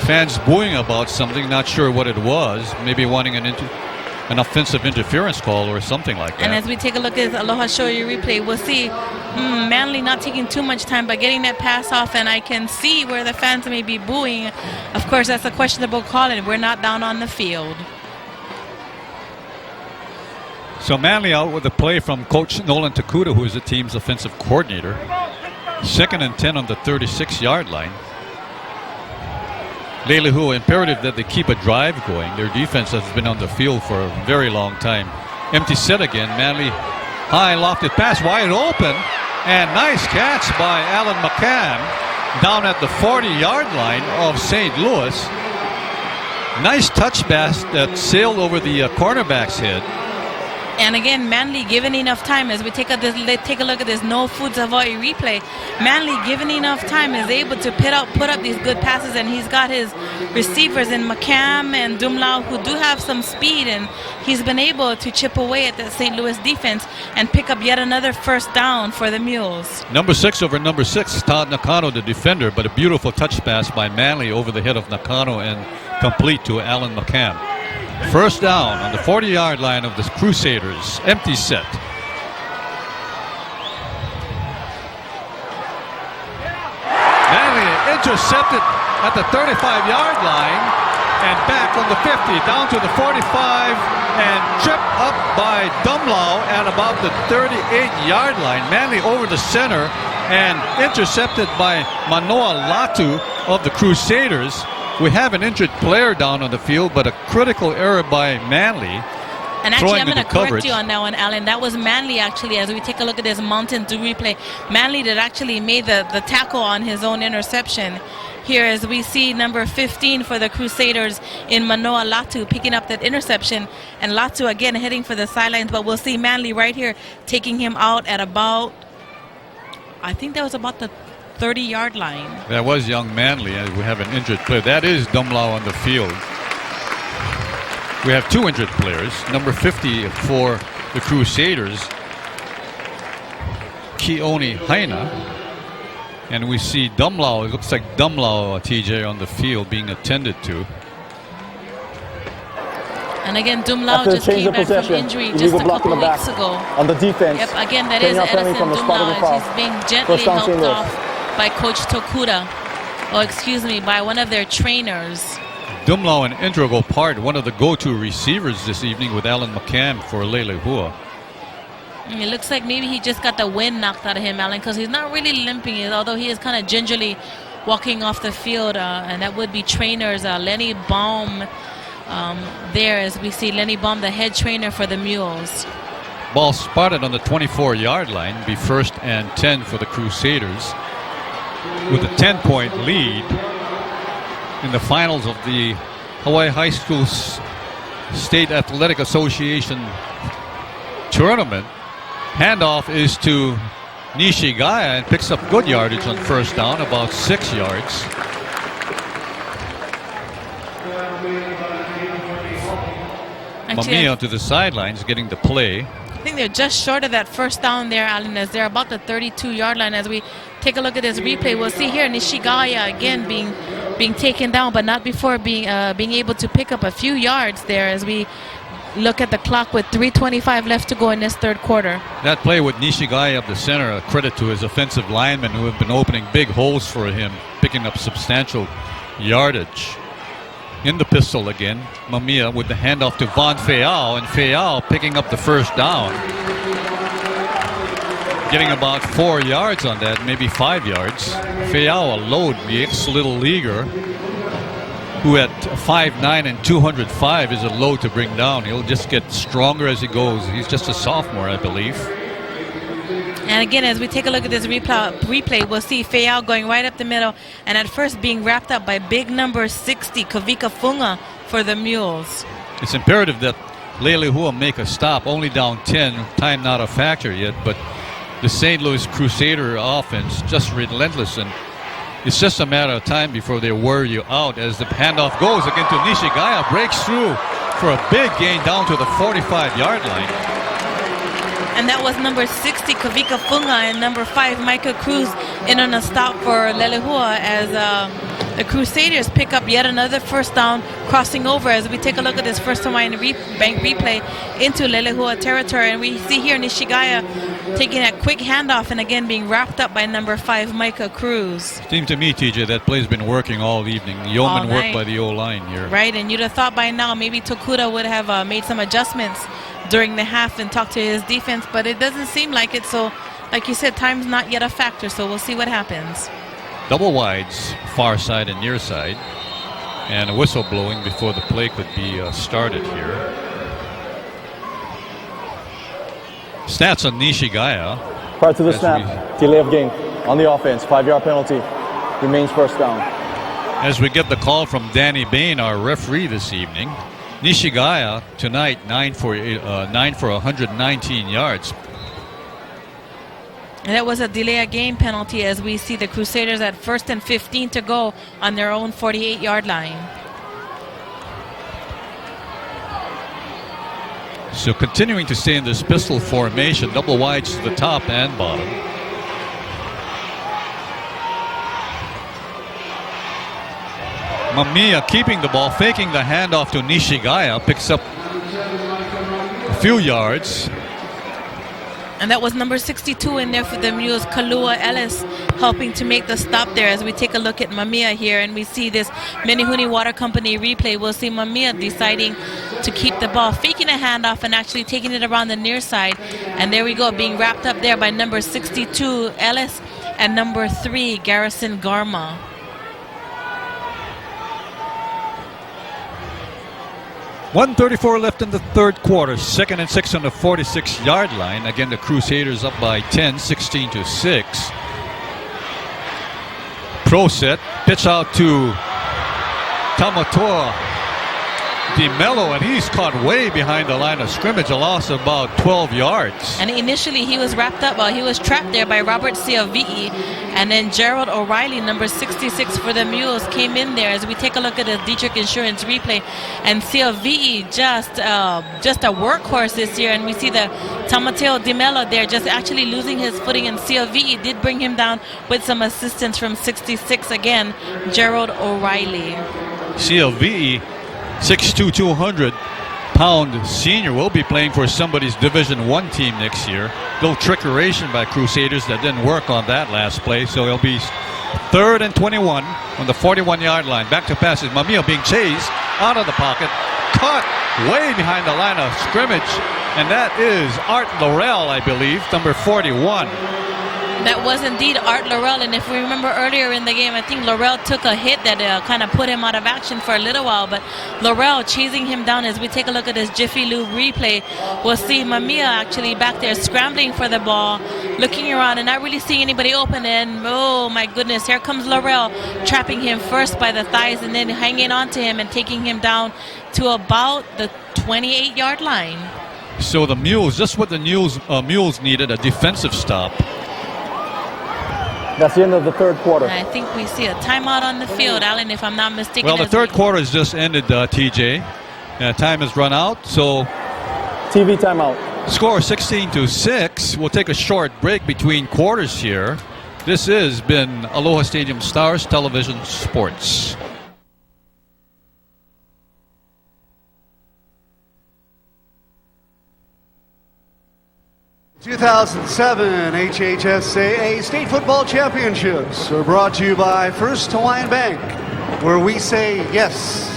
Fans booing about something. Not sure what it was. Maybe wanting an offensive interference call or something like that. And as we take a look at Aloha Shoyu replay, we'll see Manly not taking too much time but getting that pass off, and I can see where the fans may be booing. Of course, that's a questionable call, and we're not down on the field. So Manly out with a play from Coach Nolan Takuda, who is the team's offensive coordinator. 2nd and 10 on the 36-yard line. Leilehua, imperative that they keep a drive going. Their defense has been on the field for a very long time. Empty set again. Manly high lofted pass wide open, and nice catch by Alan McCann down at the 40-yard line of St. Louis. Nice touch pass that sailed over the cornerback's head. And again, Manly given enough time. As we take a look at this No Foods Hawaii replay, Manly given enough time is able to put up these good passes, and he's got his receivers in McCam and Dumlao who do have some speed, and he's been able to chip away at the St. Louis defense and pick up yet another first down for the Mules. Number 6 over number 6, Todd Nakano, the defender, but a beautiful touch pass by Manly over the head of Nakano and complete to Alan McCam. First down on the 40-yard line of the Crusaders. Empty set. Manly intercepted at the 35-yard line and back on the 50 down to the 45 and tripped up by Dumlao at about the 38-yard line. Manly over the center and intercepted by Manoa Latu of the Crusaders. We have an injured player down on the field, but a critical error by Manly. And actually, I'm going to correct you on that one, Alan. That was Manly, actually, as we take a look at this Mountain Dew replay. Manly that actually made the tackle on his own interception. Here, as we see number 15 for the Crusaders in Manoa Latu picking up that interception. And Latu, again, heading for the sidelines. But we'll see Manly right here taking him out at about, I think that was about the 30-yard line. That was young Manly, and we have an injured player. That is Dumlao on the field. We have 2 injured players. Number 50 for the Crusaders, Keone Haina. And we see Dumlao, it looks like Dumlao, TJ, on the field being attended to. And again, Dumlao just came back from injury just a couple of weeks ago. On the defense. Yep, again, that is Edison Dumlao as he's being gently helped off by Coach Tokuda. Oh, excuse me, by one of their trainers. Dumlao, an integral part, one of the go-to receivers this evening with Alan McCann for Leilehua. It looks like maybe he just got the wind knocked out of him, Alan, because he's not really limping, although he is kind of gingerly walking off the field, and that would be trainers Lenny Baum there, as we see Lenny Baum, the head trainer for the Mules. Ball spotted on the 24-yard line, be 1st and 10 for the Crusaders, with a 10-point lead in the finals of the Hawaii High School State Athletic Association tournament. Handoff is to Nishigaya and picks up good yardage on first down, about 6 yards. Mamiya to the sidelines getting the play. I think they're just short of that first down there, Alan, as they're about the 32-yard line. As we take a look at this replay, we'll see here Nishigaya again being taken down, but not before being able to pick up a few yards there, as we look at the clock with 3:25 left to go in this third quarter. That play with Nishigaya up the center, a credit to his offensive linemen who have been opening big holes for him, picking up substantial yardage. In the pistol again, Mamiya with the handoff to Von Feao, and Feao picking up the first down. Getting about 4 yards on that, maybe 5 yards. Feao, a load, the ex-Little Leaguer. who at 5'9" and 205 is a load to bring down. He'll just get stronger as he goes. He's just a sophomore, I believe. And again, as we take a look at this replay, we'll see Fayao going right up the middle, and at first being wrapped up by big number 60, Kavika Funga, for the Mules. It's imperative that Leilehua make a stop, only down 10, time not a factor yet, but the St. Louis Crusader offense just relentless, and it's just a matter of time before they wear you out as the handoff goes again to Nishigaya, breaks through for a big gain down to the 45-yard line. And that was number 60, Kavika Funga, and number 5, Micah Cruz, in on a stop for Leilehua as the Crusaders pick up yet another first down, crossing over as we take a look at this First Hawaiian Bank replay into Leilehua territory. And we see here Nishigaya taking a quick handoff and again being wrapped up by number 5, Micah Cruz. Seems to me, TJ, that play's been working all evening. Yeoman work by the O-line here. Right, and you'd have thought by now maybe Tokuda would have made some adjustments during the half and talk to his defense, but it doesn't seem like it. So, like you said, time's not yet a factor, so we'll see what happens. Double wides, far side and near side, and a whistle blowing before the play could be started here. Stats on Nishigaya. Prior to the snap, delay of game on the offense, 5-yard penalty, remains first down. As we get the call from Danny Bain, our referee this evening, Nishigaya tonight 9 for 119 yards. And that was a delay of game penalty as we see the Crusaders at 1st and 15 to go on their own 48-yard line. So continuing to stay in this pistol formation, double wides to the top and bottom. Mamiya keeping the ball, faking the handoff to Nishigaya, picks up a few yards. And that was number 62 in there for the Mules, Kalua Ellis, helping to make the stop there as we take a look at Mamiya here. And we see this Menehune Water Company replay. We'll see Mamiya deciding to keep the ball, faking a handoff and actually taking it around the near side. And there we go, being wrapped up there by number 62, Ellis, and number 3, Garrison Garma. .134 left in the third quarter. 2nd and 6 on the 46-yard line. Again, the Crusaders up by 10, 16-6. Pro set. Pitch out to Tamatoa DeMello, and he's caught way behind the line of scrimmage. A loss of about 12 yards. And initially he was wrapped up, he was trapped there by Robert Ciavi'i. And then Gerald O'Reilly, number 66 for the Mules, came in there as we take a look at the Dietrich Insurance replay. And Ciavi'i just a workhorse this year. And we see the Tamateo DeMello there just actually losing his footing. And Ciavi'i did bring him down with some assistance from 66 again, Gerald O'Reilly. Ciavi'i, 6'2", 200-pound senior, will be playing for somebody's Division I team next year. Little trickeration by Crusaders that didn't work on that last play, so it'll be 3rd and 21 on the 41-yard line. Back to passes. Mamiya being chased out of the pocket, caught way behind the line of scrimmage, and that is Art Laurel, I believe, number 41. That was indeed Art Laurel, and if we remember earlier in the game, I think Laurel took a hit that kind of put him out of action for a little while, but Laurel chasing him down. As we take a look at this Jiffy Lube replay, we'll see Mamiya actually back there scrambling for the ball, looking around and not really seeing anybody open, and oh my goodness, here comes Laurel, trapping him first by the thighs and then hanging on to him and taking him down to about the 28-yard line. So the Mules, just what the Mules needed, a defensive stop. That's the end of the third quarter. And I think we see a timeout on the field, Alan, if I'm not mistaken. Well, the third quarter has just ended, TJ. Time has run out, so... TV timeout. Score 16-6. We'll take a short break between quarters here. This has been Aloha Stadium Stars Television Sports. The 2007 HHSAA State Football Championships are brought to you by First Hawaiian Bank, where we say yes.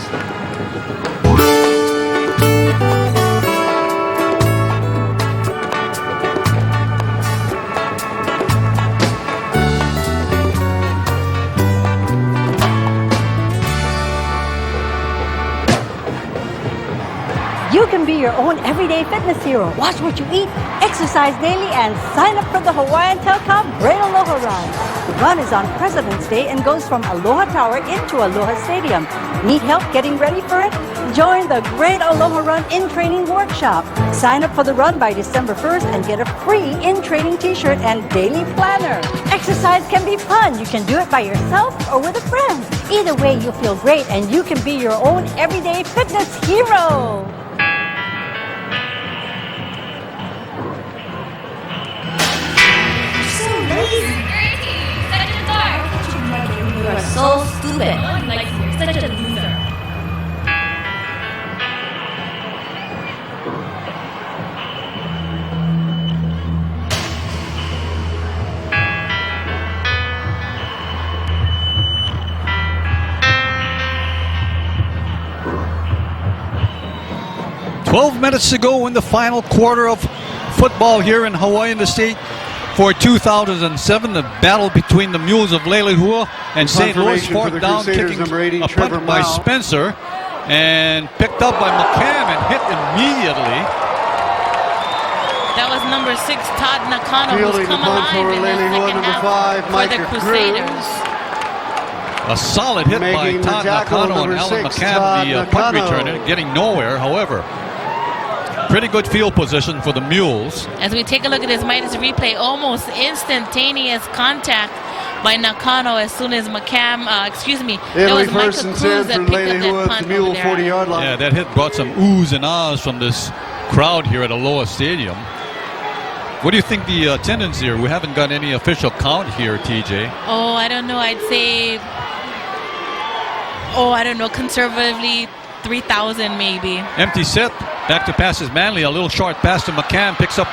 You can be your own everyday fitness hero. Watch what you eat, exercise daily, and sign up for the Hawaiian Telecom Great Aloha Run. The run is on President's Day and goes from Aloha Tower into Aloha Stadium. Need help getting ready for it? Join the Great Aloha Run in-training workshop. Sign up for the run by December 1st and get a free in-training t-shirt and daily planner. Exercise can be fun. You can do it by yourself or with a friend. Either way, you'll feel great and you can be your own everyday fitness hero. So lazy. Such a dark. You are so stupid. No one likes you. You're such a loser. Minutes to go in the final quarter of football here in Hawaii in the state for 2007. The battle between the Mules of Leilehua and St. Louis. Fourth down, kicking a punt by Spencer and picked up by McCann and hit immediately. That was number 6, Todd Nakano, who's come alive in the second half for the Crusaders. A solid hit by Todd Nakano and Alan McCann, the punt returner, getting nowhere. However, pretty good field position for the Mules. As we take a look at this Midas replay, almost instantaneous contact by Nakano as soon as McCann, that was Michael Cruz that picked up that punt over there. 40-yard line. Yeah, that hit brought some oohs and ahs from this crowd here at Aloha Stadium. What do you think the attendance here? We haven't got any official count here, TJ. Oh, I don't know. I'd say, conservatively 3,000 maybe. Empty set. Back to pass is Manley. A little short pass to McCann. Picks up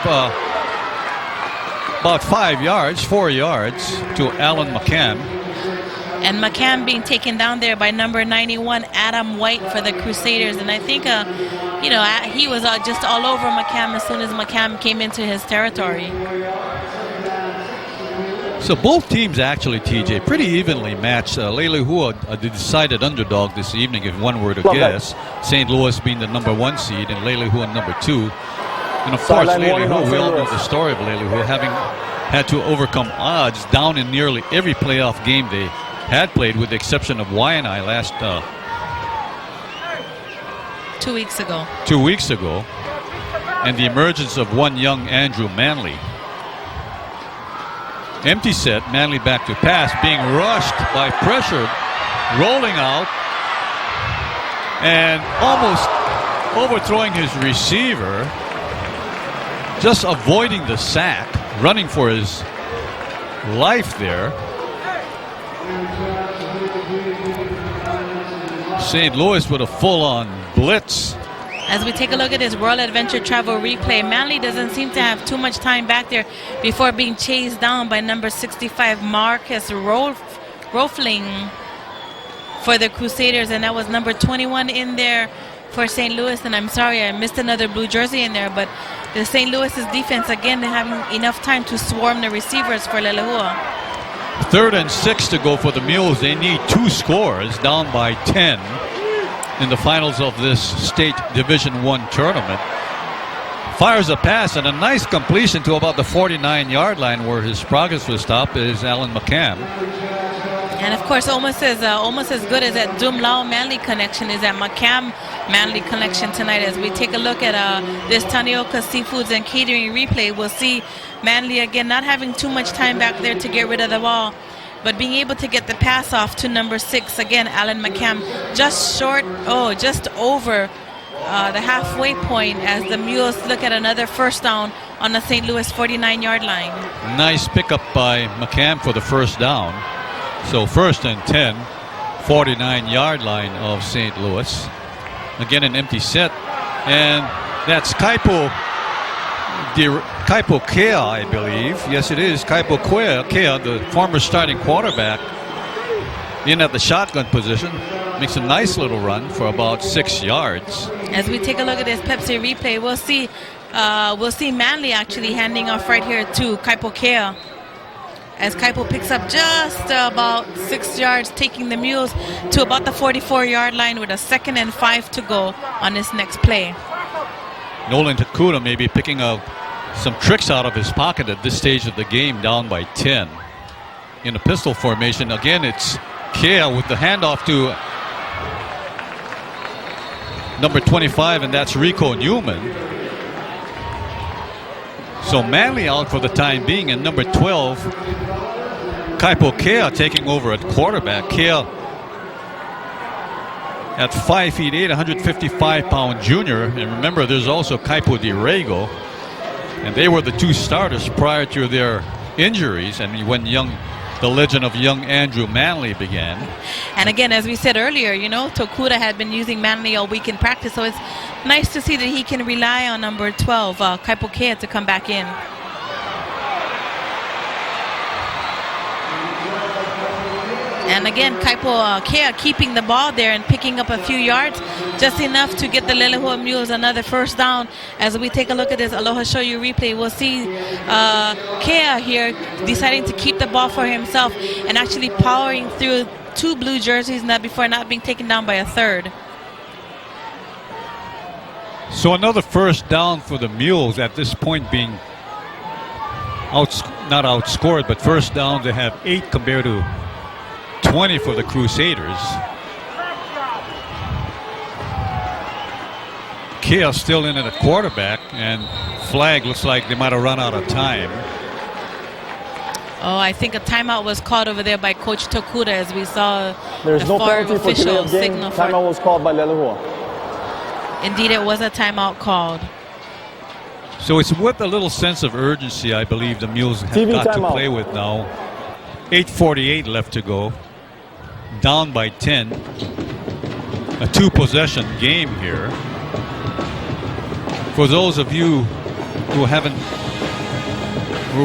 about 4 yards to Alan McCann. And McCann being taken down there by number 91, Adam White, for the Crusaders. And I think, he was just all over McCann as soon as McCann came into his territory. So both teams actually, TJ, pretty evenly matched. Leilehua, the decided underdog this evening, if one were to guess. St. Louis being the number 1 seed and Leilehua number 2. And of course, Leilehua, we all know the story of Leilehua, having had to overcome odds down in nearly every playoff game they had played, with the exception of Waianae last 2 weeks ago. 2 weeks ago. And the emergence of one young Andrew Manley. Empty set, Manley back to pass, being rushed by pressure, rolling out, and almost overthrowing his receiver, just avoiding the sack, running for his life there. St. Louis with a full-on blitz. As we take a look at this World Adventure Travel replay, Manley doesn't seem to have too much time back there before being chased down by number 65, Marcus Rofling, for the Crusaders, and that was number 21 in there for St. Louis. And I'm sorry, I missed another blue jersey in there, but the St. Louis's defense, again, having enough time to swarm the receivers for Leilehua. 3rd and 6 to go for the Mules. They need 2 scores, down by 10 in the finals of this state Division I tournament. Fires a pass and a nice completion to about the 49-yard line, where his progress was stopped, is Alan McCann. And of course, almost as good as that Dumlao Manley connection is that McCann Manley connection tonight. As we take a look at this Tanioka Seafoods and Catering replay, we'll see Manley again not having too much time back there to get rid of the ball, but being able to get the pass off to number 6, again, Alan McCann, just over the halfway point, as the Mules look at another first down on the St. Louis 49-yard line. Nice pickup by McCann for the first down. So 1st and 10, 49-yard line of St. Louis. Again, an empty set. And that's Kaipo Kea, I believe. Yes, it is. Kaipo Kea, the former starting quarterback, in at the shotgun position. Makes a nice little run for about 6 yards. As we take a look at this Pepsi replay, we'll see Manley actually handing off right here to Kaipo Kea, as Kaipo picks up just about 6 yards, taking the Mules to about the 44-yard line with a 2nd and 5 to go on this next play. Nolan Takuda may be picking up some tricks out of his pocket at this stage of the game, down by 10. In a pistol formation, again, it's Kea with the handoff to number 25, and that's Rico Newman. So Manly out for the time being, and number 12, Kaipo Kea taking over at quarterback. Kea at 5 feet 8, 155-pound junior. And remember, there's also Kaipo Dirego. And they were the two starters prior to their injuries and when the legend of young Andrew Manley began. And again, as we said earlier, you know, Tokuda had been using Manley all week in practice, so it's nice to see that he can rely on number 12, Kaipo Kea, to come back in. And again, Kaipo Kea keeping the ball there and picking up a few yards, just enough to get the Leilehua Mules another first down. As we take a look at this Aloha Show You replay, we'll see Kea here deciding to keep the ball for himself and actually powering through two blue jerseys before not being taken down by a third. So another first down for the Mules, at this point being not outscored, but first down. They have 8 compared to 20 for the Crusaders. Kea still in at a quarterback, and flag looks like they might have run out of time. Oh, I think a timeout was called over there by Coach Tokuda, as we saw There's the no far penalty for delay official of game. signal for. Timeout was called by Leilehua. Indeed, it was a timeout called. So it's with a little sense of urgency, I believe the Mules have TV got timeout. to play with now. 8:48 left to go. Down by 10. A 2-possession game here. For those of you who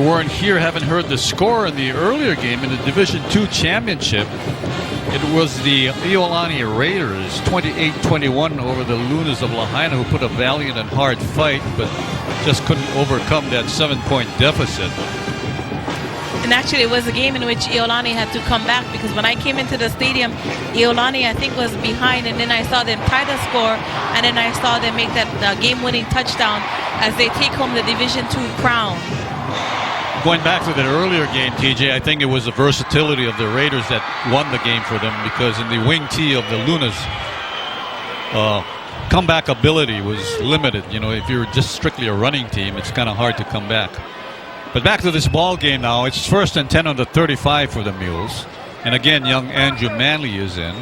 weren't here, haven't heard the score in the earlier game in the Division II championship, it was the Iolani Raiders 28-21 over the Lunas of Lahaina, who put a valiant and hard fight, but just couldn't overcome that 7-point deficit. And actually, it was a game in which Iolani had to come back, because when I came into the stadium, Iolani, I think, was behind, and then I saw them tie the score, and then I saw them make that game-winning touchdown as they take home the Division II crown. Going back to that earlier game, TJ, I think it was the versatility of the Raiders that won the game for them, because in the wing tee of the Lunas, comeback ability was limited. You know, if you're just strictly a running team, it's kind of hard to come back. But back to this ball game now. It's 1st and 10 on the 35 for the Mules. And again, young Andrew Manley is in.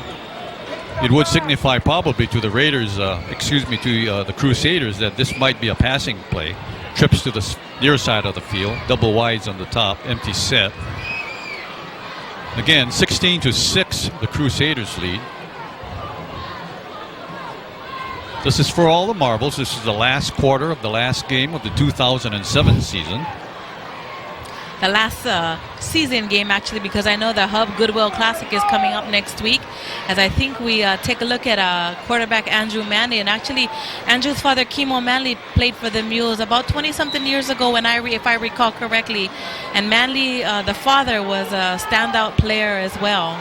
It would signify probably to the Raiders, to the Crusaders, that this might be a passing play. Trips to the near side of the field, double wides on the top, empty set. Again, 16-6, the Crusaders lead. This is for all the marbles. This is the last quarter of the last game of the 2007 season. The last season game, actually, because I know the Hub Goodwill Classic is coming up next week, as I think we take a look at quarterback Andrew Manley. And actually, Andrew's father, Kimo Manley, played for the Mules about 20-something years ago, if I recall correctly. And Manley, the father, was a standout player as well.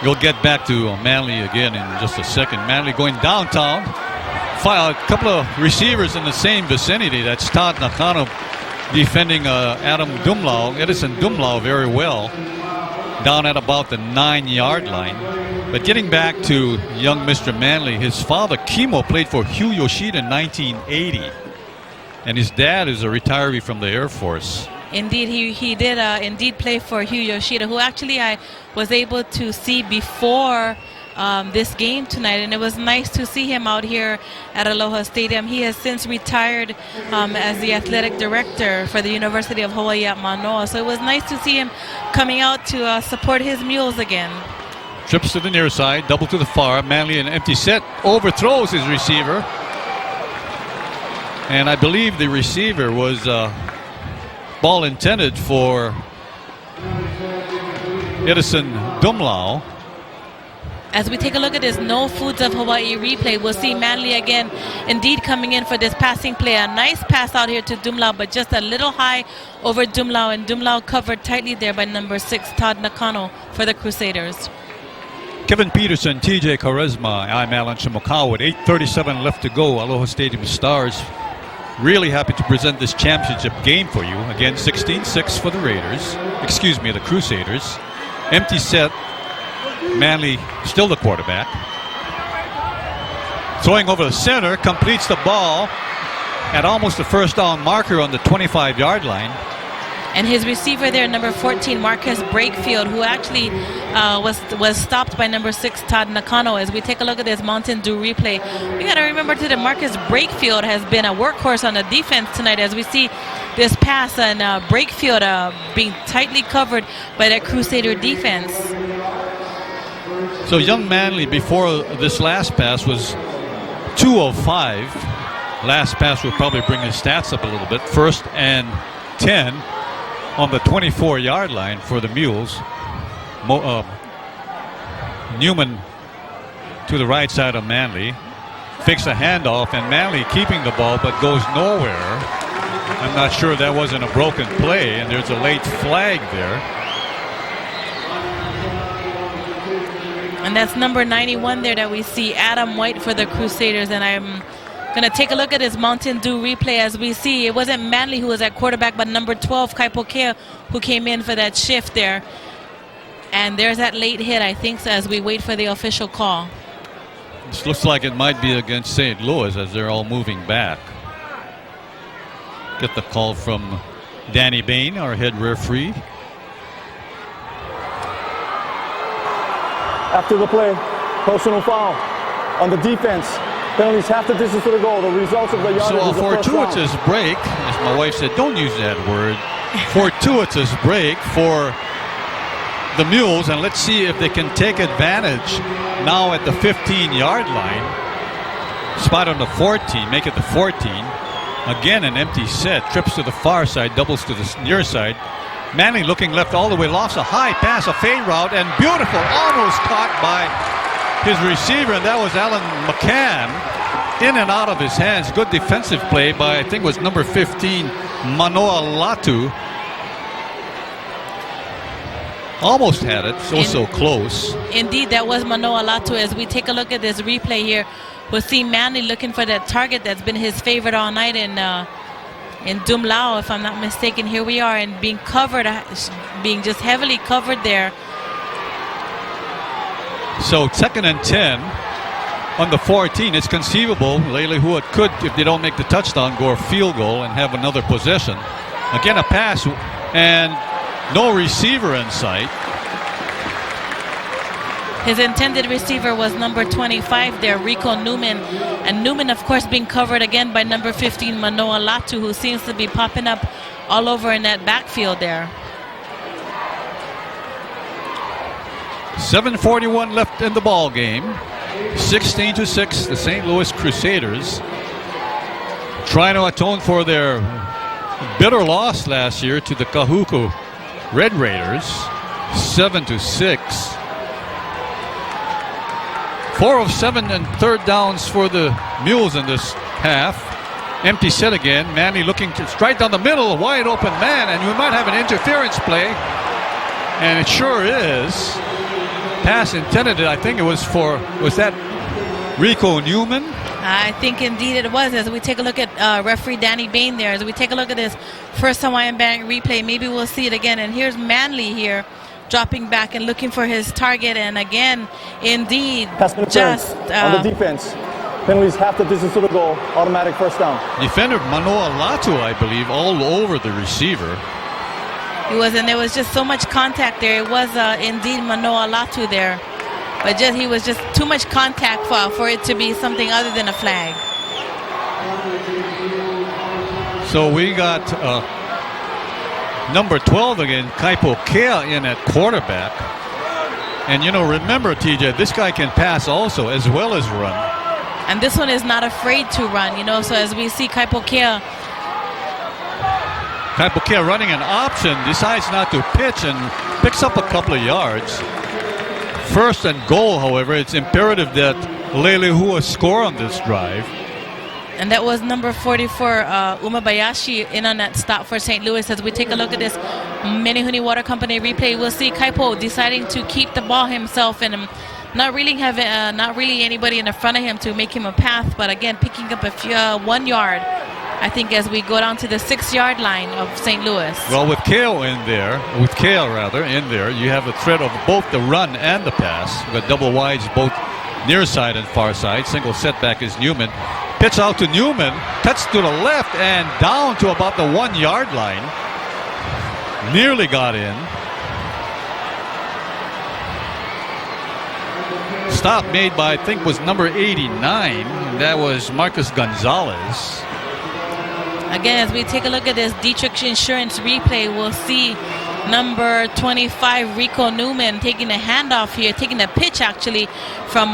We'll get back to Manley again in just a second. Manley going downtown. A couple of receivers in the same vicinity. That's Todd Nakano defending Edison Dumlau very well, down at about the 9-yard line. But getting back to young Mr. Manley, his father, Kimo, played for Hugh Yoshida in 1980. And his dad is a retiree from the Air Force. Indeed, he did indeed play for Hugh Yoshida, who actually I was able to see before this game tonight, and it was nice to see him out here at Aloha Stadium. He has since retired as the athletic director for the University of Hawaii at Manoa, so it was nice to see him coming out to support his Mules again. Trips to the near side, double to the far. Manley an empty set, overthrows his receiver, and I believe the receiver was ball intended for Edison Dumlau. As we take a look at this No Foods of Hawaii replay, we'll see Manley again indeed coming in for this passing play. A nice pass out here to Dumlau, but just a little high over Dumlau, and Dumlau covered tightly there by number 6, Todd Nakano, for the Crusaders. Kevin Peterson, TJ Charisma, I'm Alan Shimokawa with 8:37 left to go. Aloha Stadium Stars really happy to present this championship game for you. Again, 16-6 for the the Crusaders. Empty set. Manley still the quarterback. Throwing over the center, completes the ball at almost the first down marker on the 25-yard line. And his receiver there, number 14, Marcus Brakefield, who actually was stopped by number 6, Todd Nakano. As we take a look at this Mountain Dew replay, we got to remember too that Marcus Brakefield has been a workhorse on the defense tonight, as we see this pass and Brakefield being tightly covered by that Crusader defense. So young Manley before this last pass was 2 of 5. Last pass will probably bring his stats up a little bit. 1st and 10 on the 24-yard line for the Mules. Newman to the right side of Manley. Fakes a handoff, and Manley keeping the ball but goes nowhere. I'm not sure that wasn't a broken play, and there's a late flag there. And that's number 91 there that we see, Adam White for the Crusaders. And I'm going to take a look at his Mountain Dew replay as we see it wasn't Manley who was at quarterback, but number 12, Kaipo Kea, who came in for that shift there. And there's that late hit, I think, so as we wait for the official call. This looks like it might be against St. Louis as they're all moving back. Get the call from Danny Bain, our head referee. After the play, personal foul on the defense. Penalties half the distance to the goal. The results of the yardage So a is the first down. fortuitous break, as my wife said, don't use that word. Fortuitous break for the Mules, and let's see if they can take advantage now at the 15-yard line. Spot on the 14, make it the 14. Again, an empty set, trips to the far side, doubles to the near side. Manley looking left all the way, lofts a high pass, a fade route, and beautiful, almost caught by his receiver, and that was Alan McCann. In and out of his hands. Good defensive play by, I think it was number 15, Manoa Latu. Almost had it, so close. Indeed, that was Manoa Latu. As we take a look at this replay here, we'll see Manley looking for that target that's been his favorite all night in Dumlao, if I'm not mistaken. Here we are, and being covered, being just heavily covered there. So 2nd and 10 on the 14. It's conceivable Leilehua could, if they don't make the touchdown, go a field goal and have another possession. Again, a pass and no receiver in sight. His intended receiver was number 25 there, Rico Newman. And Newman, of course, being covered again by number 15, Manoa Latu, who seems to be popping up all over in that backfield there. 7:41 left in the ball game. 16-6, the St. Louis Crusaders trying to atone for their bitter loss last year to the Kahuku Red Raiders. 7-6. 4 of 7 and third downs for the Mules in this half. Empty set again. Manley looking to strike down the middle, a wide open man, and we might have an interference play. And it sure is. Pass intended, I think it was was that Rico Newman? I think indeed it was. As we take a look at referee Danny Bain there, as we take a look at this first Hawaiian Bank replay, maybe we'll see it again. And here's Manley here, dropping back and looking for his target. And again, indeed, just on the defense. Penalties half the distance to the goal. Automatic first down. Defender Manoa Latu, I believe, all over the receiver. He was, and there was just so much contact there. It was indeed Manoa Latu there, but he was just too much contact for it to be something other than a flag. So we got number 12 again, Kaipo Kea, in at quarterback. And remember, TJ, this guy can pass also as well as run. And this one is not afraid to run, so as we see Kaipo Kea running an option, decides not to pitch and picks up a couple of yards. First and goal, however, it's imperative that Leilehua score on this drive. And that was number 44, Umabayashi, in on that stop for St. Louis. As we take a look at this Menehune Water Company replay, we'll see Kaipo deciding to keep the ball himself and not really anybody in the front of him to make him a path, but again, picking up a few 1 yard, I think, as we go down to the 6-yard line of St. Louis. Well, with Kale in there, you have a threat of both the run and the pass. We've got double wides both near side and far side. Single setback is Newman. Pitch out to Newman, cuts to the left and down to about the 1 yard line. Nearly got in. Stop made by, I think, was number 89. And that was Marcus Gonzalez. Again, as we take a look at this Dietrich Insurance replay, we'll see number 25, Rico Newman, taking a handoff here, taking a pitch actually from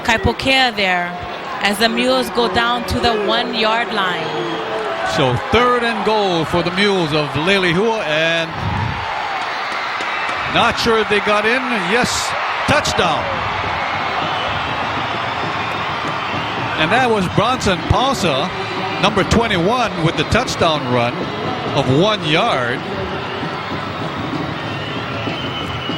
Kaipokea there, as the Mules go down to the 1 yard line. So 3rd and goal for the Mules of Leilehua, and not sure if they got in. Yes, touchdown. And that was Bronson Pausa, number 21, with the touchdown run of 1 yard.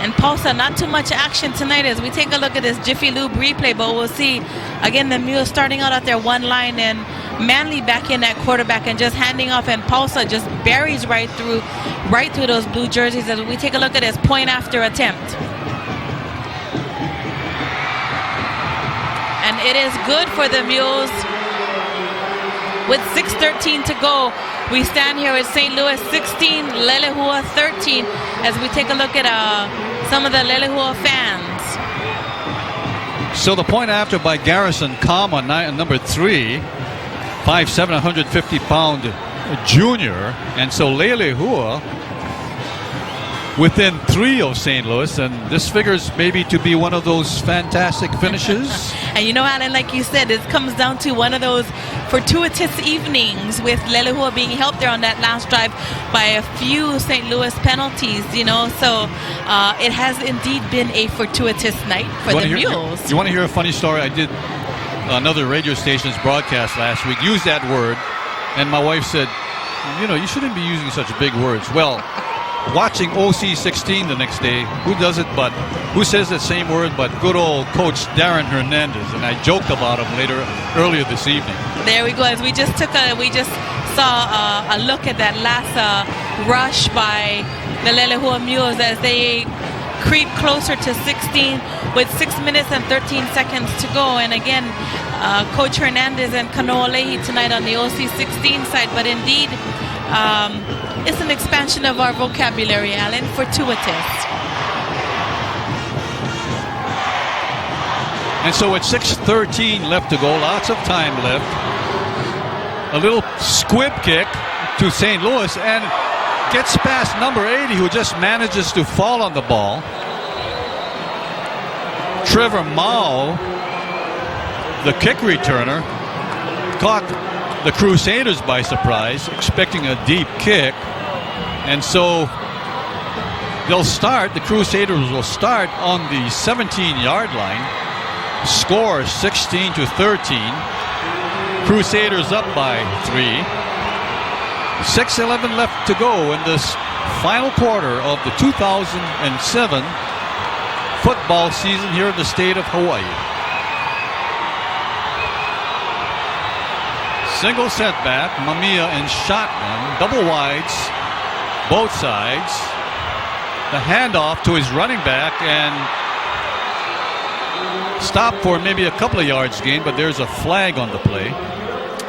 And Pausa, not too much action tonight as we take a look at this Jiffy Lube replay, but we'll see again the Mules starting out at their one line and Manley back in at quarterback and just handing off, and Pausa just buries right through those blue jerseys as we take a look at his point after attempt. And it is good for the Mules. With 6:13 to go, we stand here with St. Louis 16, Leilehua 13, as we take a look at some of the Leilehua fans. So the point after by Garrison Kama, number 3, 5'7", 150-pound junior. And so Leilehua within 3 of St. Louis, and this figures maybe to be one of those fantastic finishes. And you know, Alan, like you said, it comes down to one of those fortuitous evenings with Leilehua being helped there on that last drive by a few St. Louis penalties, you know, so it has indeed been a fortuitous night for the Mules. You want to hear a funny story? I did another radio station's broadcast last week, used that word, and my wife said, you know, you shouldn't be using such big words. Well, watching OC16 the next day, who says the same word but good old coach Darren Hernandez, and I joked about him earlier this evening. There we go. As we just saw a look at that last rush by the Leilehua Mules as they creep closer to 16 with 6 minutes and 13 seconds to go. And again, Coach Hernandez and Kanoa Leahy tonight on the OC16 side, but indeed it's an expansion of our vocabulary, Alan, fortuitous. And so with 6:13 left to go, lots of time left. A little squib kick to St. Louis and gets past number 80, who just manages to fall on the ball. Trevor Mao, the kick returner, caught the Crusaders by surprise, expecting a deep kick. And so the Crusaders will start on the 17-yard line. Score 16-13. Crusaders up by 3. 6:11 left to go in this final quarter of the 2007 football season here in the state of Hawaii. Single setback, Mamiya in shotgun, double wides, both sides. The handoff to his running back and stop for maybe a couple of yards gain, but there's a flag on the play.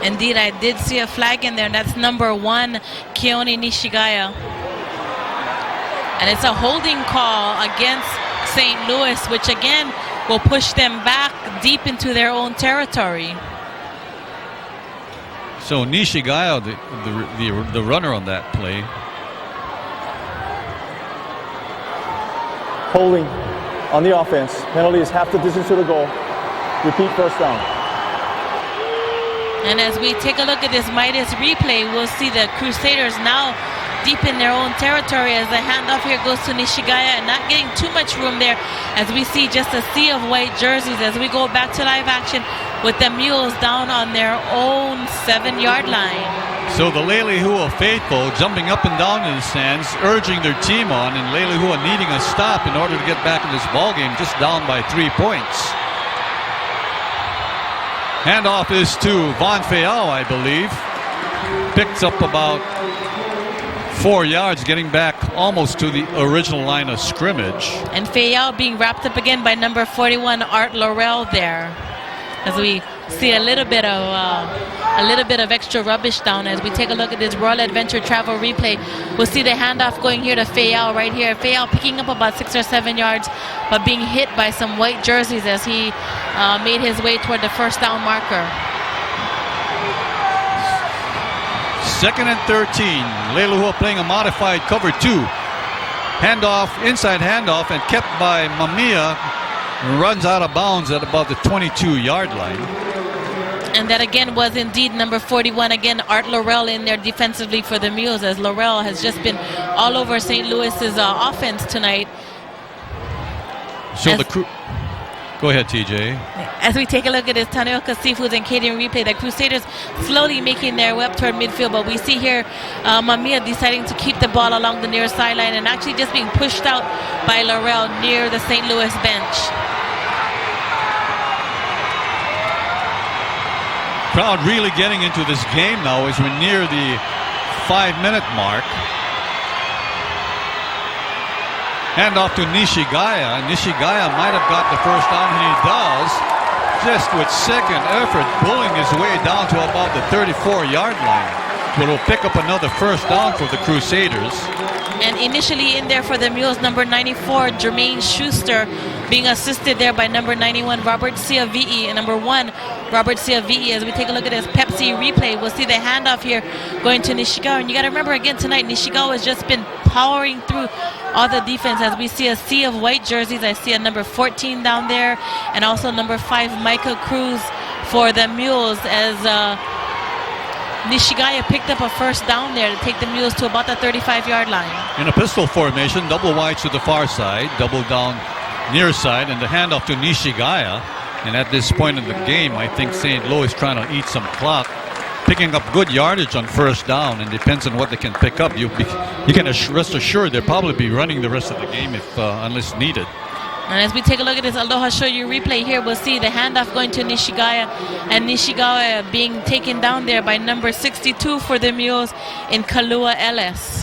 Indeed, I did see a flag in there, and that's number 1, Keone Nishigaya. And it's a holding call against St. Louis, which again will push them back deep into their own territory. So Nishigaya, the runner on that play. Holding on the offense. Penalty is half the distance to the goal. Repeat, first down. And as we take a look at this Midas replay, we'll see the Crusaders now deep in their own territory as the handoff here goes to Nishigaya and not getting too much room there as we see just a sea of white jerseys as we go back to live action with the Mules down on their own 7-yard line. So the Leilehua faithful jumping up and down in the stands, urging their team on, and Leilehua needing a stop in order to get back in this ballgame, just down by 3 points. Handoff is to Von Feao, I believe. Picks up about 4 yards, getting back almost to the original line of scrimmage. And Feao being wrapped up again by number 41, Art Laurel there. As we see a little bit of extra rubbish down. As we take a look at this Royal Adventure Travel replay, we'll see the handoff going here to Feao right here. Feao picking up about 6 or 7 yards, but being hit by some white jerseys as he made his way toward the first down marker. 2nd and 13. Leilehua playing a modified cover 2. Handoff, inside handoff, and kept by Mamiya. Runs out of bounds at about the 22-yard line. And that again was indeed number 41, again Art Laurel in there defensively for the Mules, as Laurel has just been all over St. Louis's offense tonight. So go ahead, TJ. As we take a look at this Taneoka Seafoods and Catering replay, the Crusaders slowly making their way up toward midfield, but we see here Mamiya deciding to keep the ball along the near sideline and actually just being pushed out by Laurel near the St. Louis bench. Crowd really getting into this game now as we're near the 5-minute mark. Handoff to Nishigaya. Nishigaya might have got the first down, and he does. Just with second effort, pulling his way down to about the 34-yard line. But will pick up another first down for the Crusaders. And initially in there for the Mules, number 94, Jermaine Schuster, being assisted there by number 91, Robert Ciavi'i, and number 1, Robert Ciavi'i. As we take a look at this Pepsi replay, we'll see the handoff here going to Nishigawa. And you got to remember again tonight, Nishigawa has just been powering through all the defense as we see a sea of white jerseys. I see a number 14 down there, and also number 5, Michael Cruz for the Mules, as Nishigaya picked up a first down there to take the Mules to about the 35-yard line. In a pistol formation, double wide to the far side, double down near side, and the handoff to Nishigaya. And at this point in the game, I think St. Louis trying to eat some clock, picking up good yardage on first down, and depends on what they can pick up. You can rest assured they'll probably be running the rest of the game if unless needed. And as we take a look at this Aloha Shoyu replay here, we'll see the handoff going to Nishigaya, and Nishigawa being taken down there by number 62 for the Mules in Kalua Ellis.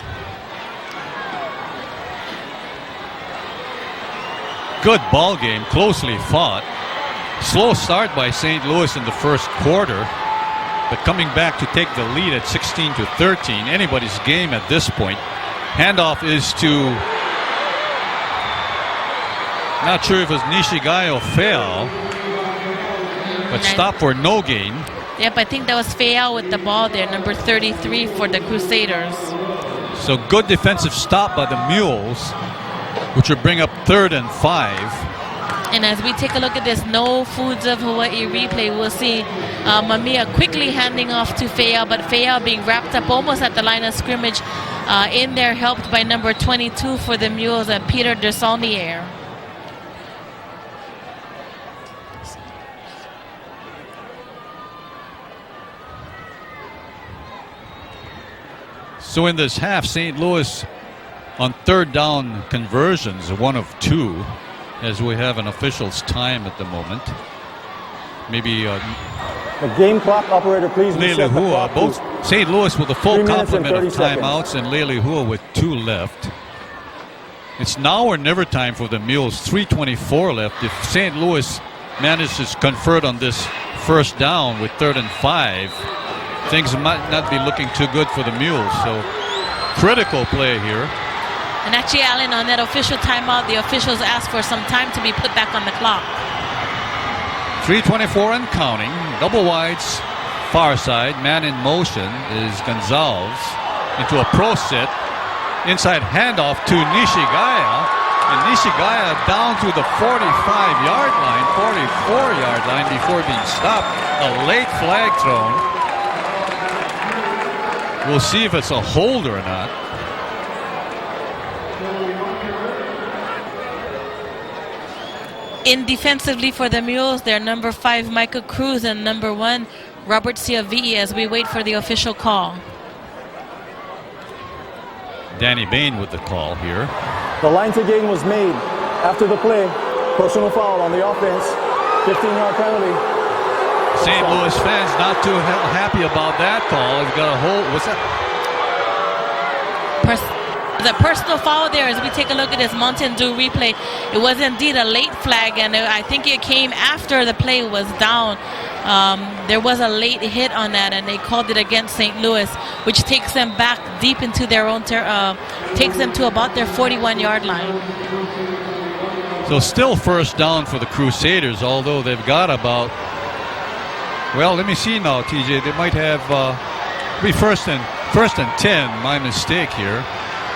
Good ball game, closely fought. Slow start by St. Louis in the first quarter, but coming back to take the lead at 16-13. Anybody's game at this point. Handoff is to, not sure if it was Nishigaya or Feao, but stop for no gain. Yep, I think that was Feao with the ball there, number 33 for the Crusaders. So good defensive stop by the Mules, which will bring up 3rd and 5. And as we take a look at this No Foods of Hawaii replay, we'll see Mamiya quickly handing off to Feao, but Feao being wrapped up almost at the line of scrimmage in there, helped by number 22 for the Mules, Peter Desaulnier. So in this half, St. Louis on 3rd down conversions, 1 of 2, as we have an official's time at the moment. Maybe the game clock operator, please. Leilehua, both St. Louis with a full complement of timeouts and Leilehua with 2 left. It's now or never time for the Mules. 3:24 left. If St. Louis manages to convert on this first down with 3rd and 5, things might not be looking too good for the Mules. So critical play here. And actually, Alan, on that official timeout, the officials asked for some time to be put back on the clock. 3:24 and counting. Double wides, far side. Man in motion is Gonzalez into a pro set. Inside handoff to Nishigaya. And Nishigaya down to the 45-yard line, 44-yard line before being stopped. A late flag thrown. We'll see if it's a hold or not. In defensively for the Mules, they're number 5, Michael Cruz, and number 1, Robert Ciavi'i, as we wait for the official call. Danny Bain with the call here. The line to gain was made after the play. Personal foul on the offense. 15-yard penalty. St. Louis fans not too happy about that call. He's got a hold. What's that? The personal foul there, as we take a look at this Mountain Dew replay, it was indeed a late flag, and I think it came after the play was down. There was a late hit on that, and they called it against St. Louis, which takes them back deep into their own, takes them to about their 41-yard line. So still first down for the Crusaders, although they've got about, well, let me see now, TJ. They might have be first and 10. My mistake here.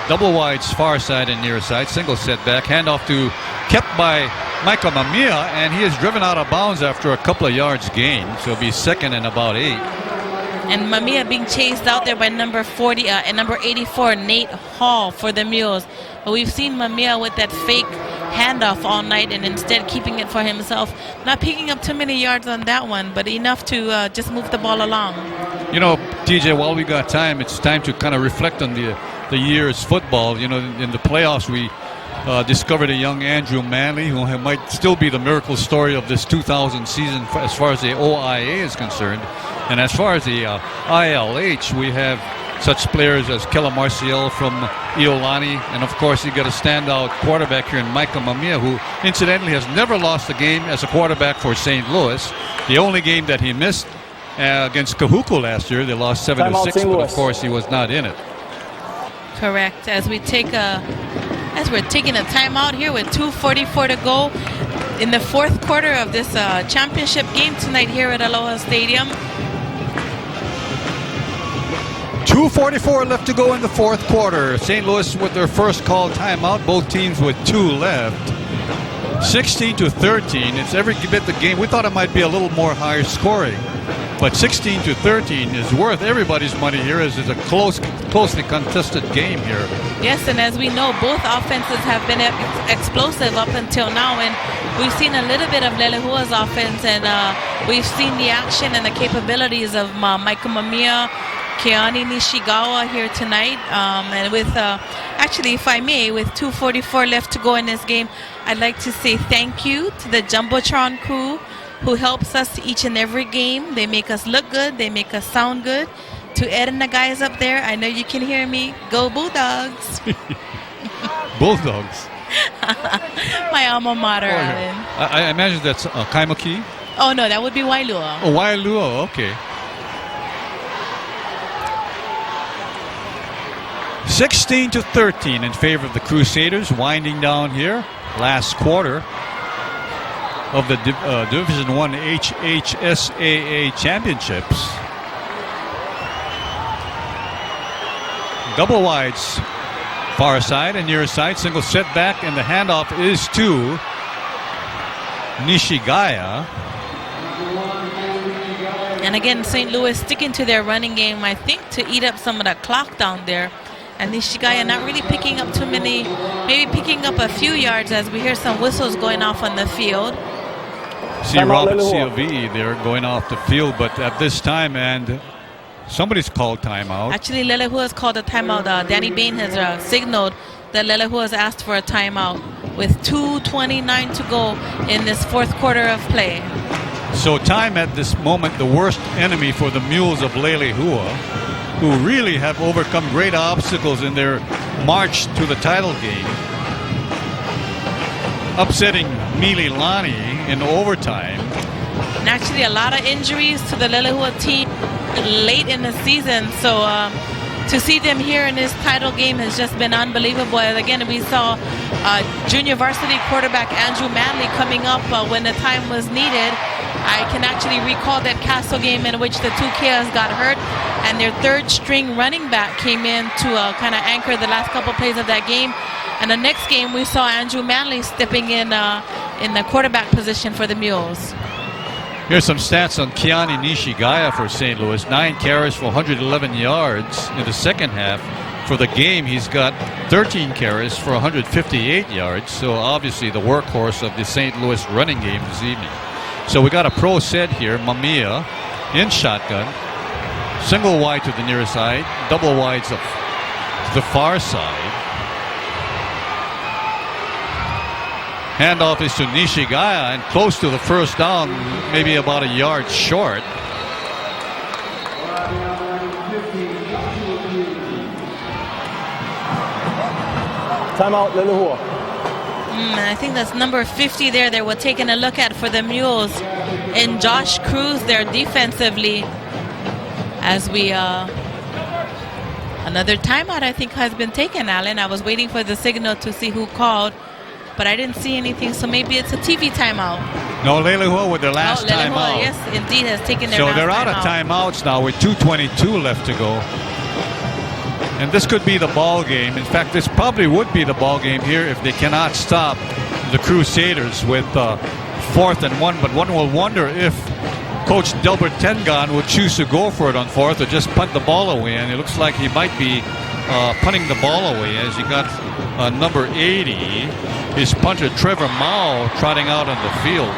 Double wides, far side and near side. Single setback. Handoff to kept by Michael Mamiya, and he is driven out of bounds after a couple of yards gained. So it'll be second and about 8. And Mamiya being chased out there by number 40 and number 84, Nate Hall for the Mules. But we've seen Mamiya with that fake handoff all night, and instead keeping it for himself. Not picking up too many yards on that one, but enough to just move the ball along. You know, TJ, while we got time, it's time to kind of reflect on the year's football. You know, in the playoffs, we discovered a young Andrew Manley, who might still be the miracle story of this 2000 season as far as the OIA is concerned. And as far as the ILH, we have such players as Kella Marcial from Iolani, and of course you got a standout quarterback here in Michael Mamiya, who incidentally has never lost a game as a quarterback for St. Louis. The only game that he missed against Kahuku last year, they lost 7-6, but of course he was not in it. Correct. As we're taking a timeout here with 2:44 to go in the fourth quarter of this championship game tonight here at Aloha Stadium. 2:44 left to go in the fourth quarter. St. Louis with their first call timeout. Both teams with 2 left. 16-13. It's every bit the game. We thought it might be a little more higher scoring, but 16-13 is worth everybody's money here, as it's a closely contested game here. Yes, and as we know, both offenses have been explosive up until now, and we've seen a little bit of Leilehua's offense, and we've seen the action and the capabilities of Michael Mamiya, Keani Nishigawa here tonight, and with actually, if I may, with 2:44 left to go in this game, I'd like to say thank you to the Jumbotron crew who helps us each and every game. They make us look good, they make us sound good. To Ed and the guys up there, I know you can hear me. Go Bulldogs! Bulldogs. My alma mater, Alan. I imagine that's Kaimaki. Oh no, that would be Wailua. Oh, Wailua, okay. 16-13 in favor of the Crusaders, winding down here. Last quarter of the Division I HHSAA championships. Double wides, far side and near side. Single setback, and the handoff is to Nishigaya. And again, St. Louis sticking to their running game, I think, to eat up some of that clock down there. And Nishigaya not really picking up too many, maybe picking up a few yards as we hear some whistles going off on the field. See Robert COV there going off the field, but at this time, and somebody's called timeout. Actually, Leilehua has called a timeout. Danny Bain has signaled that Leilehua has asked for a timeout with 2:29 to go in this fourth quarter of play. So time at this moment, the worst enemy for the Mules of Leilehua, who really have overcome great obstacles in their march to the title game, upsetting Mililani in overtime. And actually a lot of injuries to the Leilehua team late in the season, so to see them here in this title game has just been unbelievable. And again, we saw junior varsity quarterback Andrew Manley coming up when the time was needed. I can actually recall that Castle game in which the two Kias got hurt, and their third string running back came in to kind of anchor the last couple plays of that game. And the next game, we saw Andrew Manley stepping in the quarterback position for the Mules. Here's some stats on Keani Nishigaya for St. Louis. 9 carries for 111 yards in the second half. For the game, he's got 13 carries for 158 yards. So obviously the workhorse of the St. Louis running game this evening. So we got a pro set here. Mamiya in shotgun. Single wide to the near side. Double wides of the far side. Handoff is to Nishigaya and close to the first down, maybe about a yard short. Timeout, Leilehua. I think that's number 50 there that we're taking a look at for the Mules. And Josh Cruz there defensively. As we, another timeout I think has been taken, Alan. I was waiting for the signal to see who called, but I didn't see anything, so maybe it's a TV timeout. No, Leilehua with their last timeout. Yes, indeed, has taken their So last they're out of timeouts now with 2:22 left to go. And this could be the ball game. In fact, this probably would be the ball game here if they cannot stop the Crusaders with 4th and 1. But one will wonder if Coach Delbert Tengon would choose to go for it on 4th or just punt the ball away. And it looks like he might be punting the ball away as you got number 80, his punter Trevor Mao trotting out on the field.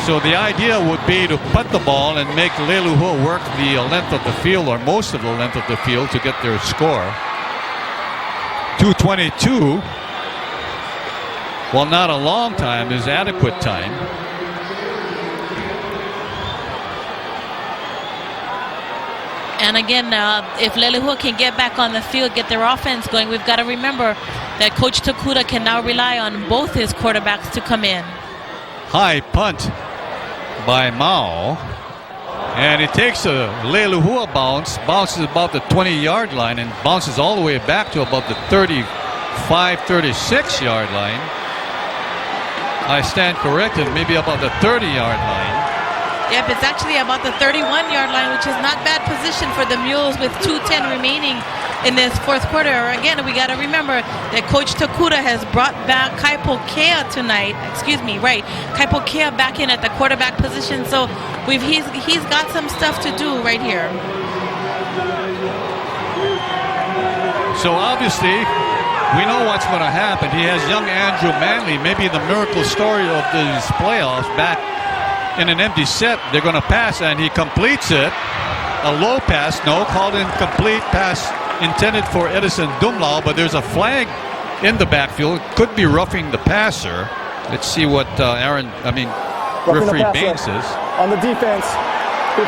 So the idea would be to punt the ball and make Leilehua work the length of the field or most of the length of the field to get their score. 2:22, well, not a long time, is adequate time. And again, if Leilehua can get back on the field, get their offense going, we've got to remember that Coach Takuda can now rely on both his quarterbacks to come in. High punt by Mao, and it takes a Leilehua bounce, bounces about the 20-yard line and bounces all the way back to about the 35, 36-yard line. I stand corrected, maybe about the 30-yard line. Yep, it's actually about the 31-yard line, which is not bad position for the Mules with 2:10 remaining in this fourth quarter. Again, we got to remember that Coach Takuda has brought back Kaipo Kea tonight. Kaipo Kea back in at the quarterback position. So he's got some stuff to do right here. So obviously, we know what's going to happen. He has young Andrew Manley, maybe the miracle story of these playoffs, back in an empty set. They're going to pass, and he completes it. A low pass, no, called incomplete pass intended for Edison Dumlau, but there's a flag in the backfield. Could be roughing the passer. Let's see what referee Bain says. On the defense.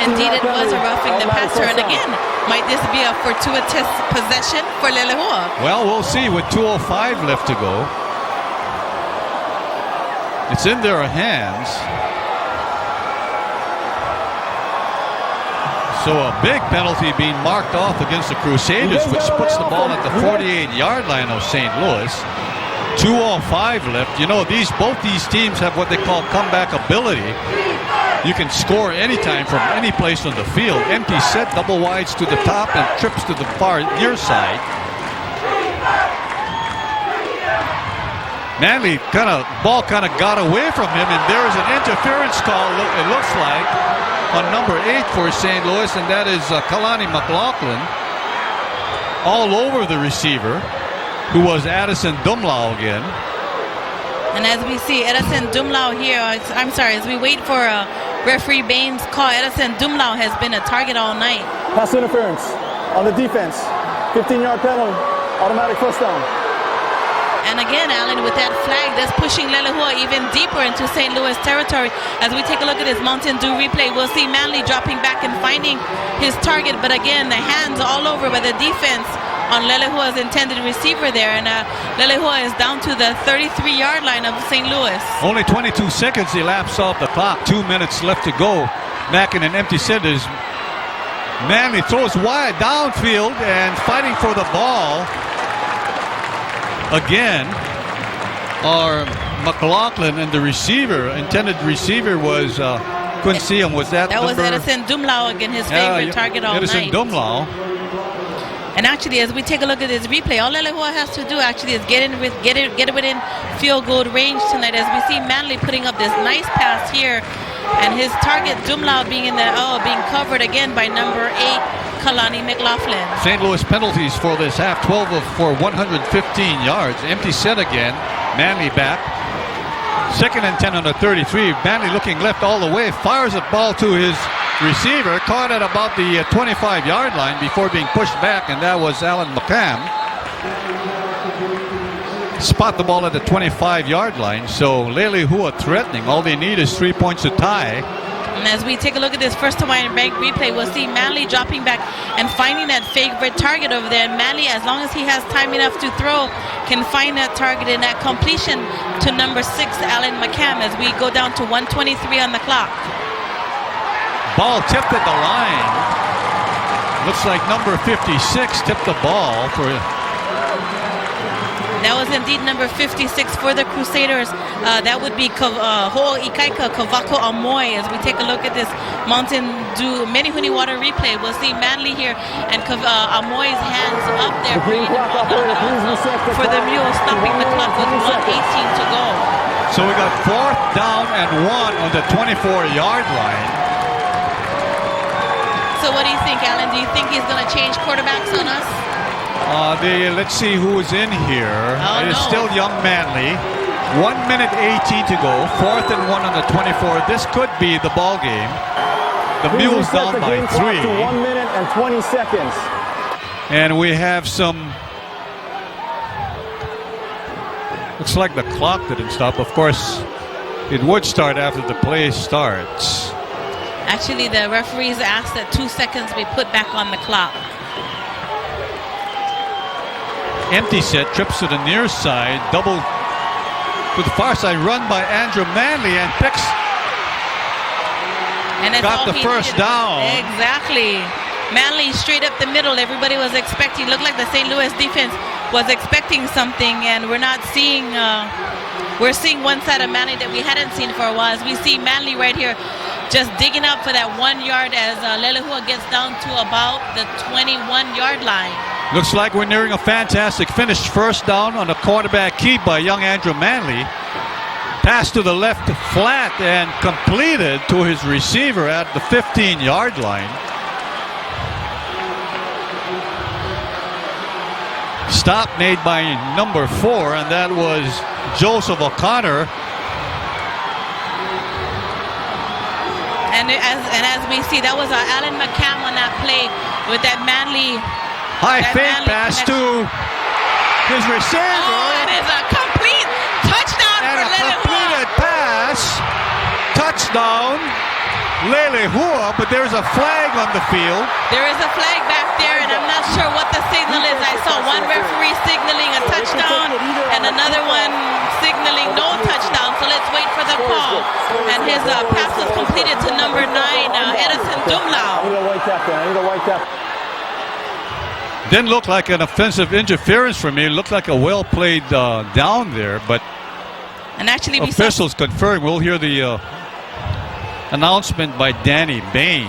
Indeed, it was a roughing the passer. And again, might this be a fortuitous possession for Leilehua? Well, we'll see with 2:05 left to go. It's in their hands. So a big penalty being marked off against the Crusaders, which puts the ball at the 48-yard line of St. Louis. 2:05 left. You know, both these teams have what they call comeback ability. You can score anytime from any place on the field. Empty set, double wides to the top, and trips to the far near side. Manley ball kind of got away from him, and there is an interference call, it looks like, on number 8 for St. Louis, and that is Kalani McLaughlin, all over the receiver, who was Addison Dumlau again. And as we see Edison Dumlau here, as we wait for referee Bain's call, Edison Dumlau has been a target all night. Pass interference on the defense. 15-yard penalty. Automatic first down. And again, Alan, with that flag, that's pushing Leilehua even deeper into St. Louis territory. As we take a look at his Mountain Dew replay, we'll see Manley dropping back and finding his target. But again, the hands all over by the defense on Leilehua's intended receiver there. And Leilehua is down to the 33-yard line of St. Louis. Only 22 seconds elapsed off the clock. 2 minutes left to go. Back in an empty set is Manley throws wide downfield and fighting for the ball. Again, our McLaughlin and the intended receiver was, couldn't see him, was that was Edison Dumlau, again, his favorite target all Edison night. Dumlau. And actually, as we take a look at this replay, all Leilehua has to do actually is get it within field goal range tonight. As we see Manley putting up this nice pass here, and his target Dumlau being being covered again by number 8, Kalani McLaughlin. St. Louis penalties for this half, 12 for 115 yards. Empty set again. Manley back. 2nd and 10 on the 33. Manley looking left all the way. Fires a ball to his receiver caught at about the 25-yard line before being pushed back, and that was Alan McCam. Spot the ball at the 25-yard line, so Leilehua threatening. All they need is 3 points to tie. And as we take a look at this First Hawaiian Bank replay, we'll see Manley dropping back and finding that favorite target over there. And Manley, as long as he has time enough to throw, can find that target in that completion to number 6, Alan McCam, as we go down to 1:23 on the clock. Ball tipped at the line. Looks like number 56 tipped the ball for... That was indeed number 56 for the Crusaders. That would be Ho'oikaika Kavako Amoy. As we take a look at this Mountain Dew Menehune water replay, we'll see Manley here and Amoy's hands up there for the Mules, stopping the clock with 1:18 to go. So we got 4th down and 1 on the 24-yard line. So what do you think, Alan? Do you think he's going to change quarterbacks on us? Let's see who's in here. It's no. still young Manley. 1 minute 18 to go. 4th and 1 on the 24. This could be the ball game. The Mules down by 3. 1 minute and 20 seconds. And we have some... Looks like the clock didn't stop. Of course, it would start after the play starts. Actually, the referees asked that 2 seconds be put back on the clock. Empty set, trips to the near side, double to the far side, run by Andrew Manley, and picks. And got the first down. Exactly. Manley straight up the middle. Everybody was expecting, looked like the St. Louis defense was expecting something, and we're not seeing, we're seeing one side of Manley that we hadn't seen for a while. As we see Manley right here just digging up for that 1 yard as Leilehua gets down to about the 21-yard line. Looks like we're nearing a fantastic finish. First down on a quarterback keep by young Andrew Manley. Pass to the left flat and completed to his receiver at the 15-yard line. Stop made by number 4, and that was Joseph O'Connor. And as we see, that was Alan McCam on that play with that Manley. High fake pass to his receiver. Oh, it is a complete touchdown and for a Leilehua. completed pass. Touchdown, Leilehua, but there's a flag on the field. There is a flag back there, and I'm not sure what the signal is. I saw one referee signaling a touchdown and another one signaling no touchdown. So let's wait for the call. And his pass was completed to number 9, Edison Dumlau. I need a white cap there. I need a white cap. Didn't look like an offensive interference for me. It looked like a well-played down there, but and actually officials confirm. We'll hear the announcement by Danny Bain.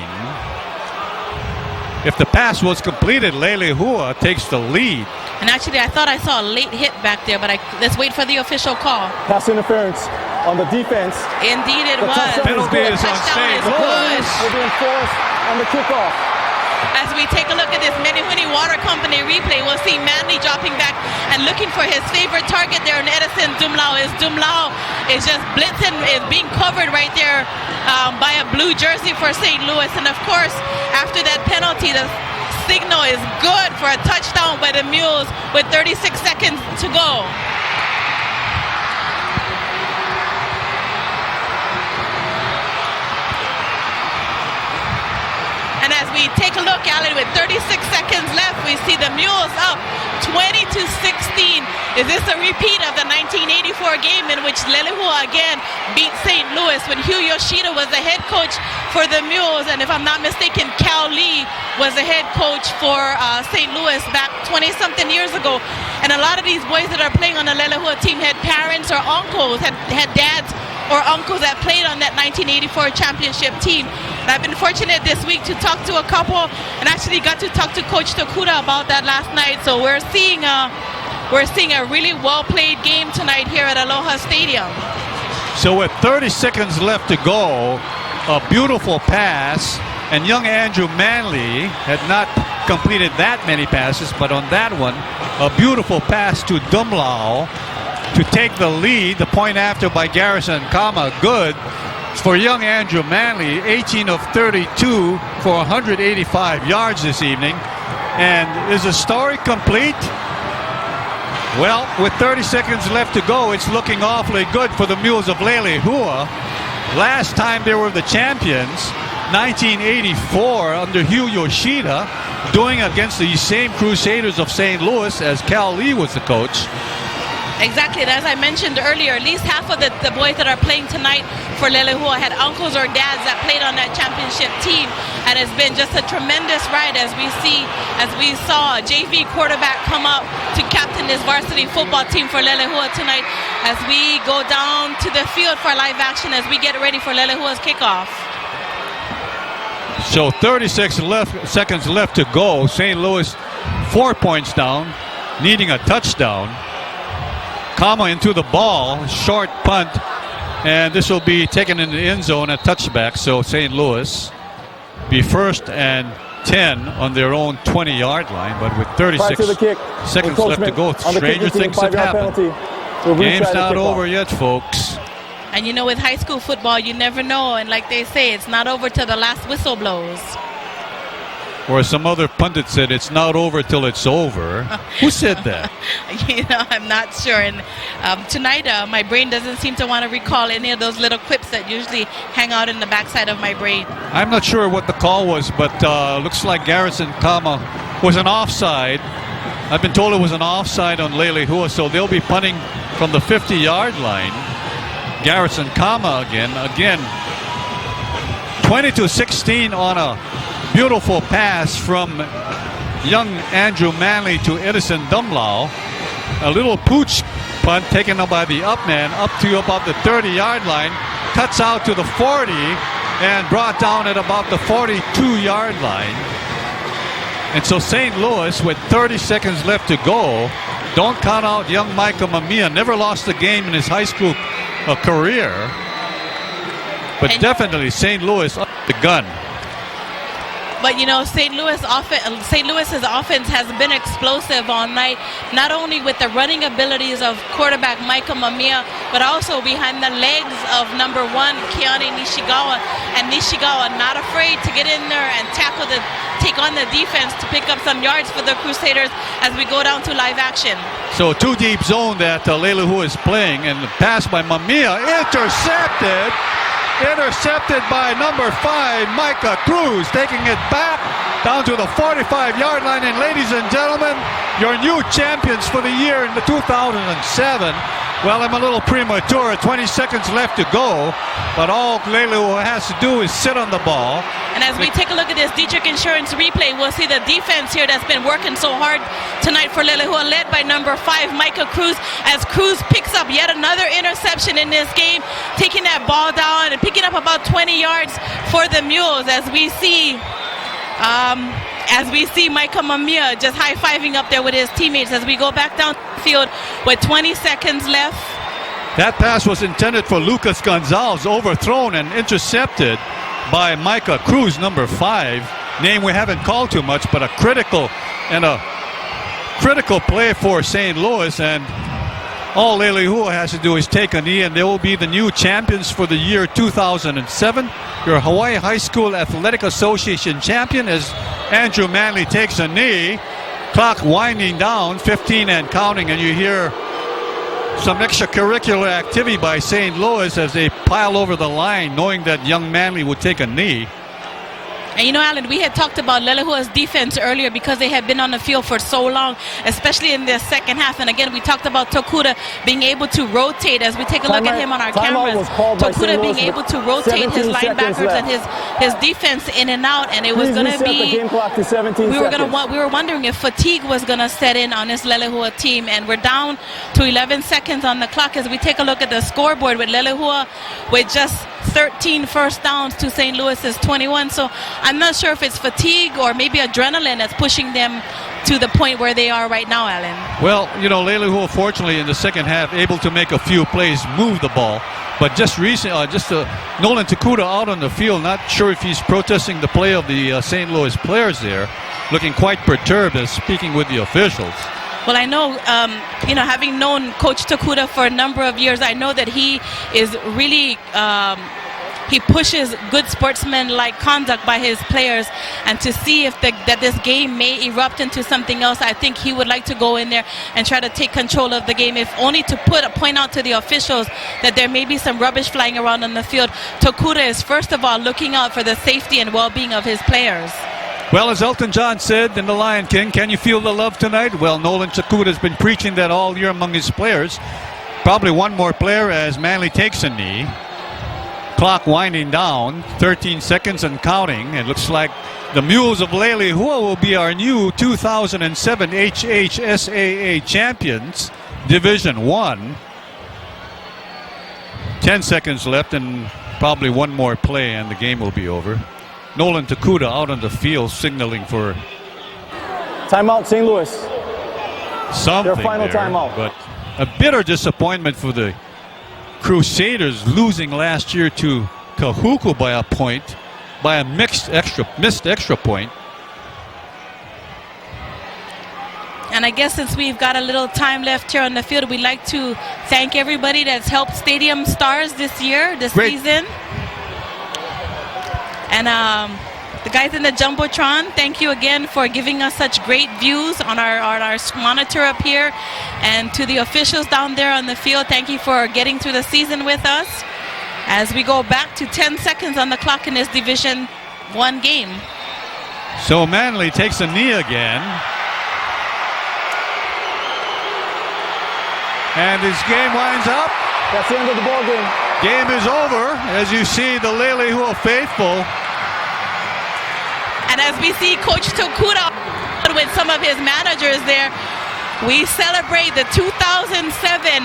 If the pass was completed, Leilehua takes the lead. And actually, I thought I saw a late hit back there, but let's wait for the official call. Pass interference on the defense. Indeed it was. Penalty is on St. Louis. Will be enforced on the kickoff. As we take a look at this Menehune Water Company replay, we'll see Manley dropping back and looking for his favorite target there in Edison Dumlau. Dumlau is just blitzing, is being covered right there by a blue jersey for St. Louis. And of course, after that penalty, the signal is good for a touchdown by the Mules with 36 seconds to go. And as we take a look, Alan, with 36 seconds left, we see the Mules up 20-16. Is this a repeat of the 1984 game in which Leilehua again beat St. Louis when Hugh Yoshida was the head coach for the Mules? And if I'm not mistaken, Cal Lee was the head coach for St. Louis back 20-something years ago. And a lot of these boys that are playing on the Leilehua team had parents or uncles, had dads or uncles that played on that 1984 championship team. And I've been fortunate this week to talk to a couple and actually got to talk to Coach Tokuda about that last night. So we're seeing a really well-played game tonight here at Aloha Stadium. So with 30 seconds left to go, a beautiful pass, and young Andrew Manley had not completed that many passes, but on that one, a beautiful pass to Dumlau to take the lead. The point after by Garrison Kama, good. for young Andrew Manley, 18 of 32 for 185 yards this evening. And is the story complete? Well, with 30 seconds left to go, it's looking awfully good for the Mules of Leilehua. Last time they were the champions, 1984, under Hugh Yoshida, doing against the same Crusaders of St. Louis as Cal Lee was the coach. Exactly, and as I mentioned earlier, at least half of the boys that are playing tonight for Leilehua had uncles or dads that played on that championship team, and it's been just a tremendous ride as we saw a JV quarterback come up to captain this varsity football team for Leilehua tonight as we go down to the field for live action as we get ready for Leilehua's kickoff. So 36 seconds left to go. St. Louis 4 points down, needing a touchdown. Kama into the ball, short punt, and this will be taken in the end zone, a touchback. So St. Louis be 1st and 10 on their own 20-yard line, but with 36 seconds left to go, stranger things have happened. Game's not over yet, folks. And you know, with high school football, you never know, and like they say, it's not over till the last whistle blows. Or some other pundit said, it's not over till it's over. Who said that? You know, I'm not sure. And tonight, my brain doesn't seem to want to recall any of those little quips that usually hang out in the backside of my brain. I'm not sure what the call was, but looks like Garrison Kama was an offside. I've been told it was an offside on Leilehua, so they'll be punting from the 50-yard line. Garrison Kama again 20-16 on a beautiful pass from young Andrew Manley to Edison Dumlau. A little pooch punt taken up by the up man up to about the 30-yard line, cuts out to the 40 and brought down at about the 42-yard line. And so St. Louis, with 30 seconds left to go, don't count out young Micah Mamiya. Never lost a game in his high school career, but definitely St. Louis up the gun. But you know, St. Louis's offense has been explosive all night, not only with the running abilities of quarterback Micah Mamiya, but also behind the legs of number 1 Keone Nishigawa. And Nishigawa not afraid to get in there and take on the defense to pick up some yards for the Crusaders as we go down to live action. So 2 deep zone that Leilehua is playing, and the pass by Mamiya intercepted by number 5 Micah Cruz, taking it back down to the 45-yard line. And ladies and gentlemen, your new champions for the year in the 2007. Well, I'm a little premature, 20 seconds left to go, but all Leilehua has to do is sit on the ball. And as we take a look at this Dietrich Insurance replay, we'll see the defense here that's been working so hard tonight for Leilehua, led by number 5 Micah Cruz, as Cruz picks up yet another interception in this game, taking that ball down and picking up about 20 yards for the Mules, as we see Micah Mamiya just high-fiving up there with his teammates as we go back down the field with 20 seconds left. That pass was intended for Lucas Gonzalez, overthrown and intercepted by Micah Cruz, number 5. Name we haven't called too much, but a critical play for St. Louis. And all Leilehua has to do is take a knee, and they will be the new champions for the year 2007. Your Hawaii High School Athletic Association champion as Andrew Manley takes a knee. Clock winding down, 15 and counting, and you hear some extracurricular activity by St. Louis as they pile over the line, knowing that young Manley would take a knee. And you know, Alan, we had talked about Leilehua's defense earlier because they had been on the field for so long, especially in the second half. And again, we talked about Tokuda being able to rotate as we take a look at him on our cameras. Tokuda being able to rotate his linebackers and his defense in and out. And it was going to be, we were wondering if fatigue was going to set in on this Leilehua team. And we're down to 11 seconds on the clock as we take a look at the scoreboard with Leilehua with just 13 first downs to St. Louis's 21. So I'm not sure if it's fatigue or maybe adrenaline that's pushing them to the point where they are right now, Alan. Well, you know, Leilehua, fortunately, in the second half, able to make a few plays, move the ball. But just recently, Nolan Tokuda out on the field, not sure if he's protesting the play of the St. Louis players there, looking quite perturbed as speaking with the officials. Well, I know, having known Coach Tokuda for a number of years, I know that he is really he pushes good sportsman-like conduct by his players, and to see if that this game may erupt into something else, I think he would like to go in there and try to take control of the game, if only to point out to the officials that there may be some rubbish flying around on the field. Tokuda is first of all looking out for the safety and well-being of his players. Well, as Elton John said in The Lion King, can you feel the love tonight? Well, Nolan Tokuda has been preaching that all year among his players. Probably one more player as Manly takes a knee. Clock winding down, 13 seconds and counting. It looks like the Mules of Leilehua will be our new 2007 HHSAA champions, Division 1. 10 seconds left and probably one more play and the game will be over. Nolan Tokuda out on the field signaling for timeout, St. Louis. Something their final there, timeout. but a bitter disappointment for the Crusaders, losing last year to Kahuku by a point, by a missed extra point. And I guess since we've got a little time left here on the field, we'd like to thank everybody that's helped Stadium Stars this season. And the guys in the Jumbotron, thank you again for giving us such great views on our monitor up here. And to the officials down there on the field, thank you for getting through the season with us as we go back to 10 seconds on the clock in this Division 1 game. So Manly takes a knee again. And this game winds up. That's the end of the ball game. Game is over, as you see the Leilehua faithful. And as we see Coach Tokuda with some of his managers there, we celebrate the 2007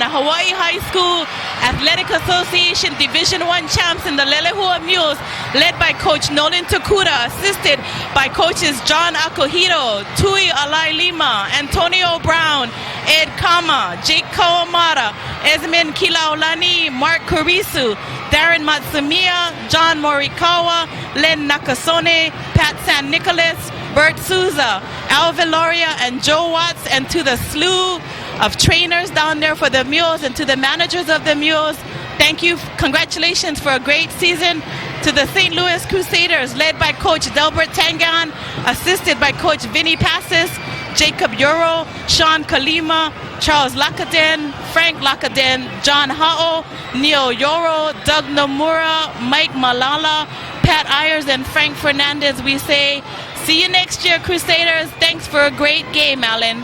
Hawaii High School Athletic Association Division I champs in the Leilehua Mules, led by Coach Nolan Tokuda, assisted by coaches John Akuhiro, Tui Alai Lima, Antonio Brown, Ed Kama, Jake Kawamata, Esmin Kilaulani, Mark Kurisu, Darren Matsumiya, John Morikawa, Len Nakasone, Pat San Nicolas, Bert Souza, Al Veloria, and Joe Watts, and to the slew of trainers down there for the Mules and to the managers of the Mules, thank you. Congratulations for a great season. To the St. Louis Crusaders, led by Coach Delbert Tangan, assisted by Coach Vinny Passes, Jacob Euro, Sean Kalima, Charles Lakaden, Frank Lakaden, John Hao, Neil Yoro, Doug Nomura, Mike Malala, Pat Ayers, and Frank Fernandez. We say, see you next year, Crusaders. Thanks for a great game, Alan.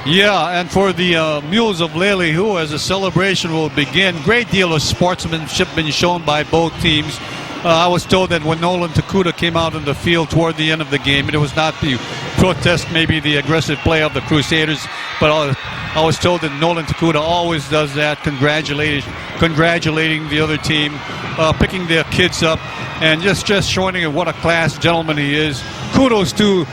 Yeah, and for the Mules of Leilehua, as the celebration will begin, great deal of sportsmanship been shown by both teams. I was told that when Nolan Tokuda came out on the field toward the end of the game, it was not the protest, maybe the aggressive play of the Crusaders, but I was told that Nolan Tokuda always does that, congratulating the other team, picking their kids up, and just showing what a class gentleman he is. Kudos to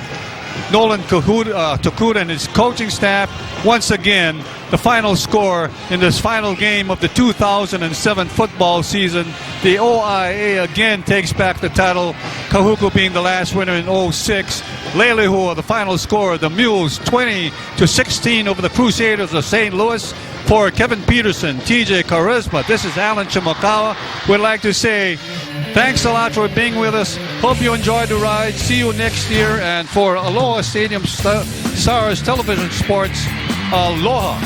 Nolan Tokuda and his coaching staff. Once again, the final score in this final game of the 2007 football season, the OIA again takes back the title, Kahuku being the last winner in 06. Leilehua, the final score, the Mules 20-16 over the Crusaders of St. Louis. For Kevin Peterson, TJ Charisma, this is Alan Chimokawa. We'd like to say thanks a lot for being with us. Hope you enjoyed the ride. See you next year. And for Aloha Stadium Stars Television Sports, aloha.